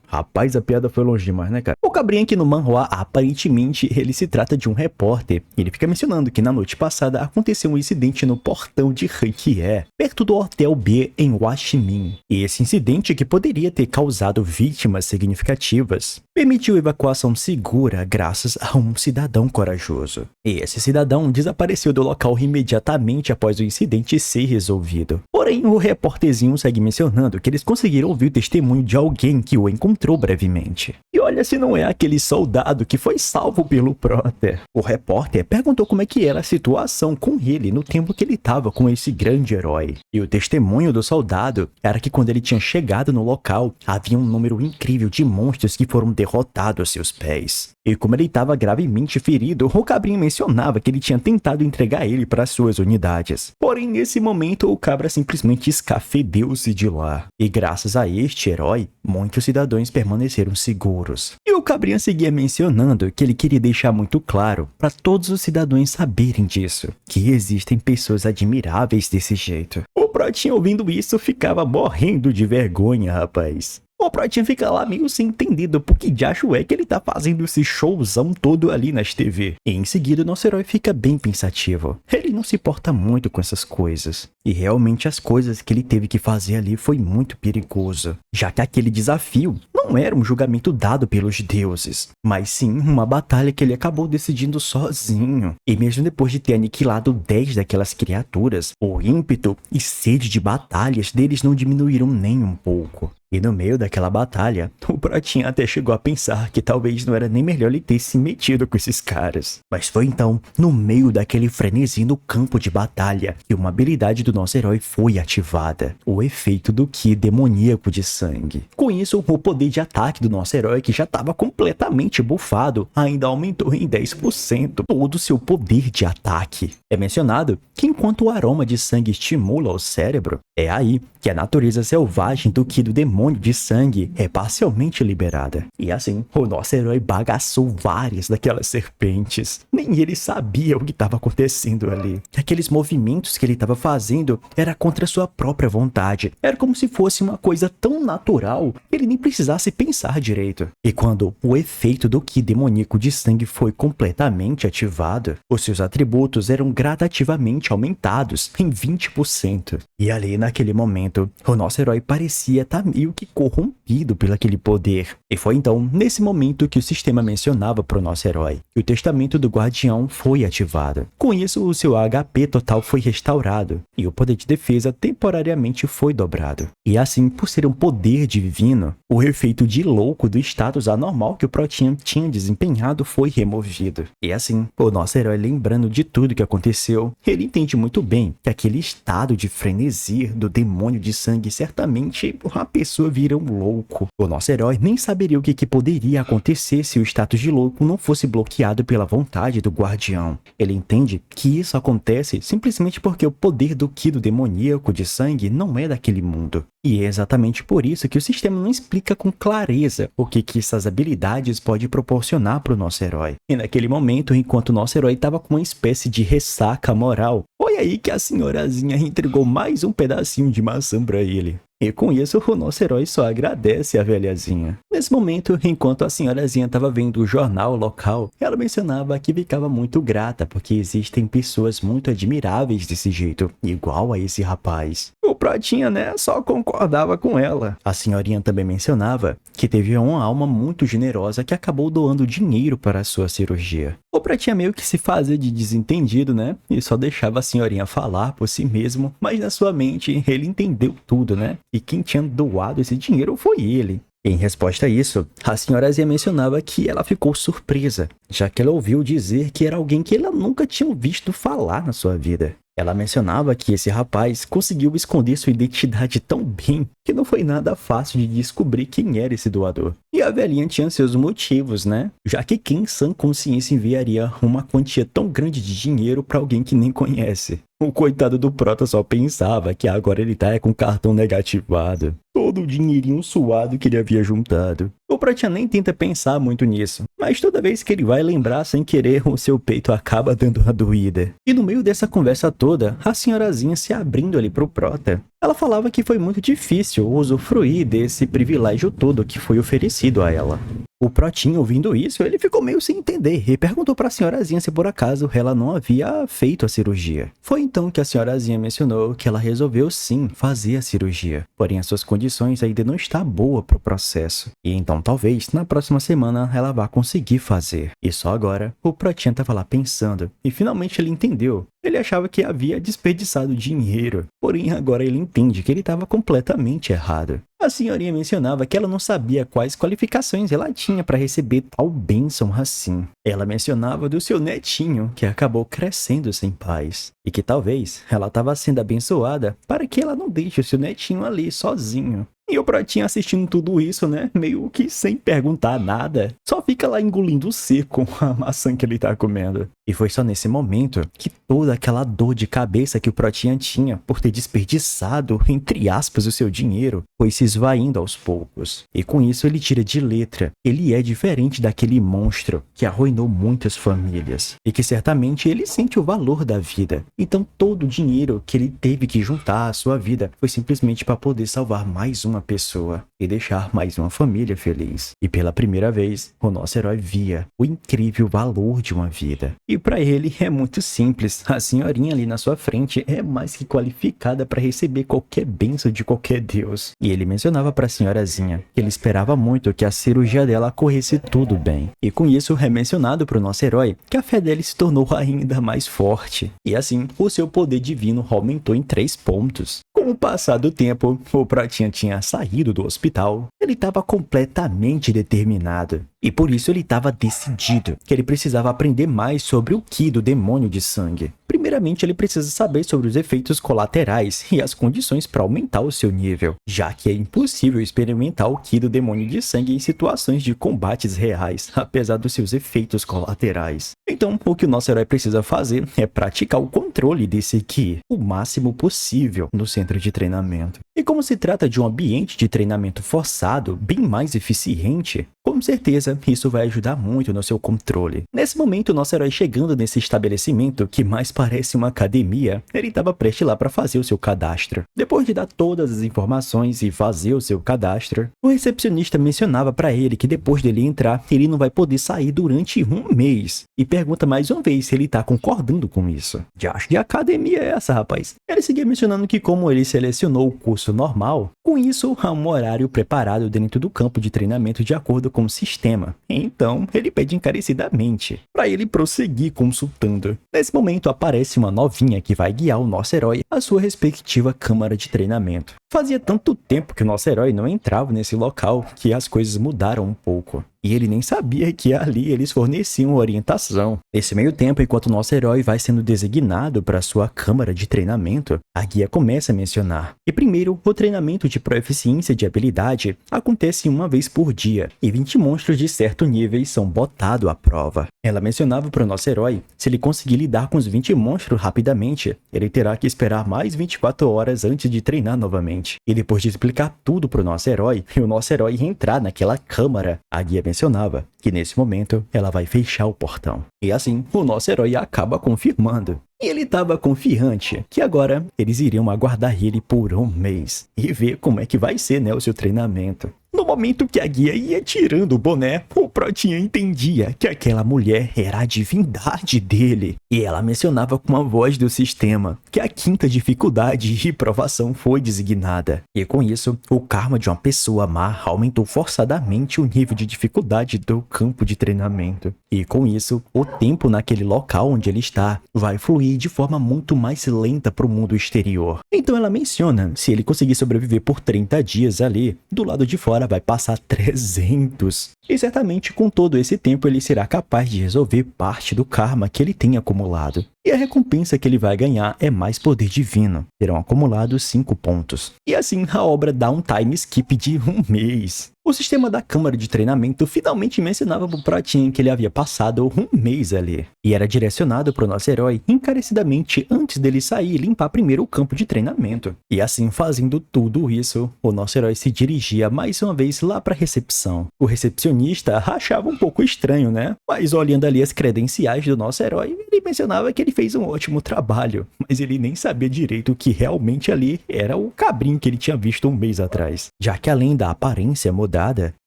Rapaz, a piada foi longe demais, né, cara? O cabrinha aqui no manhwa, aparentemente, ele se trata de um repórter. E ele fica mencionando que na noite passada aconteceu um incidente no portão de Hankie, perto do Hotel B em Washimin. E esse incidente, que poderia ter causado vítimas significativas, permitiu evacuação segura graças a um cidadão corajoso. E esse cidadão desapareceu do local imediatamente após o incidente ser resolvido. Porém, o repórterzinho segue mencionando que eles conseguiram ouvir o testemunho de alguém que o encontrou brevemente. E olha se não é aquele soldado que foi salvo pelo Proter. O repórter perguntou como é que era a situação com ele no tempo que ele estava com esse grande herói. E o testemunho do soldado era que quando ele tinha chegado no local, havia um número incrível de monstros que foram derrotados a seus pés. E como ele estava gravemente ferido, o cabrinho mencionava que ele tinha tentado entregar ele para suas unidades. Porém, nesse momento, o cabra simplesmente escafedeu-se de lá. E graças a este herói, muitos cidadãos permaneceram seguros. E o cabrinha seguia mencionando que ele queria deixar muito claro para todos os cidadãos saberem disso, que existem pessoas admiráveis desse jeito. O Protinha ouvindo isso ficava morrendo de vergonha, rapaz. O Protinha fica lá meio sem entender por que diacho é que ele tá fazendo esse showzão todo ali nas TV. E em seguida o nosso herói fica bem pensativo. Ele não se importa muito com essas coisas. E realmente as coisas que ele teve que fazer ali foi muito perigoso. Já que aquele desafio não era um julgamento dado pelos deuses, mas sim uma batalha que ele acabou decidindo sozinho. E mesmo depois de ter aniquilado 10 daquelas criaturas, o ímpeto e sede de batalhas deles não diminuíram nem um pouco. E no meio daquela batalha, o Protinha até chegou a pensar que talvez não era nem melhor ele ter se metido com esses caras. Mas foi então, no meio daquele frenesi no campo de batalha, que uma habilidade do nosso herói foi ativada. O efeito do Ki demoníaco de sangue. Com isso, o poder de ataque do nosso herói, que já estava completamente bufado, ainda aumentou em 10% todo o seu poder de ataque. É mencionado que enquanto o aroma de sangue estimula o cérebro, é aí que a natureza selvagem do Ki do demônio de sangue é parcialmente liberada. E assim, o nosso herói bagaçou várias daquelas serpentes. Nem ele sabia o que estava acontecendo ali. Aqueles movimentos que ele estava fazendo era contra sua própria vontade. Era como se fosse uma coisa tão natural que ele nem precisasse pensar direito. E quando o efeito do Ki demoníaco de sangue foi completamente ativado, os seus atributos eram gradativamente aumentados em 20%. E ali naquele momento, o nosso herói parecia estar meio que corrompido pelo aquele poder. E foi então, nesse momento, que o sistema mencionava para o nosso herói que o testamento do guardião foi ativado. Com isso, o seu HP total foi restaurado e o poder de defesa temporariamente foi dobrado. E assim, por ser um poder divino, o efeito de louco do status anormal que o Protinha tinha desempenhado foi removido. E assim, o nosso herói, lembrando de tudo que aconteceu, ele entende muito bem que aquele estado de frenesi do demônio de sangue certamente uma pessoa vira um louco. O nosso herói nem saberia o que poderia acontecer se o status de louco não fosse bloqueado pela vontade do guardião. Ele entende que isso acontece simplesmente porque o poder do Ki do demoníaco de sangue não é daquele mundo. E é exatamente por isso que o sistema não explica com clareza o que essas habilidades podem proporcionar para o nosso herói. E naquele momento, enquanto o nosso herói estava com uma espécie de ressaca moral, foi aí que a senhorazinha entregou mais um pedacinho de maçã para ele. E com isso, o nosso herói só agradece a velhazinha. Nesse momento, enquanto a senhorazinha estava vendo o jornal local, ela mencionava que ficava muito grata porque existem pessoas muito admiráveis desse jeito, igual a esse rapaz. O Pratinha, né, só concordava com ela. A senhorinha também mencionava que teve uma alma muito generosa que acabou doando dinheiro para a sua cirurgia. O Pratinha meio que se fazia de desentendido, né, e só deixava a senhorinha falar por si mesmo, mas na sua mente ele entendeu tudo, né, e quem tinha doado esse dinheiro foi ele. Em resposta a isso, a senhorazinha mencionava que ela ficou surpresa, já que ela ouviu dizer que era alguém que ela nunca tinha visto falar na sua vida. Ela mencionava que esse rapaz conseguiu esconder sua identidade tão bem que não foi nada fácil de descobrir quem era esse doador. E a velhinha tinha seus motivos, né? Já que quem em sã consciência enviaria uma quantia tão grande de dinheiro para alguém que nem conhece? O coitado do Prota só pensava que agora ele tá com o cartão negativado. Todo o dinheirinho suado que ele havia juntado. O Pratinha nem tenta pensar muito nisso, mas toda vez que ele vai lembrar sem querer, o seu peito acaba dando uma doída. E no meio dessa conversa toda, a senhorazinha se abrindo ali pro Prota. Ela falava que foi muito difícil usufruir desse privilégio todo que foi oferecido a ela. O Protinho, ouvindo isso, ele ficou meio sem entender e perguntou para a senhorazinha se por acaso ela não havia feito a cirurgia. Foi então que a senhorazinha mencionou que ela resolveu sim fazer a cirurgia, porém as suas condições ainda não estão boas para o processo. E então talvez na próxima semana ela vá conseguir fazer. E só agora o Protinho estava lá pensando e finalmente ele entendeu. Ele achava que havia desperdiçado dinheiro, porém agora ele entende que ele estava completamente errado. A senhorinha mencionava que ela não sabia quais qualificações ela tinha para receber tal bênção assim. Ela mencionava do seu netinho, que acabou crescendo sem pais, e que talvez ela estava sendo abençoada para que ela não deixe o seu netinho ali sozinho. E o Pratinho assistindo tudo isso, né, meio que sem perguntar nada, só fica lá engolindo seco a maçã que ele tá comendo. E foi só nesse momento que toda aquela dor de cabeça que o Pratinha tinha por ter desperdiçado, entre aspas, o seu dinheiro, foi se esvaindo aos poucos. E com isso ele tira de letra, ele é diferente daquele monstro que arruinou muitas famílias. E que certamente ele sente o valor da vida. Então todo o dinheiro que ele teve que juntar à sua vida foi simplesmente para poder salvar mais uma pessoa e deixar mais uma família feliz. E pela primeira vez, o nosso herói via o incrível valor de uma vida. E para ele é muito simples, a senhorinha ali na sua frente é mais que qualificada para receber qualquer bênção de qualquer deus. E ele mencionava para a senhorazinha que ele esperava muito que a cirurgia dela corresse tudo bem. E com isso é mencionado para o nosso herói que a fé dele se tornou ainda mais forte. E assim, o seu poder divino aumentou em 3 pontos. Com o passar do tempo, o Pratinha tinha saído do hospital. Ele estava completamente determinado. E por isso ele estava decidido que ele precisava aprender mais sobre o Ki do demônio de sangue. Primeiramente, ele precisa saber sobre os efeitos colaterais e as condições para aumentar o seu nível, já que é impossível experimentar o Ki do demônio de sangue em situações de combates reais, apesar dos seus efeitos colaterais. Então, o que o nosso herói precisa fazer é praticar o controle desse Ki o máximo possível no centro de treinamento. E como se trata de um ambiente de treinamento forçado, bem mais eficiente, com certeza isso vai ajudar muito no seu controle. Nesse momento, o nosso herói chegando nesse estabelecimento que mais parece uma academia, ele estava prestes lá para fazer o seu cadastro. Depois de dar todas as informações e fazer o seu cadastro, o recepcionista mencionava para ele que depois dele entrar, ele não vai poder sair durante 1 mês. E pergunta mais uma vez se ele tá concordando com isso. Já acho que academia é essa, rapaz? Ele seguia mencionando que como ele selecionou o curso normal, com isso há um horário preparado dentro do campo de treinamento de acordo com o sistema. Então, ele pede encarecidamente para ele prosseguir consultando. Nesse momento, aparece uma novinha que vai guiar o nosso herói à sua respectiva câmara de treinamento. Fazia tanto tempo que o nosso herói não entrava nesse local que as coisas mudaram um pouco. E ele nem sabia que ali eles forneciam orientação. Nesse meio tempo, enquanto o nosso herói vai sendo designado para sua câmara de treinamento, a guia começa a mencionar. E primeiro, o treinamento de proficiência de habilidade acontece 1 vez por dia, e 20 monstros de certo nível são botados à prova. Ela mencionava para o nosso herói, se ele conseguir lidar com os 20 monstros rapidamente, ele terá que esperar mais 24 horas antes de treinar novamente. E depois de explicar tudo para o nosso herói, e o nosso herói entrar naquela câmara, a guia mencionava que nesse momento ela vai fechar o portão. E assim, o nosso herói acaba confirmando. E ele estava confiante que agora eles iriam aguardar ele por um mês e ver como é que vai ser, né, o seu treinamento. No momento que a guia ia tirando o boné, o Protinha entendia que aquela mulher era a divindade dele. E ela mencionava com a voz do sistema que a quinta dificuldade e provação foi designada. E com isso, o karma de uma pessoa má aumentou forçadamente o nível de dificuldade do campo de treinamento. E com isso, o tempo naquele local onde ele está vai fluir de forma muito mais lenta para o mundo exterior. Então ela menciona, se ele conseguir sobreviver por 30 dias ali, do lado de fora vai passar 300. E certamente com todo esse tempo ele será capaz de resolver parte do karma que ele tem acumulado. E a recompensa que ele vai ganhar é mais poder divino. Serão acumulados 5 pontos. E assim a obra dá um time skip de um mês. O sistema da câmara de treinamento finalmente mencionava pro Protinha que ele havia passado um mês ali. E era direcionado pro nosso herói encarecidamente antes dele sair e limpar primeiro o campo de treinamento. E assim, fazendo tudo isso, o nosso herói se dirigia mais uma vez lá pra recepção. O recepcionista achava um pouco estranho, né? Mas olhando ali as credenciais do nosso herói, ele mencionava que ele fez um ótimo trabalho. Mas ele nem sabia direito que realmente ali era o cabrinho que ele tinha visto um mês atrás. Já que além da aparência mudada,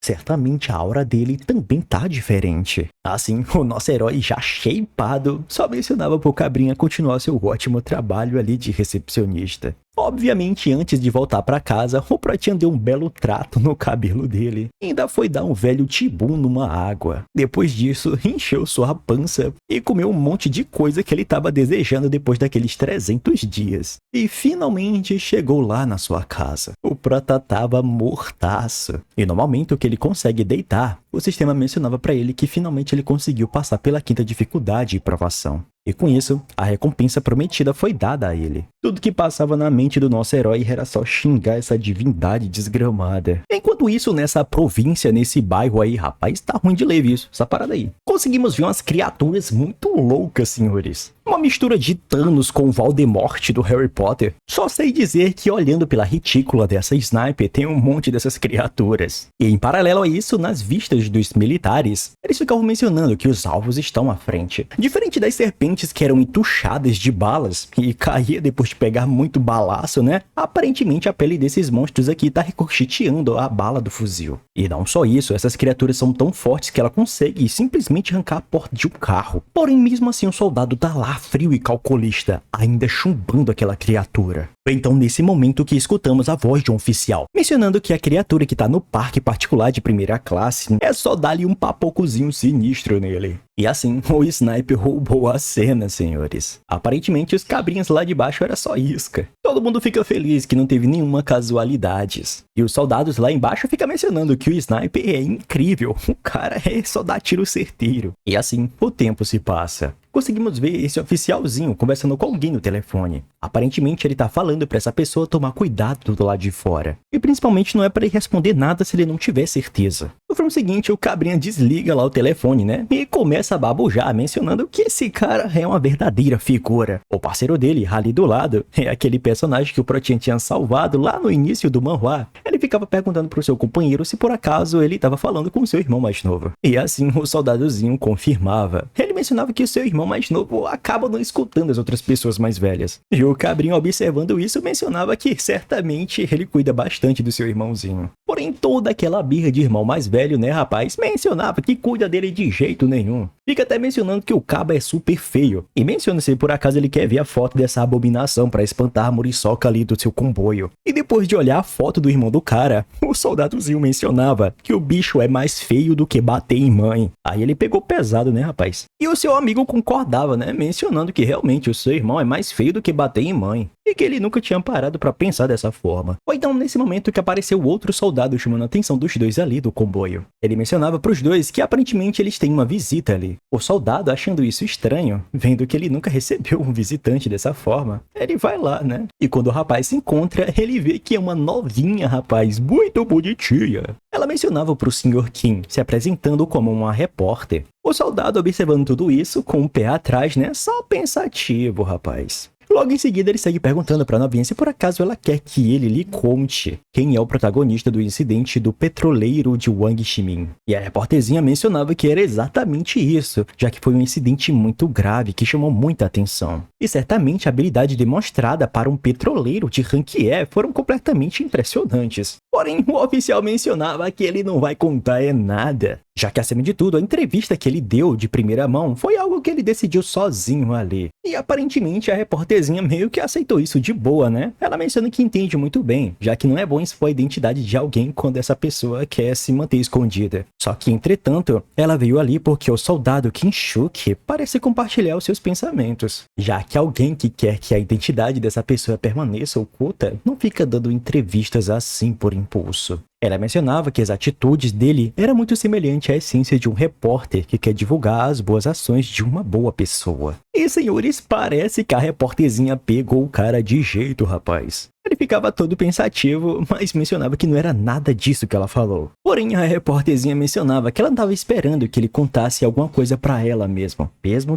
certamente a aura dele também tá diferente. Assim, o nosso herói já shapeado só mencionava pro cabrinha continuar seu ótimo trabalho ali de recepcionista. Obviamente, antes de voltar pra casa, o Protinha deu um belo trato no cabelo dele. E ainda foi dar um velho tibum numa água. Depois disso, encheu sua pança e comeu um monte de coisa que ele estava desejando depois daqueles 300 dias. E finalmente chegou lá na sua casa. O Prota tava mortaço. E no momento que ele consegue deitar, o sistema mencionava pra ele que finalmente ele conseguiu passar pela quinta dificuldade e provação. E com isso, a recompensa prometida foi dada a ele. Tudo que passava na mente do nosso herói era só xingar essa divindade desgramada. Enquanto isso, nessa província, nesse bairro aí, rapaz, tá ruim de ler isso, essa parada aí. Conseguimos ver umas criaturas muito loucas, senhores. Uma mistura de Thanos com Voldemort do Harry Potter. Só sei dizer que olhando pela retícula dessa sniper tem um monte dessas criaturas. E em paralelo a isso, nas vistas dos militares, eles ficavam mencionando que os alvos estão à frente. Diferente das serpentes que eram entuchadas de balas e caía depois de pegar muito balaço, né? Aparentemente a pele desses monstros aqui tá ricocheteando a bala do fuzil. E não só isso, essas criaturas são tão fortes que ela consegue simplesmente arrancar a porta de um carro. Porém, mesmo assim, o soldado tá lá frio e calculista, ainda chumbando aquela criatura. Foi então nesse momento que escutamos a voz de um oficial, mencionando que a criatura que tá no parque particular de primeira classe é só dar-lhe um papocozinho sinistro nele. E assim, o sniper roubou a cena, senhores. Aparentemente, os cabrinhos lá de baixo era só isca. Todo mundo fica feliz que não teve nenhuma casualidades. E os soldados lá embaixo ficam mencionando que o sniper é incrível. O cara é só dar tiro certeiro. E assim, o tempo se passa. Conseguimos ver esse oficialzinho conversando com alguém no telefone. Aparentemente ele tá falando pra essa pessoa tomar cuidado do lado de fora. E principalmente não é pra ele responder nada se ele não tiver certeza. No filme seguinte, o cabrinha desliga lá o telefone, né? E começa a babujar, mencionando que esse cara é uma verdadeira figura. O parceiro dele, ali do lado, é aquele personagem que o Protinha tinha salvado lá no início do manhwa. Ele ficava perguntando pro seu companheiro se por acaso ele tava falando com o seu irmão mais novo. E assim o soldadozinho confirmava. Ele mencionava que o seu irmão mais novo acaba não escutando as outras pessoas mais velhas. E o cabrinho, observando isso, mencionava que certamente ele cuida bastante do seu irmãozinho. Porém, toda aquela birra de irmão mais velho, né, rapaz, mencionava que cuida dele de jeito nenhum. Fica até mencionando que o cabo é super feio. E menciona se por acaso ele quer ver a foto dessa abominação pra espantar a muriçoca ali do seu comboio. E depois de olhar a foto do irmão do cara, o soldadozinho mencionava que o bicho é mais feio do que bater em mãe. Aí ele pegou pesado, né, rapaz? E o seu amigo concordava, né, mencionando que realmente o seu irmão é mais feio do que bater em mãe. E que ele nunca tinha parado pra pensar dessa forma. Foi então nesse momento que apareceu outro soldado chamando a atenção dos dois ali do comboio. Ele mencionava pros dois que aparentemente eles têm uma visita ali. O soldado, achando isso estranho, vendo que ele nunca recebeu um visitante dessa forma, ele vai lá, né? E quando o rapaz se encontra, ele vê que é uma novinha, rapaz, muito bonitinha. Ela mencionava pro Sr. Kim, se apresentando como uma repórter. O soldado, observando tudo isso, com o pé atrás, né? Só pensativo, rapaz. Logo em seguida, ele segue perguntando pra novinha se por acaso ela quer que ele lhe conte quem é o protagonista do incidente do petroleiro de Wang Shimin. E a repórterzinha mencionava que era exatamente isso, já que foi um incidente muito grave que chamou muita atenção. E certamente a habilidade demonstrada para um petroleiro de rank E foram completamente impressionantes. Porém, o oficial mencionava que ele não vai contar nada, já que acima de tudo, a entrevista que ele deu de primeira mão foi algo que ele decidiu sozinho ali. E aparentemente a repórterzinha meio que aceitou isso de boa, né? Ela menciona que entende muito bem, já que não é bom expor a identidade de alguém quando essa pessoa quer se manter escondida. Só que, entretanto, ela veio ali porque o soldado Kinshuke parece compartilhar os seus pensamentos, já que alguém que quer que a identidade dessa pessoa permaneça oculta não fica dando entrevistas assim por impulso. Ela mencionava que as atitudes dele eram muito semelhantes à essência de um repórter que quer divulgar as boas ações de uma boa pessoa. E, senhores, parece que a repórterzinha pegou o cara de jeito, rapaz. Ele ficava todo pensativo, mas mencionava que não era nada disso que ela falou. Porém, a repórterzinha mencionava que ela estava esperando que ele contasse alguma coisa pra ela mesmo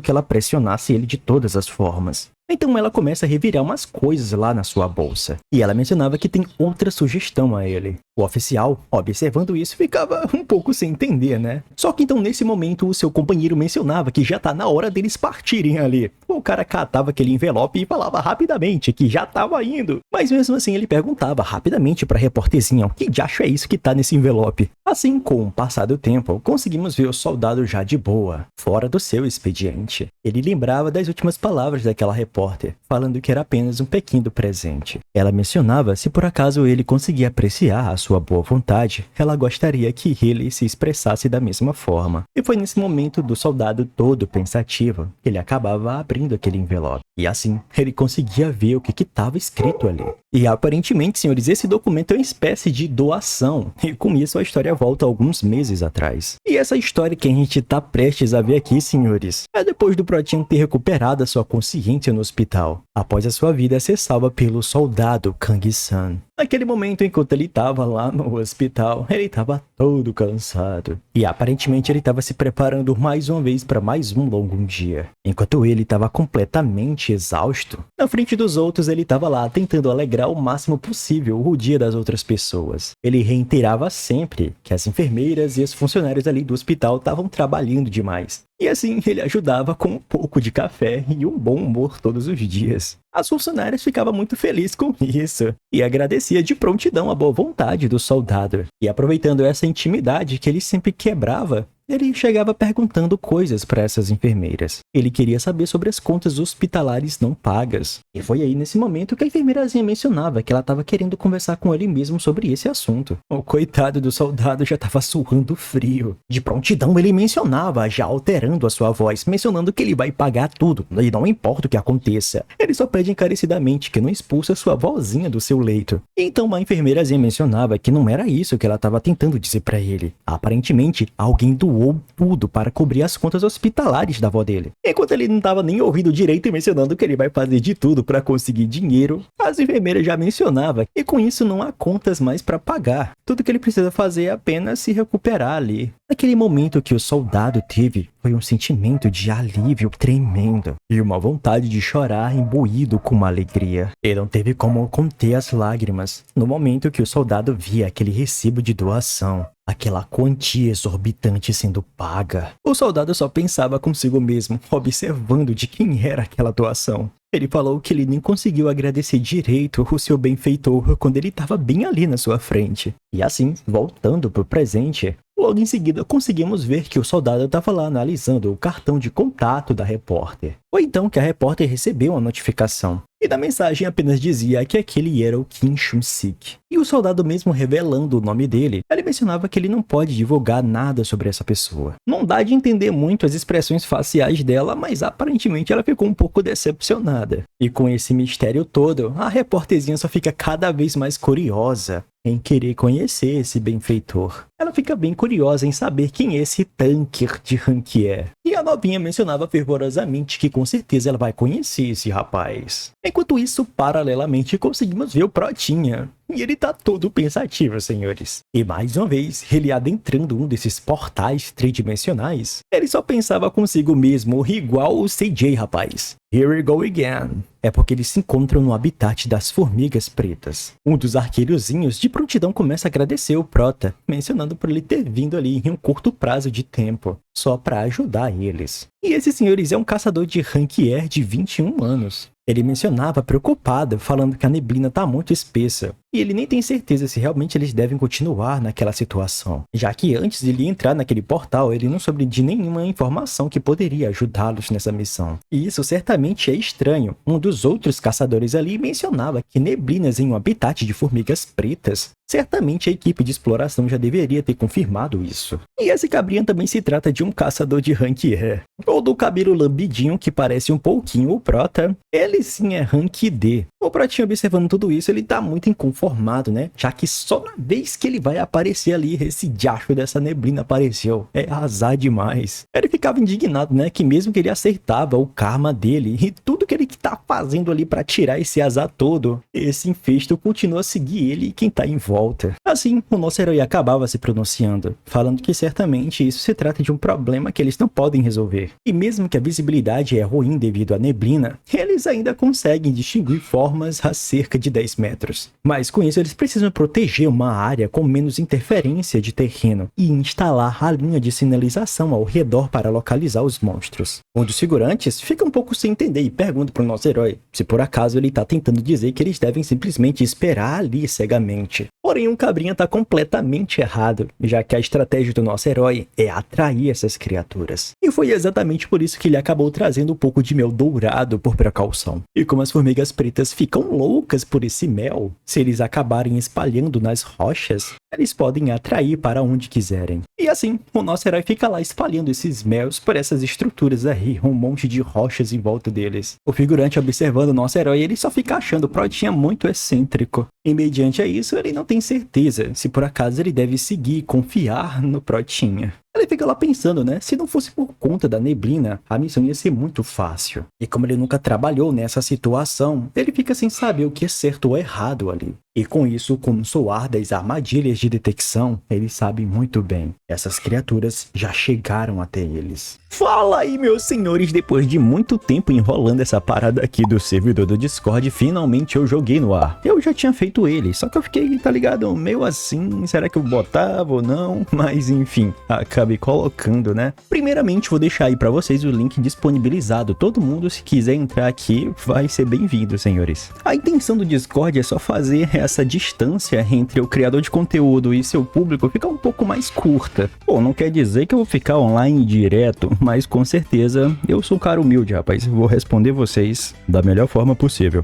que ela pressionasse ele de todas as formas. Então ela começa a revirar umas coisas lá na sua bolsa. E ela mencionava que tem outra sugestão a ele. O oficial, observando isso, ficava um pouco sem entender, né? Só que então nesse momento o seu companheiro mencionava que já tá na hora deles partirem ali. O cara catava aquele envelope e falava rapidamente que já tava indo. Mas mesmo assim ele perguntava rapidamente pra repórterzinha o que diacho é isso que tá nesse envelope. Assim, com o passar do tempo, conseguimos ver o soldado já de boa, fora do seu expediente. Ele lembrava das últimas palavras daquela repórter, falando que era apenas um pequeno presente. Ela mencionava se por acaso ele conseguia apreciar a sua boa vontade, ela gostaria que ele se expressasse da mesma forma. E foi nesse momento do soldado todo pensativo que ele acabava abrindo aquele envelope. E assim, ele conseguia ver o que estava escrito ali. E aparentemente, senhores, esse documento é uma espécie de doação. E com isso a história volta alguns meses atrás. E essa história que a gente tá prestes a ver aqui, senhores, é depois do Protinho ter recuperado a sua consciência no hospital, após a sua vida ser salva pelo soldado Kang-san. Naquele momento, enquanto ele estava lá no hospital, ele estava todo cansado. E aparentemente ele estava se preparando mais uma vez para mais um longo dia. Enquanto ele estava completamente exausto, na frente dos outros ele estava lá tentando alegrar o máximo possível o dia das outras pessoas. Ele reiterava sempre que as enfermeiras e os funcionários ali do hospital estavam trabalhando demais. E assim ele ajudava com um pouco de café e um bom humor todos os dias. As funcionárias ficavam muito felizes com isso e agradecia de prontidão a boa vontade do soldado. E aproveitando essa intimidade que ele sempre quebrava, ele chegava perguntando coisas para essas enfermeiras. Ele queria saber sobre as contas hospitalares não pagas. E foi aí nesse momento que a enfermeirazinha mencionava que ela estava querendo conversar com ele mesmo sobre esse assunto. O coitado do soldado já estava suando frio. De prontidão ele mencionava, já alterando a sua voz, mencionando que ele vai pagar tudo, e não importa o que aconteça. Ele só pede encarecidamente que não expulse a sua vozinha do seu leito. E então a enfermeirazinha mencionava que não era isso que ela estava tentando dizer para ele. Aparentemente, alguém doou tudo para cobrir as contas hospitalares da avó dele. Enquanto ele não estava nem ouvindo direito e mencionando que ele vai fazer de tudo para conseguir dinheiro, as enfermeiras já mencionavam que com isso não há contas mais para pagar. Tudo que ele precisa fazer é apenas se recuperar ali. Naquele momento que o soldado teve, foi um sentimento de alívio tremendo e uma vontade de chorar imbuído com uma alegria. Ele não teve como conter as lágrimas no momento que o soldado via aquele recibo de doação. Aquela quantia exorbitante sendo paga. O soldado só pensava consigo mesmo, observando de quem era aquela doação. Ele falou que ele nem conseguiu agradecer direito o seu benfeitor quando ele estava bem ali na sua frente. E assim, voltando pro presente, logo em seguida conseguimos ver que o soldado estava lá analisando o cartão de contato da repórter. Foi então que a repórter recebeu uma notificação. E na mensagem apenas dizia que aquele era o Kim Chun-sik. E o soldado mesmo revelando o nome dele, ele mencionava que ele não pode divulgar nada sobre essa pessoa. Não dá de entender muito as expressões faciais dela, mas aparentemente ela ficou um pouco decepcionada. E com esse mistério todo, a repórterzinha só fica cada vez mais curiosa em querer conhecer esse benfeitor. Ela fica bem curiosa em saber quem esse tanker de rank é. E a novinha mencionava fervorosamente que com certeza ela vai conhecer esse rapaz. Enquanto isso, paralelamente, conseguimos ver o Protinha. e ele tá todo pensativo, senhores. E mais uma vez, ele adentrando um desses portais tridimensionais, ele só pensava consigo mesmo, igual o CJ, rapaz. Here we go again. É porque eles se encontram no habitat das formigas pretas. Um dos arqueirozinhos de prontidão começa a agradecer o Prota, mencionando por ele ter vindo ali em um curto prazo de tempo, só para ajudar eles. E esse, senhores, é um caçador de rank R de 21 anos. Ele mencionava preocupado, falando que a neblina tá muito espessa, e ele nem tem certeza se realmente eles devem continuar naquela situação, já que antes de ele entrar naquele portal, ele não soube de nenhuma informação que poderia ajudá-los nessa missão. E isso certamente é estranho. Um dos outros caçadores ali mencionava que neblinas em um habitat de formigas pretas, certamente a equipe de exploração já deveria ter confirmado isso. E esse cabrinha também se trata de um caçador de rank E, ou do cabelo lambidinho que parece um pouquinho o Prota. Ele sim é rank D. O Protinho, observando tudo isso, ele tá muito inconformado, né? Já que só na vez que ele vai aparecer ali, esse diacho dessa neblina apareceu. É azar demais. Ele ficava indignado, né? Que mesmo que ele acertava o karma dele e tudo que ele tá fazendo ali pra tirar esse azar todo, esse infesto continua a seguir ele e quem tá em volta. Assim, o nosso herói acabava se pronunciando, falando que certamente isso se trata de um problema que eles não podem resolver. E mesmo que a visibilidade é ruim devido à neblina, eles ainda conseguem distinguir formas a cerca de 10 metros. Mas com isso eles precisam proteger uma área com menos interferência de terreno e instalar a linha de sinalização ao redor para localizar os monstros. Um dos figurantes fica um pouco sem entender e pergunta para o nosso herói se por acaso ele está tentando dizer que eles devem simplesmente esperar ali cegamente. Porém, um cabrinha está completamente errado, já que a estratégia do nosso herói é atrair essas criaturas. E foi exatamente por isso que ele acabou trazendo um pouco de mel dourado por precaução. E como as formigas pretas ficam loucas por esse mel, se eles acabarem espalhando nas rochas, eles podem atrair para onde quiserem. E assim, o nosso herói fica lá espalhando esses mels por essas estruturas aí, um monte de rochas em volta deles. O figurante, observando o nosso herói, ele só fica achando o Protinha muito excêntrico. E mediante a isso, ele não tem certeza se por acaso ele deve seguir e confiar no Protinha. Ele fica lá pensando, né? Se não fosse por conta da neblina, a missão ia ser muito fácil. E como ele nunca trabalhou nessa situação, ele fica sem saber o que é certo ou errado ali. E com isso, com o soar das armadilhas de detecção, ele sabe muito bem. Essas criaturas já chegaram até eles. Fala aí, meus senhores, depois de muito tempo enrolando essa parada aqui do servidor do Discord, finalmente eu joguei no ar. Eu já tinha feito ele, só que eu fiquei, tá ligado, meio assim, será que eu botava ou não? Mas enfim, acabei colocando, né? Primeiramente, vou deixar aí pra vocês o link disponibilizado. Todo mundo, se quiser entrar aqui, vai ser bem-vindo, senhores. A intenção do Discord é só fazer essa distância entre o criador de conteúdo e seu público ficar um pouco mais curta. Pô, não quer dizer que eu vou ficar online direto, mas com certeza eu sou um cara humilde, rapaz. Vou responder vocês da melhor forma possível.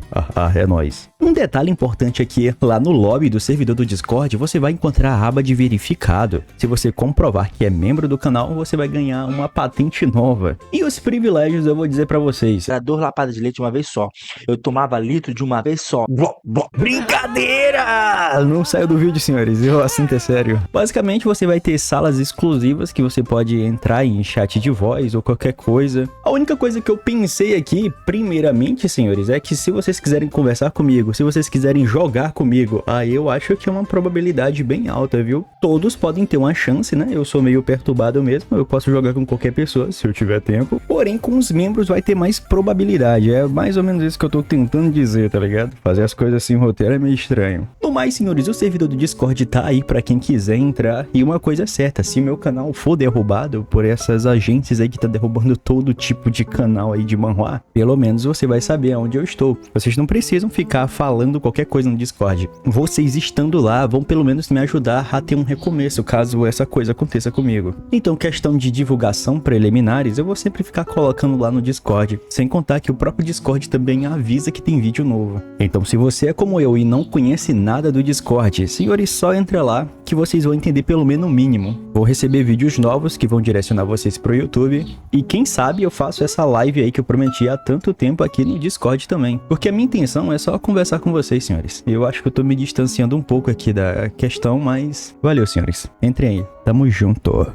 É nóis. Um detalhe importante aqui, lá no lobby do servidor do Discord, você vai encontrar a aba de verificado. Se você comprovar que é membro do canal, você vai ganhar uma patente nova. E os privilégios eu vou dizer pra vocês. Era 2 lapadas de leite de uma vez só. Eu tomava litro de uma vez só. Brincadeira! Não saiu do vídeo, senhores. Eu assunto é sério. Basicamente, você vai ter salas exclusivas que você pode entrar em chat de voz ou qualquer coisa. A única coisa que eu pensei aqui, primeiramente, senhores, é que se vocês quiserem conversar comigo, se vocês quiserem jogar comigo, aí eu acho que é uma probabilidade bem alta, viu? Todos podem ter uma chance, né? Eu sou meio perturbado mesmo, eu posso jogar com qualquer pessoa, se eu tiver tempo. Porém, com os membros vai ter mais probabilidade. É mais ou menos isso que eu tô tentando dizer, tá ligado? Fazer as coisas assim, roteiro é meio estranho. No mais, senhores, o servidor do Discord tá aí pra quem quiser entrar. E uma coisa é certa, se meu canal for derrubado por essas agências aí que tá derrubando todo tipo de canal aí de manhwa, pelo menos você vai saber aonde eu estou. Vocês não precisam ficar falando qualquer coisa no Discord. Vocês estando lá vão pelo menos me ajudar a ter um recomeço, caso essa coisa aconteça comigo. Então, questão de divulgação preliminares, eu vou sempre ficar colocando lá no Discord. Sem contar que o próprio Discord também avisa que tem vídeo novo. Então, se você é como eu e não conhece nada do Discord, senhores, só entra lá que vocês vão entender pelo menos o mínimo. Vou receber vídeos novos que vão direcionar vocês pro YouTube. E quem sabe eu faço essa live aí que eu prometi há tanto tempo aqui no Discord também. Porque a minha intenção é só conversar com vocês, senhores. Eu acho que eu tô me distanciando um pouco aqui da questão, mas valeu, senhores. Entrem aí. Tamo junto.